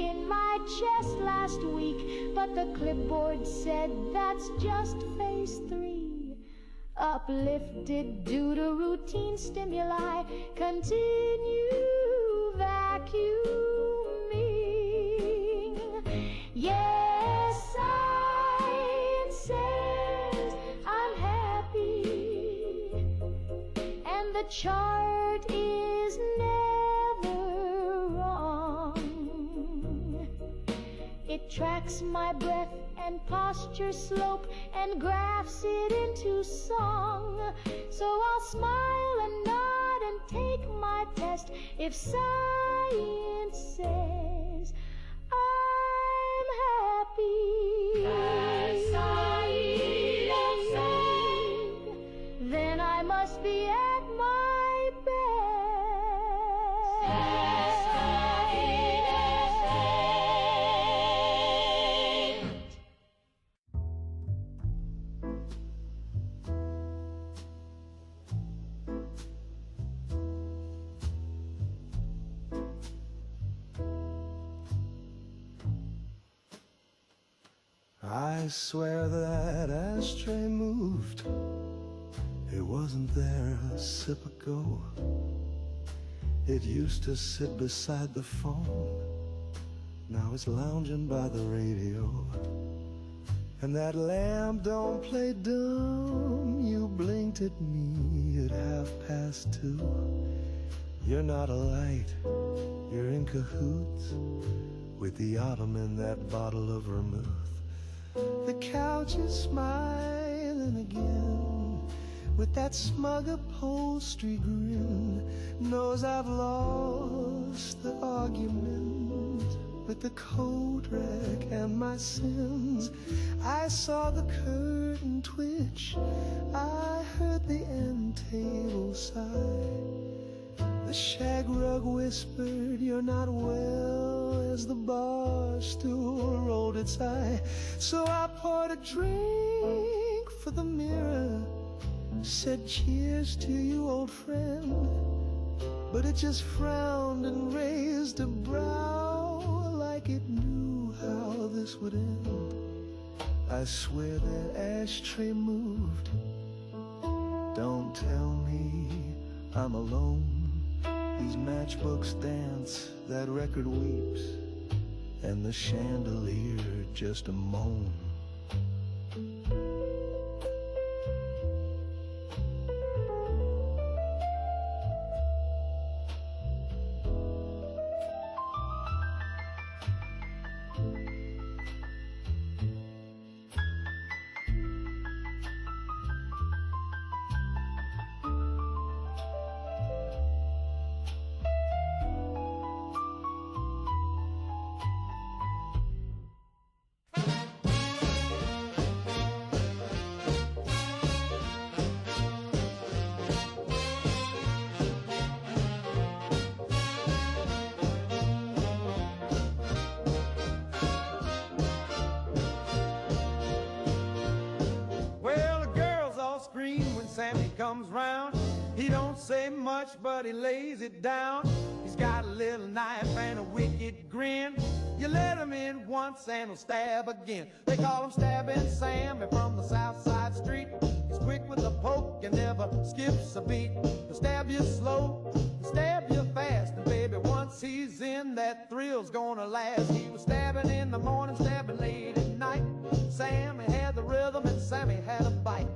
in my chest last week, but the clipboard said that's just phase 3. Uplifted due to routine stimuli, continue vacuuming. Yes, science says I'm happy, and the chart is never wrong. It tracks my breath and posture slope and graphs it into song. So I'll smile and nod and take my test if science says I'm happy. Science says, then I must be at my best.
I swear that ashtray moved. It wasn't there a sip ago. It used to sit beside the phone. Now it's lounging by the radio. And that lamp don't play dumb. You blinked at me at 2:30. You're not a light, you're in cahoots with the autumn in that bottle of vermouth. The couch is smiling again with that smug upholstery grin. Knows I've lost the argument with the coat rack and my sins. I saw the curtain twitch, I heard the end table sigh. The shag rug whispered, you're not well, as the bar stool rolled its eye. So I poured a drink for the mirror, said cheers to you, old friend. But it just frowned and raised a brow like it knew how this would end. I swear that ashtray moved. Don't tell me I'm alone. These matchbooks dance, that record weeps, and the chandelier just a moan.
Comes round, he don't say much, but he lays it down. He's got a little knife and a wicked grin. You let him in once and he'll stab again. They call him Stabbing Sam, and from the south side street. He's quick with a poke and never skips a beat. He'll stab you slow, he'll stab you fast, and baby, once he's in, that thrill's gonna last. He was stabbing in the morning, stabbing late at night. Sammy had the rhythm and Sammy had a bite.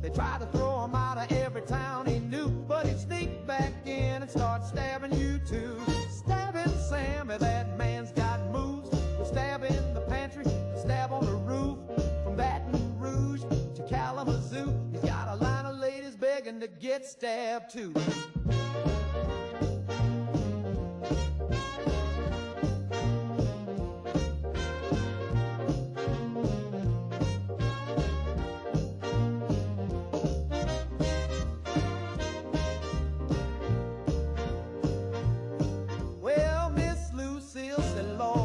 They tried to throw him out of every town he knew, but he'd sneak back in and start stabbing you too. Stabbing Sammy, that man's got moves. He'll stab in the pantry, he'll stab on the roof. From Baton Rouge to Kalamazoo, he's got a line of ladies begging to get stabbed too.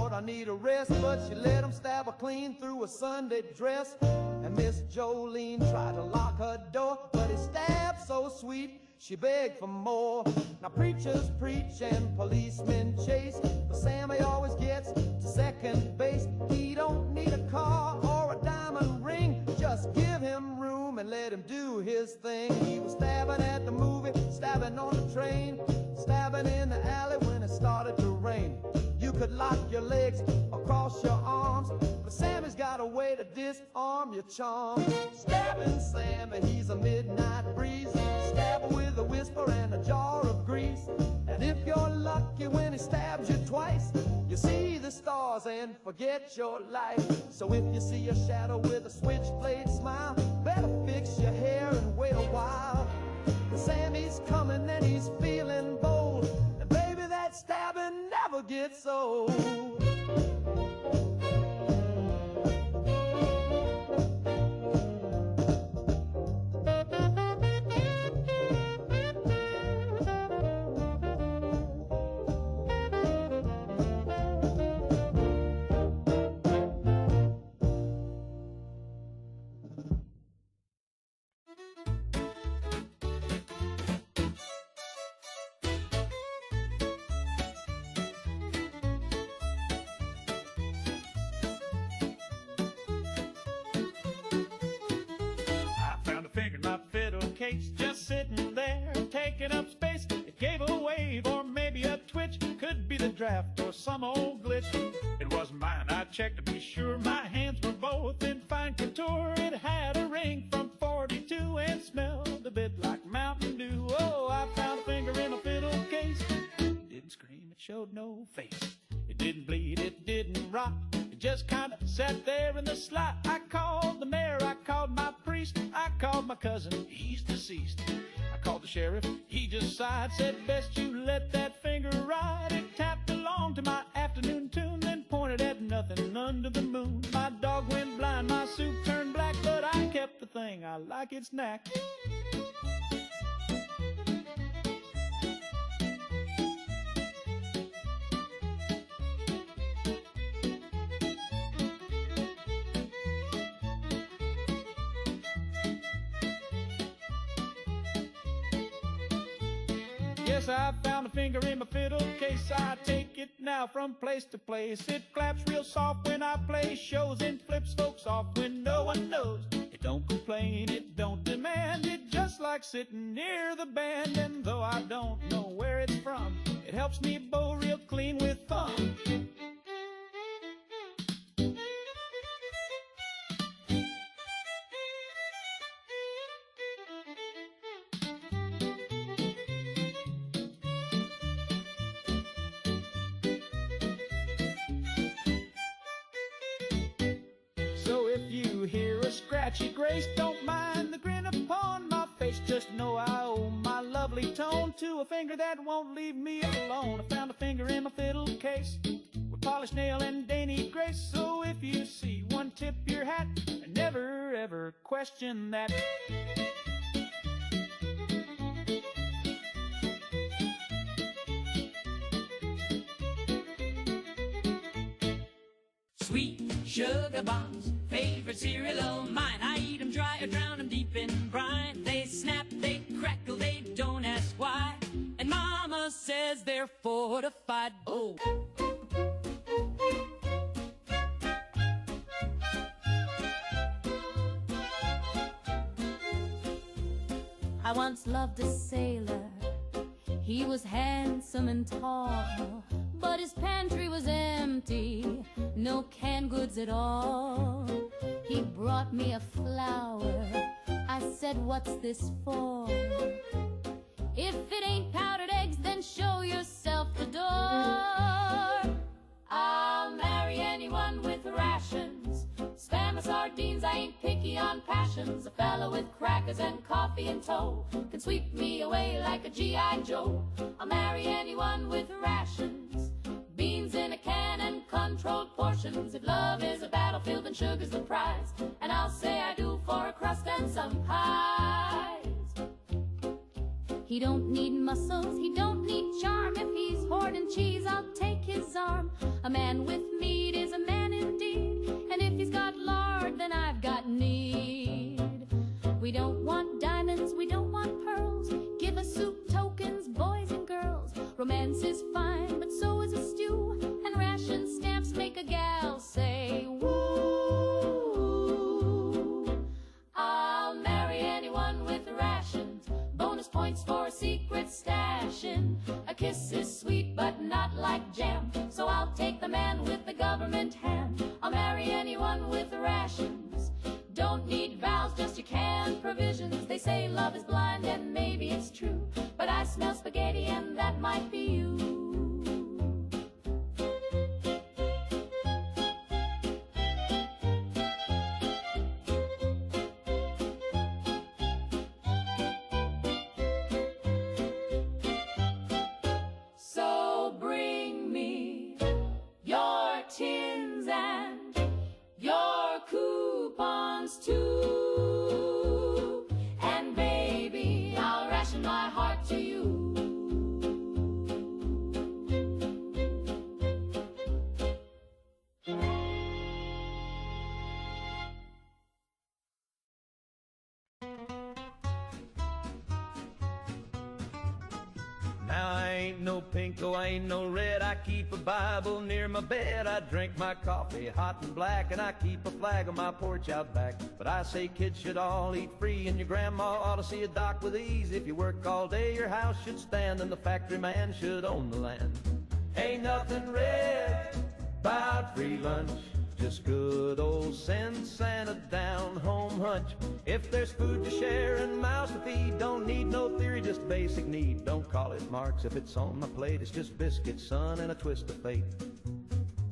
I need a rest, but she let him stab her clean through a Sunday dress. And Miss Jolene tried to lock her door, but he stabbed so sweet, she begged for more. Now preachers preach and policemen chase, but Sammy always gets to second
legs across your arms. But Sammy's got a way to disarm your charm. Stabbing Sammy, he's a midnight breeze. Stab with a whisper and a jar of grease. And if you're lucky when he stabs you twice, you see the stars and forget your life. So if you see a shadow with a switchblade smile, better fix your hair and wait a while. Sammy's coming and he's feeling bold, and baby, that stabbing never gets old.
Just sitting there, taking up space. It gave a wave or maybe a twitch. Could be the draft or some old glitch. It wasn't mine, I checked to be sure. My hands were both in fine contour. It had a ring from 42 and smelled a bit like Mountain Dew. Oh, I found a finger in a fiddle case. It didn't scream, it showed no face. It didn't bleed, it didn't rot. It just kind of sat there in the slot. I called the mayor, I called my priest, I called my cousin, he's deceased. I called the sheriff, he just sighed, said best you let that finger ride. It tapped along to my afternoon tune, then pointed at nothing under the moon. My dog went blind, my soup turned black, but I kept the thing, I like its knack. Yes, I found a finger in my fiddle case. I take it now from place to place. It claps real soft when I play shows and flips folks off when no one knows. It don't complain, it don't demand. It just like sitting near the band. And though I don't know where it's from, it helps me bow real clean with thumb. Scratchy grace, don't mind the grin upon my face. Just know I owe my lovely tone to a finger that won't leave me alone. I found a finger in my fiddle case with polished nail and dainty grace. So if you see one, tip your hat and never ever question that.
Sweet sugar bombs, favorite cereal of mine. I eat them dry or drown them deep in brine. They snap, they crackle, they don't ask why. And Mama says they're fortified. Oh.
I once loved a sailor. He was handsome and tall, but his pantry was empty, no canned goods at all. He brought me a flower. I said, what's this for? If it ain't powdered eggs, then show yourself the door. I'll marry anyone with rations, Spam or sardines, I ain't picky on passions. A fella with crackers and coffee in tow can sweep me away like a G.I. Joe. I'll marry anyone with rations, beans in a can and controlled portions. If love is a battlefield, then sugar's the prize, and I'll say I do for a crust and some pies. He don't need muscles, he don't need charm. If he's hoarding cheese, I'll take his arm. A man with meat is a man indeed, and if he's got lard, then I've got need. We don't want diamonds, we don't want pearls. Give us soup tokens, boys and girls. Romance is fine, but so is a stew, and ration stamps make a gal say woo. I'll marry anyone with rations, bonus points for secret stashing. A kiss is sweet but not like jam, so I'll take the man with the government hand. I'll marry anyone with rations. Don't need vows, just your canned provisions. They say love is blind, and maybe it's true, but I smell spaghetti, and that might be you. So bring me your tins and your coupons too, and baby, I'll ration my heart to you.
Now I ain't no pinko, I ain't no red. I keep a Bible near my bed. I drink my coffee hot and black, and I keep a flag on my porch out back. But I say kids should all eat free, and your grandma ought to see a doc with ease. If you work all day, your house should stand, and the factory man should own the land. Ain't nothing red about free lunch, just good old sense and a down-home hunch. If there's food to share and mouths to feed, don't need no theory, just basic need. Don't call it Marx if it's on my plate. It's just biscuits, son, and a twist of fate.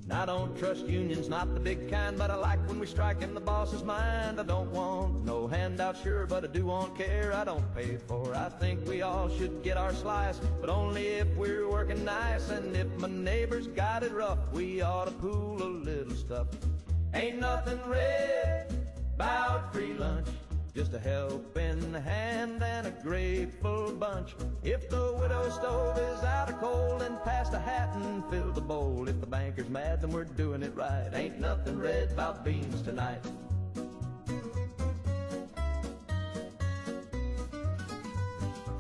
Now I don't trust unions, not the big kind, but I like when we strike in the boss's mind. I don't want no handout, sure, but I do want care I don't pay for. I think we all should get our slice, but only if we're working nice. And if my neighbor's got it rough, we ought to pool a little stuff. Ain't nothing red about free lunch, just a helping hand and a grateful bunch. If the widow stove is out of coal, then pass the hat and fill the bowl. If the banker's mad, then we're doing it right. Ain't nothing red about beans tonight.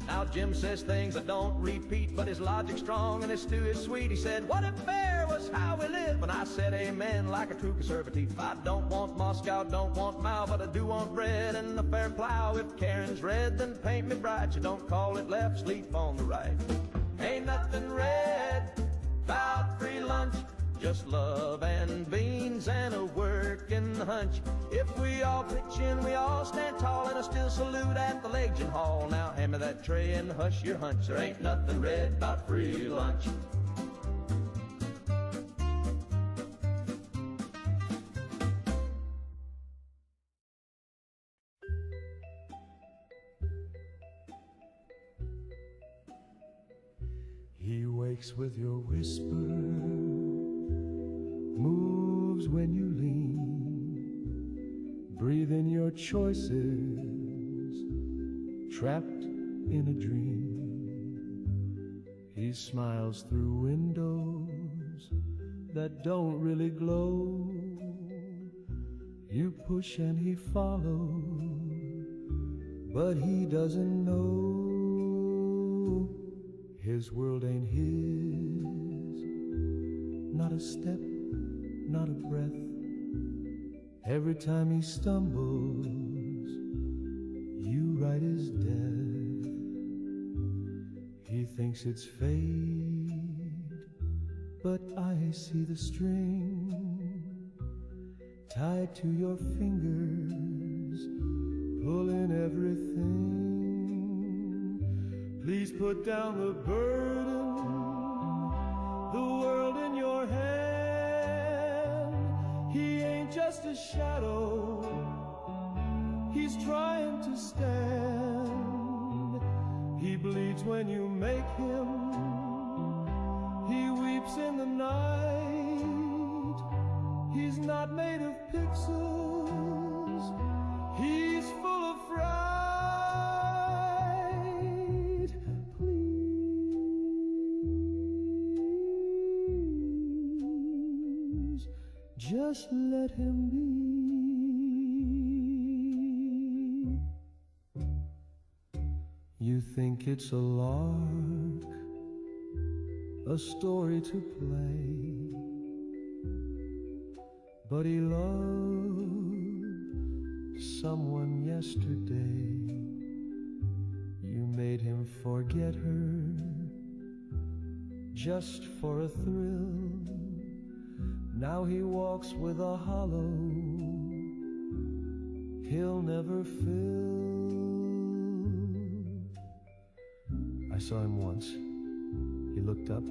Now Jim says things I don't repeat, but his logic's strong and his stew is sweet. He said, what if fair was how we live? And I said amen like a true conservative. I don't want Moscow, don't want Mao, but I do want bread and a fair plow. If Karen's red, then paint me bright. You don't call it left, sleep on the right. Ain't nothing red about free lunch, just love and beans and a working hunch. If we all pitch in, we all stand tall, and I still salute at the Legion Hall. Now hand me that tray and hush your hunch. There ain't nothing red about free lunch.
He wakes with your whisper, moves when you lean, breathe in your choices, trapped in a dream. He smiles through windows that don't really glow. You push and he follows, but he doesn't know. His world ain't his, not a step, not a breath. Every time he stumbles, you write his death. He thinks it's fate, but I see the string tied to your fingers, pulling everything. Please put down the burden, the world in your hand. He ain't just a shadow, he's trying to stand. He bleeds when you make him, he weeps in the night. He's not made of pixels, he's full of fright. Please, just let him be. You think it's a lark, a story to play, but he loved someone yesterday. You made him forget her just for a thrill. Now he walks with a hollow he'll never fill. I saw him once. He looked up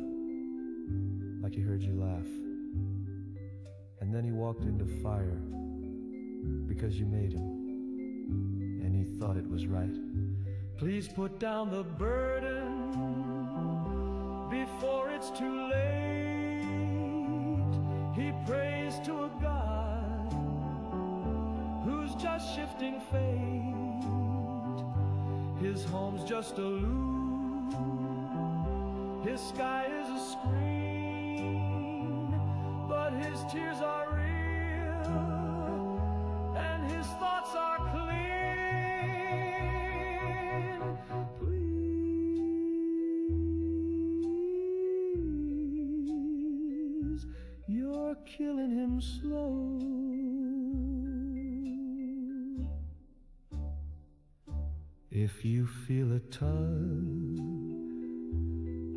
like he heard you laugh. And then he walked into fire because you made him. And he thought it was right. Please put down the burden before it's too late. He prays to a God who's just shifting fate. His home's just a loop, his sky is a screen, but his tears are real and his thoughts are clean. Please, you're killing him slow. If you feel a tug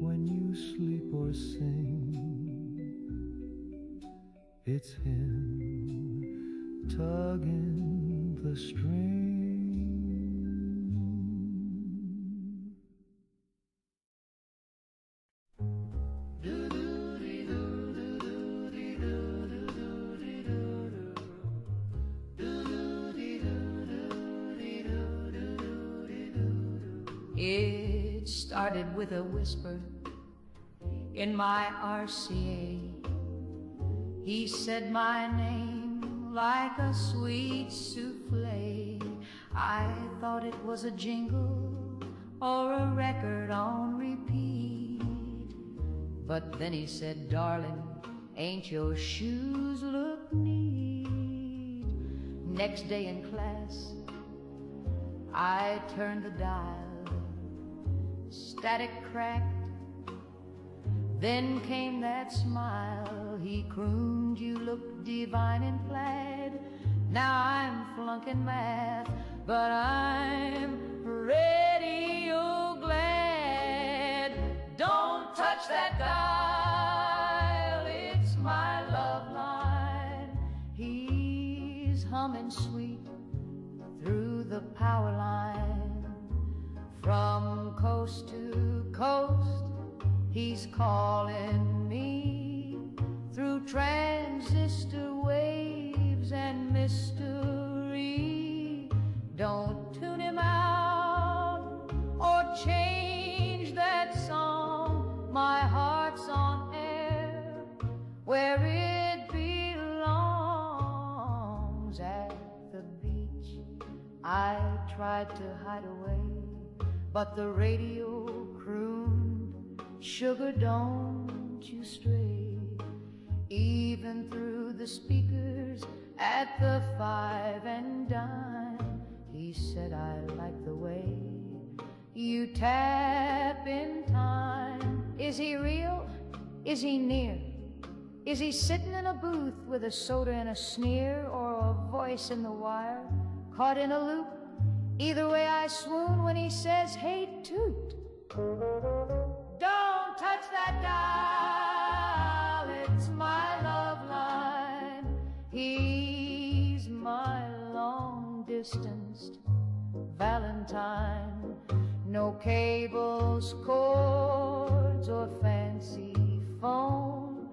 when you sleep or sing, it's him tugging the string.
It started with a whisper in my RCA. He said my name like a sweet souffle. I thought it was a jingle or a record on repeat. But then he said, darling, ain't your shoes look neat? Next day in class, I turned the dial. Static cracked, then came that smile. He crooned, you look divine in plaid. Now I'm flunking math, but I'm radio glad. Don't touch that dial, it's my love line. He's humming sweet through the power line. From coast to coast, he's calling me through transistor waves and mystery. Don't tune him out or change that song. My heart's on air where it belongs. At the beach, I tried to hide away, but the radio crooned, sugar, don't you stray. Even through the speakers at the Five and Dime, he said, I like the way you tap in time. Is he real? Is he near? Is he sitting in a booth with a soda and a sneer, or a voice in the wire caught in a loop? Either way I swoon when he says, hey, toot. Don't touch that dial, it's my love line. He's my long-distanced Valentine. No cables, cords, or fancy phone,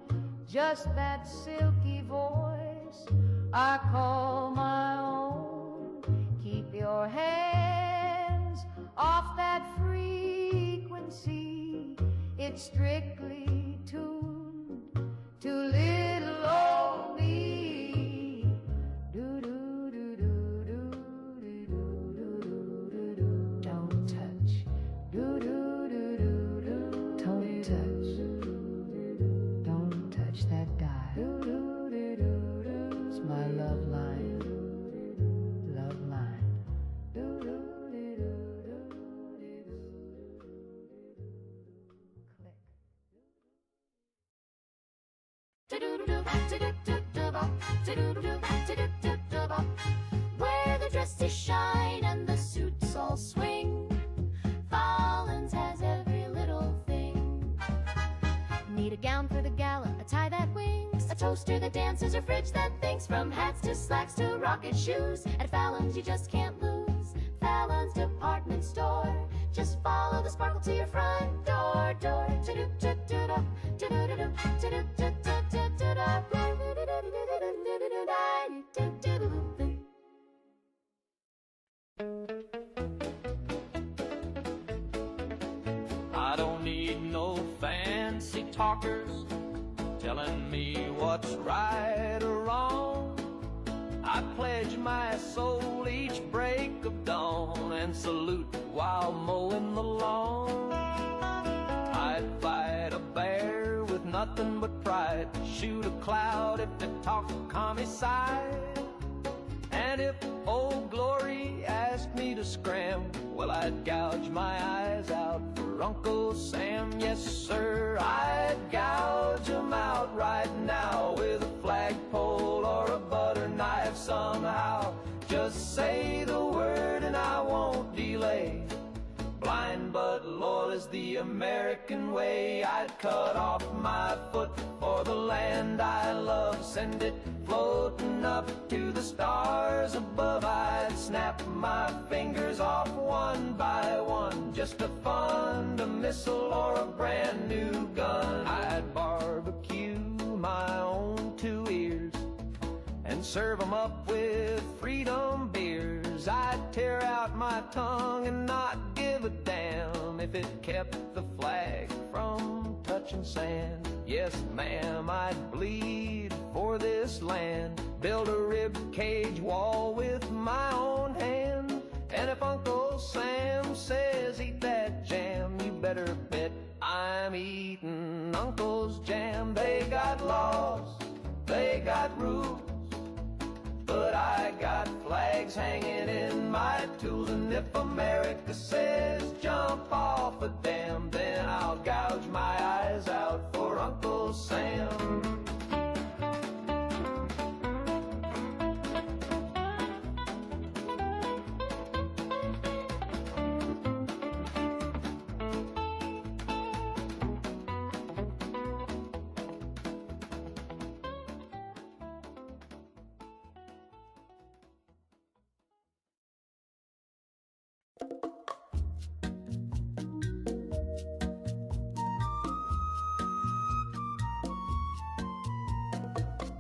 just that silky voice I call my own. Keep your hands off that frequency. It's strictly tuned to little old me. Do-do-do-do-do-do-do-do-do-do. Don't touch. Do-do-do-do-do. Don't touch. Don't touch that dial. It's my love line. Love line.
Where the dresses shine and the suits all swing, Fallon's has every little thing. Need a gown for the gala, a tie that wings, a toast
toaster that dances, or fridge that thinks, from hats to slacks to rocket shoes. At Fallon's you just can't lose. Fallon's department store. Just follow the sparkle to your front door. Door.
I don't need no fancy talkers telling me what's right or wrong. I pledge my soul each break of dawn and salute while mowing the lawn. I'd fight a bear with nothing but pride, shoot a cloud if it talked commie side. And if Old Glory asked me to scram, well, I'd gouge my eyes out for Uncle Sam. Yes, sir, I'd gouge 'em out right now with a flagpole or a butter knife somehow. Just say the word and I won't delay. Blind but loyal is the American way. I'd cut off my foot for the land I love, send it floating up to the stars above. I'd snap my fingers off one by one just to fund a missile or a brand new gun. I'd barbecue my own 2 ears and serve 'em up with freedom beers. I'd tear out my tongue and not give a damn if it kept the flag from touching sand. Yes, ma'am, I'd bleed for this land, build a rib cage wall with my own hand. And if Uncle Sam says eat that jam, you better bet I'm eating Uncle's jam. They got laws, they got rules, but I got flags hanging in my tools. And if America says jump off a dam, then I'll gouge my eyes out for Uncle Sam.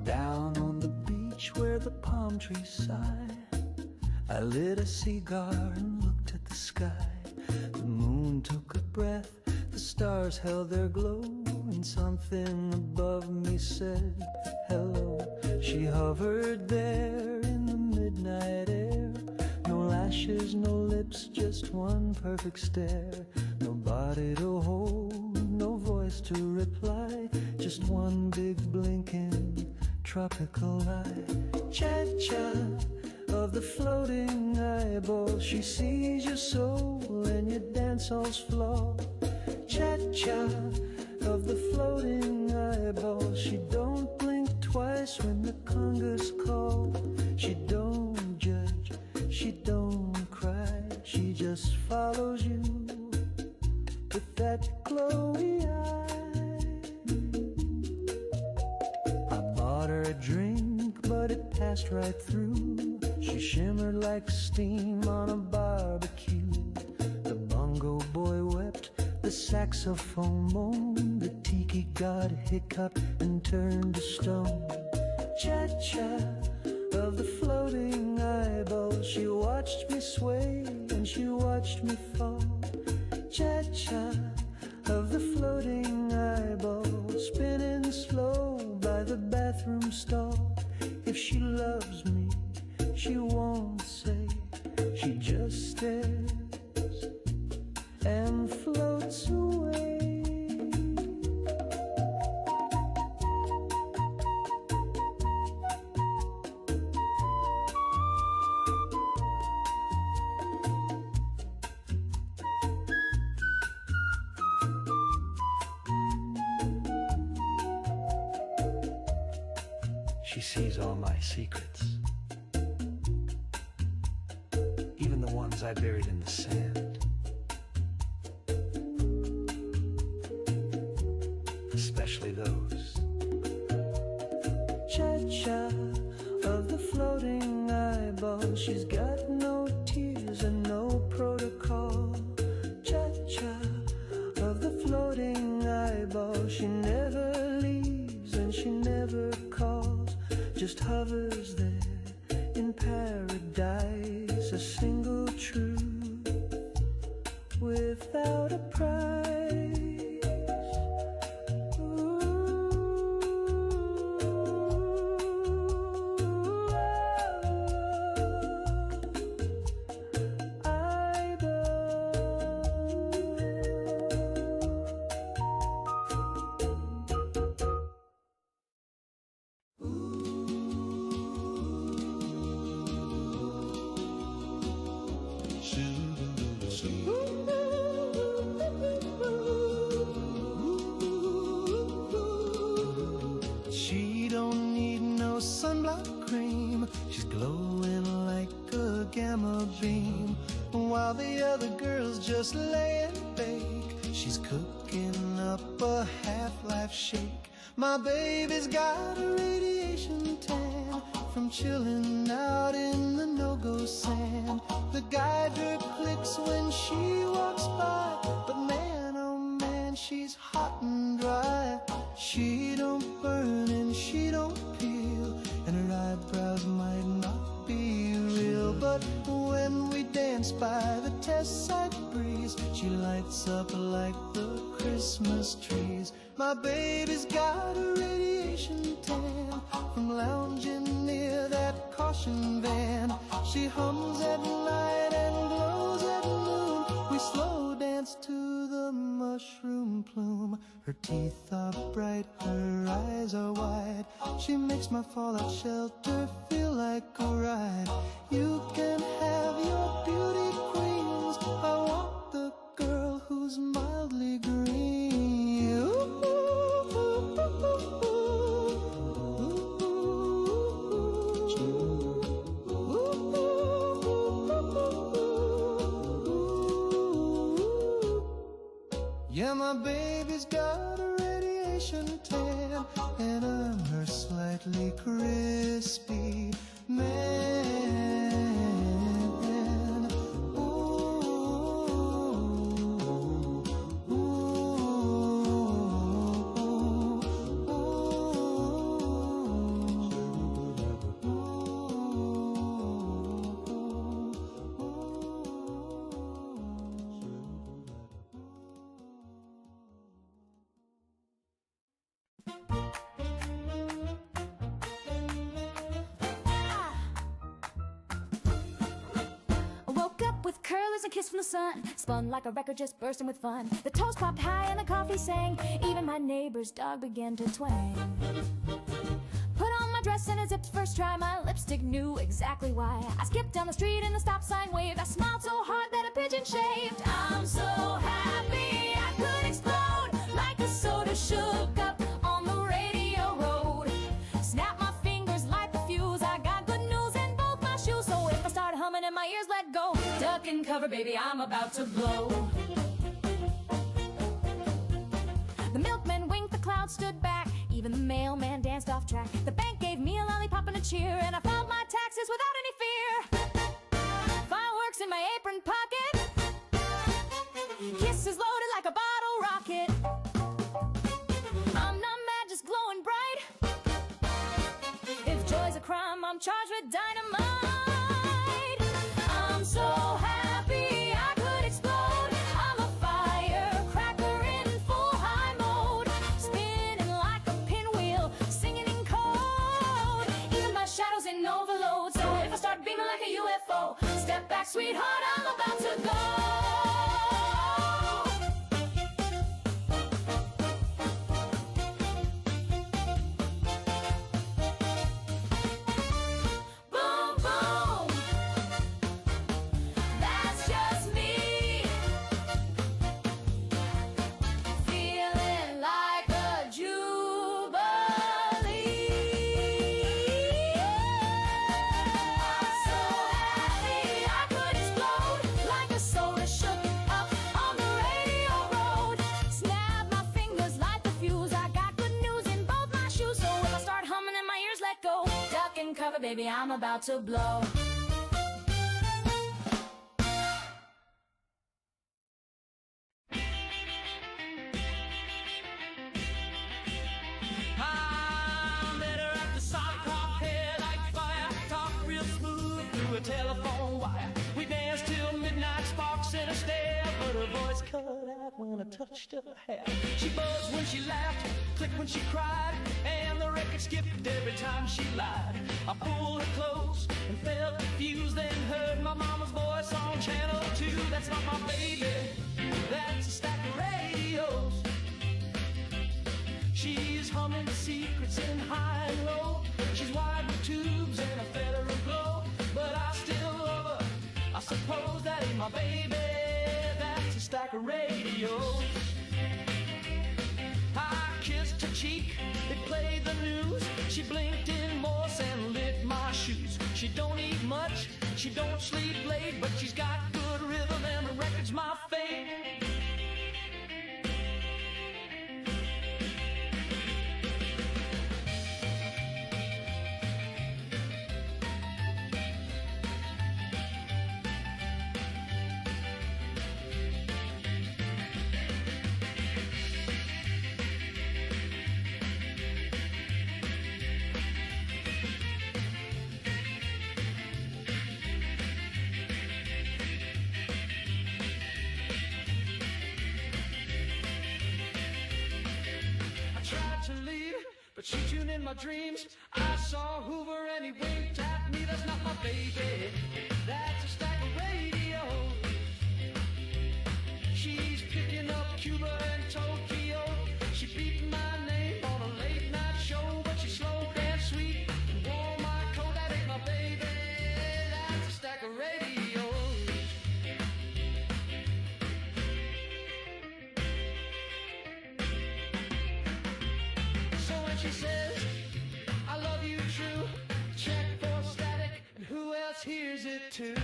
Down on the beach where the palm trees sigh, I lit a cigar and looked at the sky. The moon took a breath, the stars held their glow, and something above me said hello. She hovered there in the midnight air, no lashes, no lips, just one perfect stare. No body to hold, no voice to reply, just one big blinking tropical eye. Cha-cha of the floating eyeball, she sees your soul and your dance hall's flaw. Cha-cha of the floating eyeball, she don't blink twice when the congas call. She don't judge, she don't cry, she just follows you with that glowy eye. I bought her a drink, but it passed right through. She shimmered like steam on a barbecue. The bongo boy wept, the saxophone moaned, the tiki god hiccuped and turned to stone. Cha-cha of the floating eyeball, she watched me sway and she watched me fall. Cha-cha of the floating eyeball, spinning slow by the bathroom stall. If she loves me, she won't say, she just stares and floats away. She sees all my secrets, even the ones I buried in the sand. Especially those She's got no tears and no protocol. Cha-cha of the floating eyeball. She never leaves and she never calls, just hovers there in paradise. A single truth without a price.
She don't need no sunblock cream. She's glowing like a gamma beam. While the other girls just lay and bake, she's cooking up a half-life shake. My baby's got a radiation tan from chilling out in the no-go sand. The guide her clicks when she walks by, but man, oh man, she's hot and dry. She don't burn and she don't peel, and her eyebrows might not be real, but when we dance by the test site breeze, she lights up like the Christmas trees. My baby's got a radiation tan from lounging near that caution van. She hums at night and glows at noon. We slow dance to the mushroom plume. Her teeth are bright, her eyes are wide. She makes my fallout shelter feel like a ride. You can have your beauty queens. I want the girl who's mildly green. Yeah, my baby's got a radiation tan, and I'm her slightly crispy man.
A kiss from the sun, spun like a record just bursting with fun. The toast popped high and the coffee sang. Even my neighbor's dog began to twang. Put on my dress and a zipped first try. My lipstick knew exactly why. I skipped down the street and the stop sign waved. I smiled so hard that a pigeon shaved. I'm so happy I could explode like a soda shook up on the radio road. Snap my fingers, light the fuse. I got good news in both my shoes, so if I start humming and my ears let go, duck and cover, baby, I'm about to blow. The milkman winked, the clouds stood back. Even the mailman danced off track. The bank gave me a lollipop and a cheer, and I filed my taxes without any fear. Fireworks in my apron pocket. Kisses loaded like a bottle rocket. I'm not mad, just glowing bright. If joy's a crime, I'm charged with dynamite. I'm so happy I could explode. I'm a firecracker in full high mode, spinning like a pinwheel, singing in code. Even my shadow's in overload, so if I start beaming like a UFO, step back, sweetheart, I'm about to go. Cover, baby, I'm about to blow.
when I touched her hat.
She buzzed when she laughed, clicked when she cried, and the record skipped every time she lied. I pulled her close and felt confused, then heard my mama's voice on channel 2. That's not my baby, that's a stack of radios. She's humming secrets in high and low. She's wired with tubes and a federal glow, but I still love her. I suppose that ain't my baby, that's a stack of radios. I kissed her cheek, it played the news. She blinked in Morse and lit my shoes. She don't eat much, she don't sleep late, but she's got good rhythm and the record's my fate. But she tuned in my dreams. I saw Hoover and he winked at me. That's not my baby, that's a stack of radios. She's picking up Cuba and Tokyo. She beat my name on a late night show, but she's slow and sweet and wore my coat. That ain't my baby, that's a stack of radios. She says, I love you true. Check for static, and who else hears it too?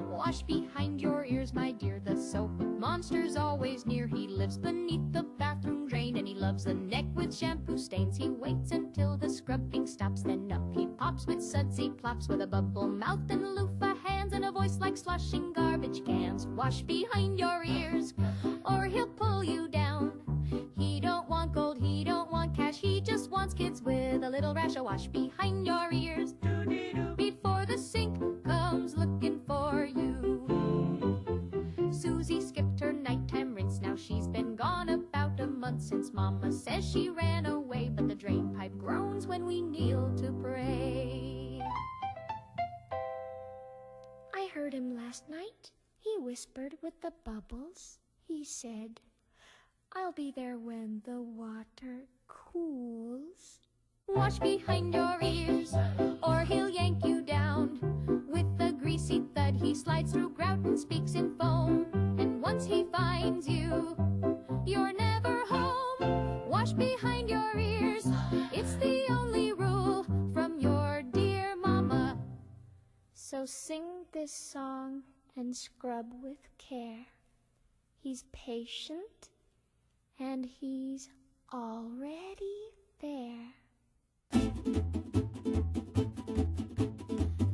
Wash behind your ears, my dear, the soap monster's always near. He lives beneath the bathroom drain, and he loves the neck with shampoo stains. He waits until the scrubbing stops, then up he pops with sudsy plops, with a bubble mouth and loofah hands and a voice like sloshing garbage cans. Wash behind your ears, or he'll pull you down. He don't want gold, he don't want cash, he just wants kids with a little rash. Wash behind your ears before the sink comes looking for you. Susie skipped her nighttime rinse, now she's been gone about a month, since Mama says she ran away, but the drain pipe groans when we kneel to pray.
I heard him last night. He whispered with the bubbles. He said, I'll be there when the water cools.
Wash behind your ears, or he'll yank you down. With a greasy thud he slides through grout and speaks in foam, and once he finds you, you're never home. Wash behind your ears, it's the only rule from your dear mama.
So sing this song and scrub with care. He's patient, and he's already there.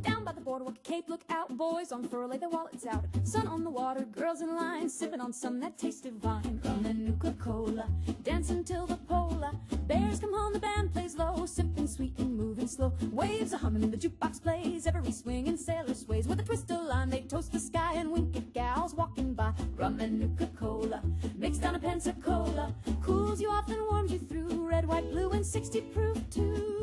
Down by the boardwalk at Cape, look out, boys on furl, lay their wallets out. Sun on the water, girls in line, sipping on some that tastes divine. Rum and Nuka-Cola, dancing till the pola. Bears come home, the band plays low, sipping sweet and moving slow. Waves are humming, the jukebox plays, every swinging sailor sways. With a twist of line, they toast the sky and wink at gals walking by. Rum and Nuka-Cola, mixed down a Pensacola, cools you off and warms you through. Red, white, blue, and 60 proof too.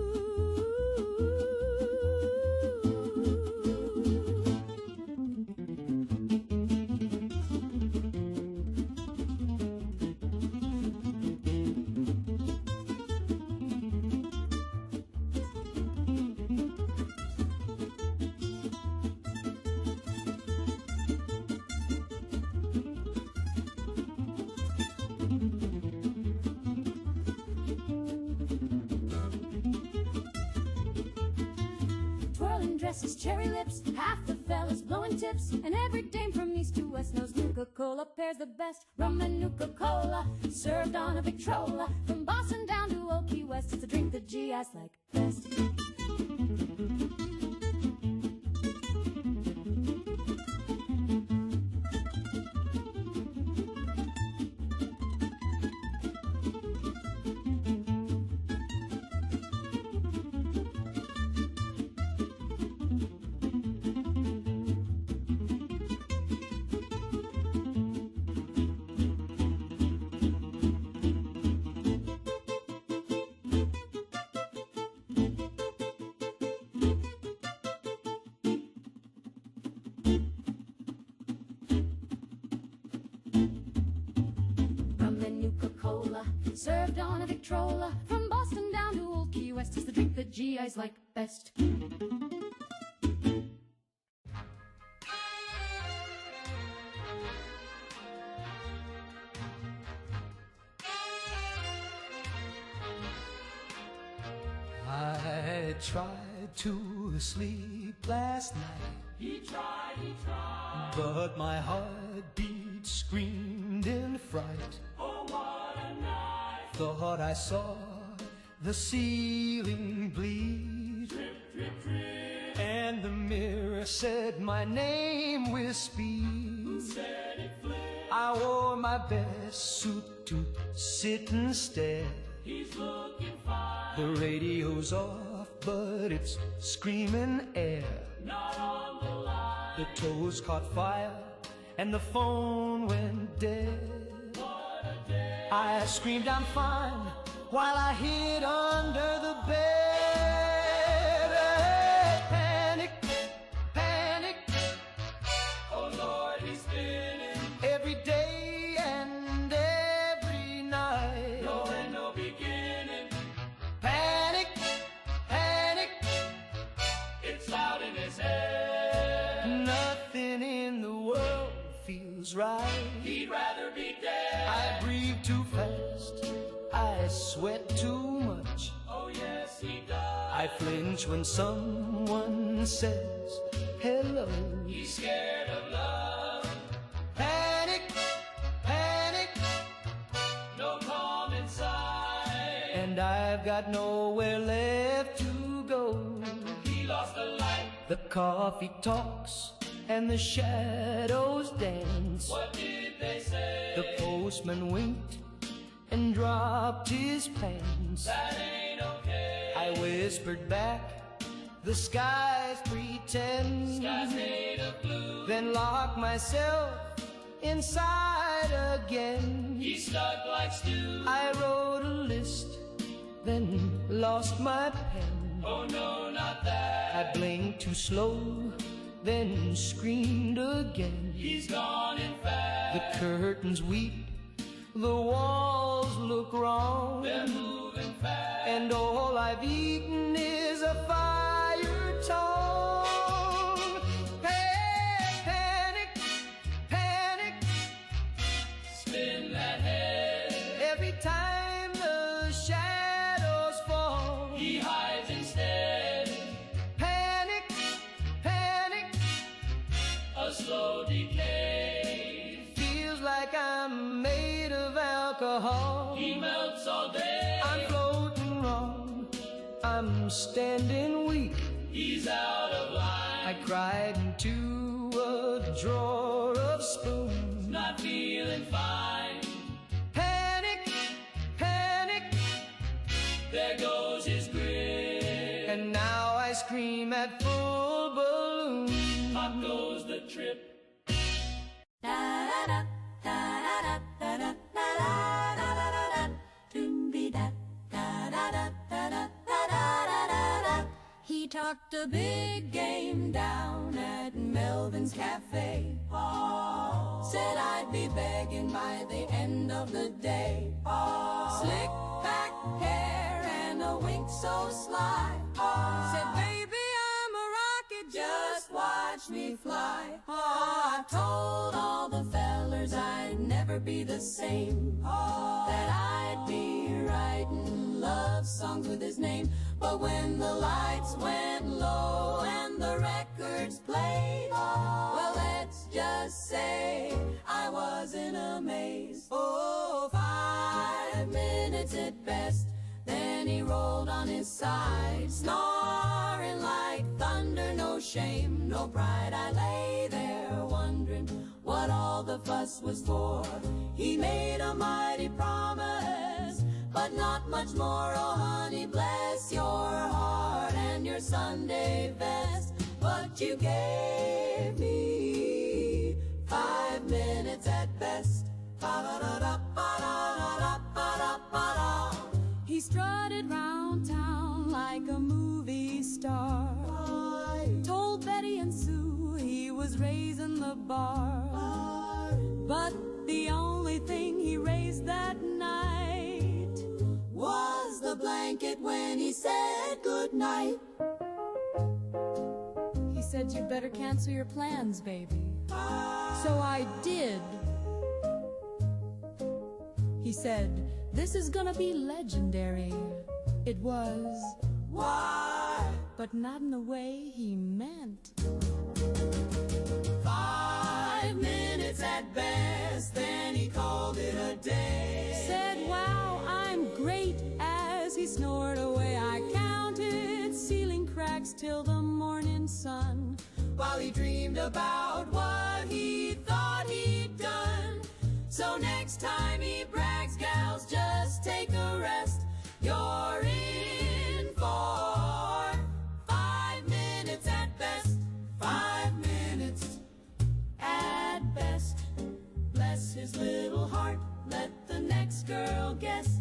Dresses, cherry lips, half the fellas blowing tips, and every dame from east to west knows Nuka-Cola pairs the best. Rum and Nuka-Cola, served on a Victrola, from Boston down to Old Key West. It's a drink the GIs like best. served on a Victrola. From Boston down to Old Key West is the drink that GIs like best.
I tried to sleep last night.
He tried,
but my heartbeat screamed in fright.
oh what a night.
Thought I saw the ceiling bleed.
Drip, drip, drip.
And the mirror said my name with speed.
Who said it flipped?
I wore my best suit to sit and stare.
He's looking fine.
The radio's off, but it's screaming air.
Not on the line.
The toes caught fire, and the phone went dead.
What a day.
I screamed, I'm fine, while I hid under the bed. Panic, panic.
Oh Lord, he's spinning.
Every day and every night.
No end, no beginning.
Panic, panic.
It's loud in his head.
Nothing in the world feels right.
He'd rather be dead.
I breathe too fast. I sweat too much.
Oh yes, he does.
I flinch when someone says hello.
He's scared of love.
Panic, panic.
No calm inside.
And I've got nowhere left to go.
He lost the light.
The coffee talks and the shadows dance.
What did they say?
The postman winked and dropped his pants.
That ain't okay.
I whispered back, the sky's pretend.
Sky's made of blue.
Then locked myself inside again.
He's stuck like stew.
I wrote a list, then lost my pen.
Oh no, not that.
I blinked too slow, then screamed again.
He's gone in fast.
The curtains weep, the walls look wrong.
They're moving fast.
And all I've eaten is a fire tongue. Panic, panic.
Spin that head.
Every time the shadows fall,
He hides instead.
panic, panic.
A slow decay.
Feels like I'm made of alcohol.
He melts all day.
I'm floating wrong, I'm standing weak.
He's out of line.
I cried into a drawer of spoons.
Not feeling fine.
Panic, panic.
There goes his grin.
And now I scream at full balloon.
Up goes the trip.
He talked a big game down at Melvin's Cafe. Said I'd be begging by the end of the day. Slick back hair and a wink so sly. Said, baby, I'm a rocket, just watch me fly. I told all the fellers I'd never be the same. That I'd be writing love songs with his name. But when the lights went low and the records played, well, let's just say I was in a maze. Oh, 5 minutes at best. Then he rolled on his side, snoring like thunder. No shame, no pride. I lay there wondering what all the fuss was for. He made a mighty promise, but not much more. Oh, honey, bless your heart and your Sunday best. But you gave me 5 minutes at best. He strutted round town like a movie star. Told Betty and Sue he was raising the bar. But the only thing he raised that night blanket when he said goodnight.
He said, you better cancel your plans, baby. So I did. He said, this is gonna be legendary. It was.
Why?
But not in the way he meant.
5 minutes at best, then he called it a day.
Said, wow, I'm great. As he snored away, I counted ceiling cracks till the morning sun,
while he dreamed about what he thought he'd done. So next time he brags, gals, just take a rest. You're in for 5 minutes at best. 5 minutes at best. Bless his little heart, let the next girl guess.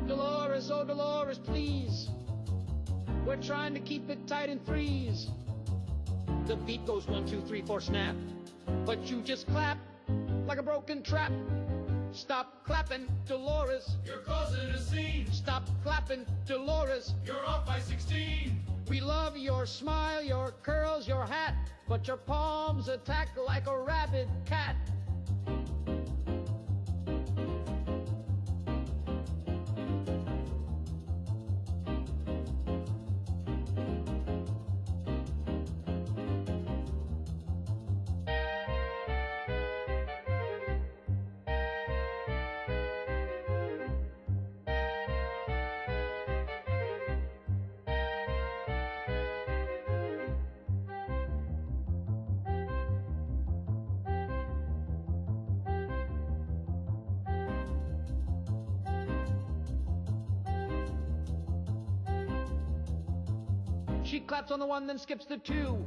Dolores, oh Dolores, please. We're trying to keep it tight in threes. The beat goes 1, 2, 3, 4, snap. But you just clap like a broken trap. Stop clapping, Dolores.
You're causing a scene.
Stop clapping, Dolores.
You're off by 16.
We love your smile, your curls, your hat, but your palms attack like a rabid cat. She claps on the 1, then skips the 2,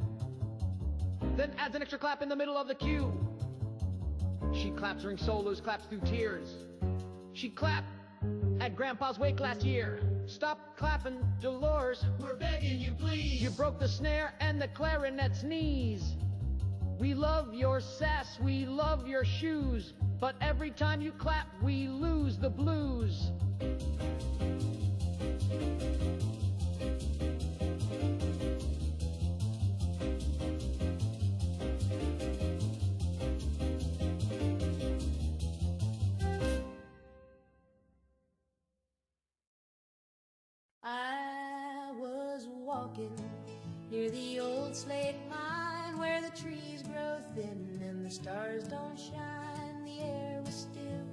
then adds an extra clap in the middle of the cue. She claps during solos, claps through tears. She clapped at Grandpa's wake last year. Stop clapping, Dolores.
We're begging you, please.
You broke the snare and the clarinet's knees. We love your sass, we love your shoes, but every time you clap, we lose the blues.
I was walking near the old slate mine where the trees grow thin and the stars don't shine. The air was still,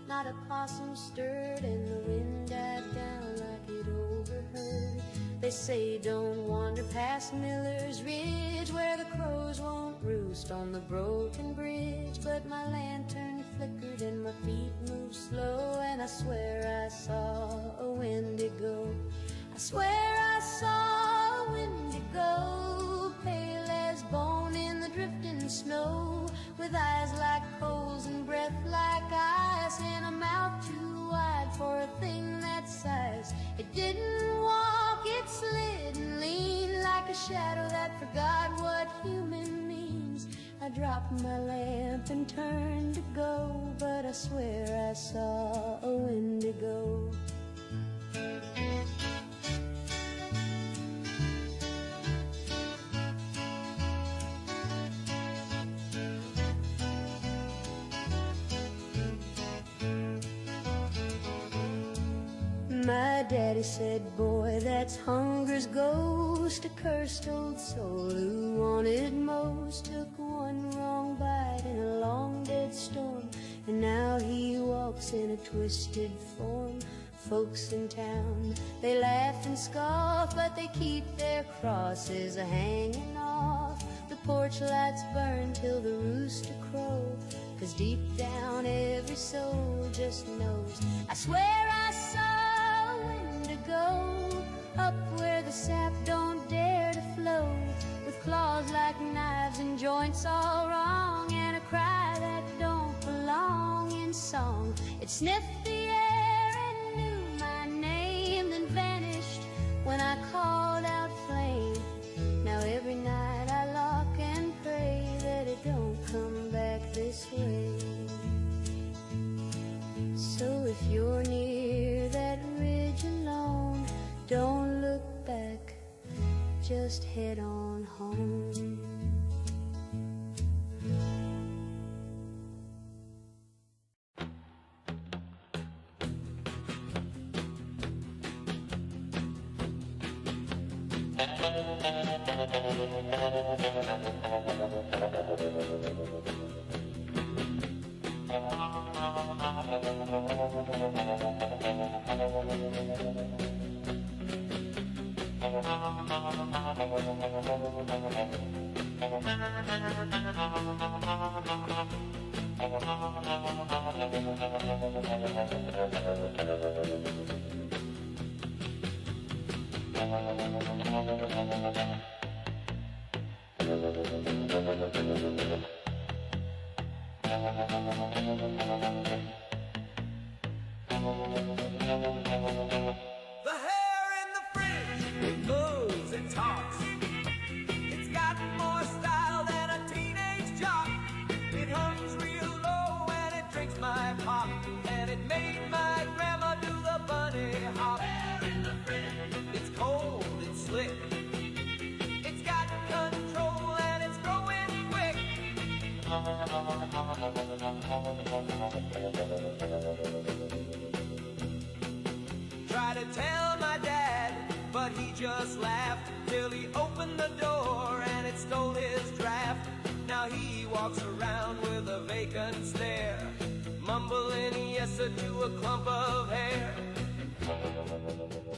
not a possum stirred, and the wind died down like it overheard. They say don't wander past Miller's Ridge where the crows won't roost on the broken bridge, but my lantern flickered and my feet moved slow, and I swear I saw a Wendigo. I swear I saw a Wendigo, pale as bone in the drifting snow, with eyes like coals and breath like ice, and a mouth too wide for a thing that size. It didn't walk, it slid and leaned like a shadow that forgot what human means. I dropped my lamp and turned to go, but I swear I saw a Wendigo. My daddy said, boy, that's hunger's ghost, a cursed old soul who wanted most. Took one wrong bite in a long dead storm, and now he walks
walks in a twisted form. Folks in town, they laugh and scoff, but they keep their crosses a-hanging off. The porch lights burn till the rooster crow, 'cause deep down every soul just knows. I swear I saw a Wendigo up where the sap don't dare to flow, with claws like knives and joints all wrong, and a cry that don't belong in song. It sniffed the air and knew my name, then vanished when I called out flame. Now every night I lock and pray that it don't come back this way. So if you're near that ridge alone, don't look back, just head on home.
The hair in the fridge, it moves, it talks. It's got more style than a teenage jock. It hums real low and it drinks my pop, and it made my grandma do the bunny hop. Hair in the fridge, it's cold, it's slick. It's got control and it's growing quick. Tried to tell my dad, but he just laughed till he opened the door and it stole his draft. Now he walks around with a vacant stare, mumbling yes sir to a clump of hair.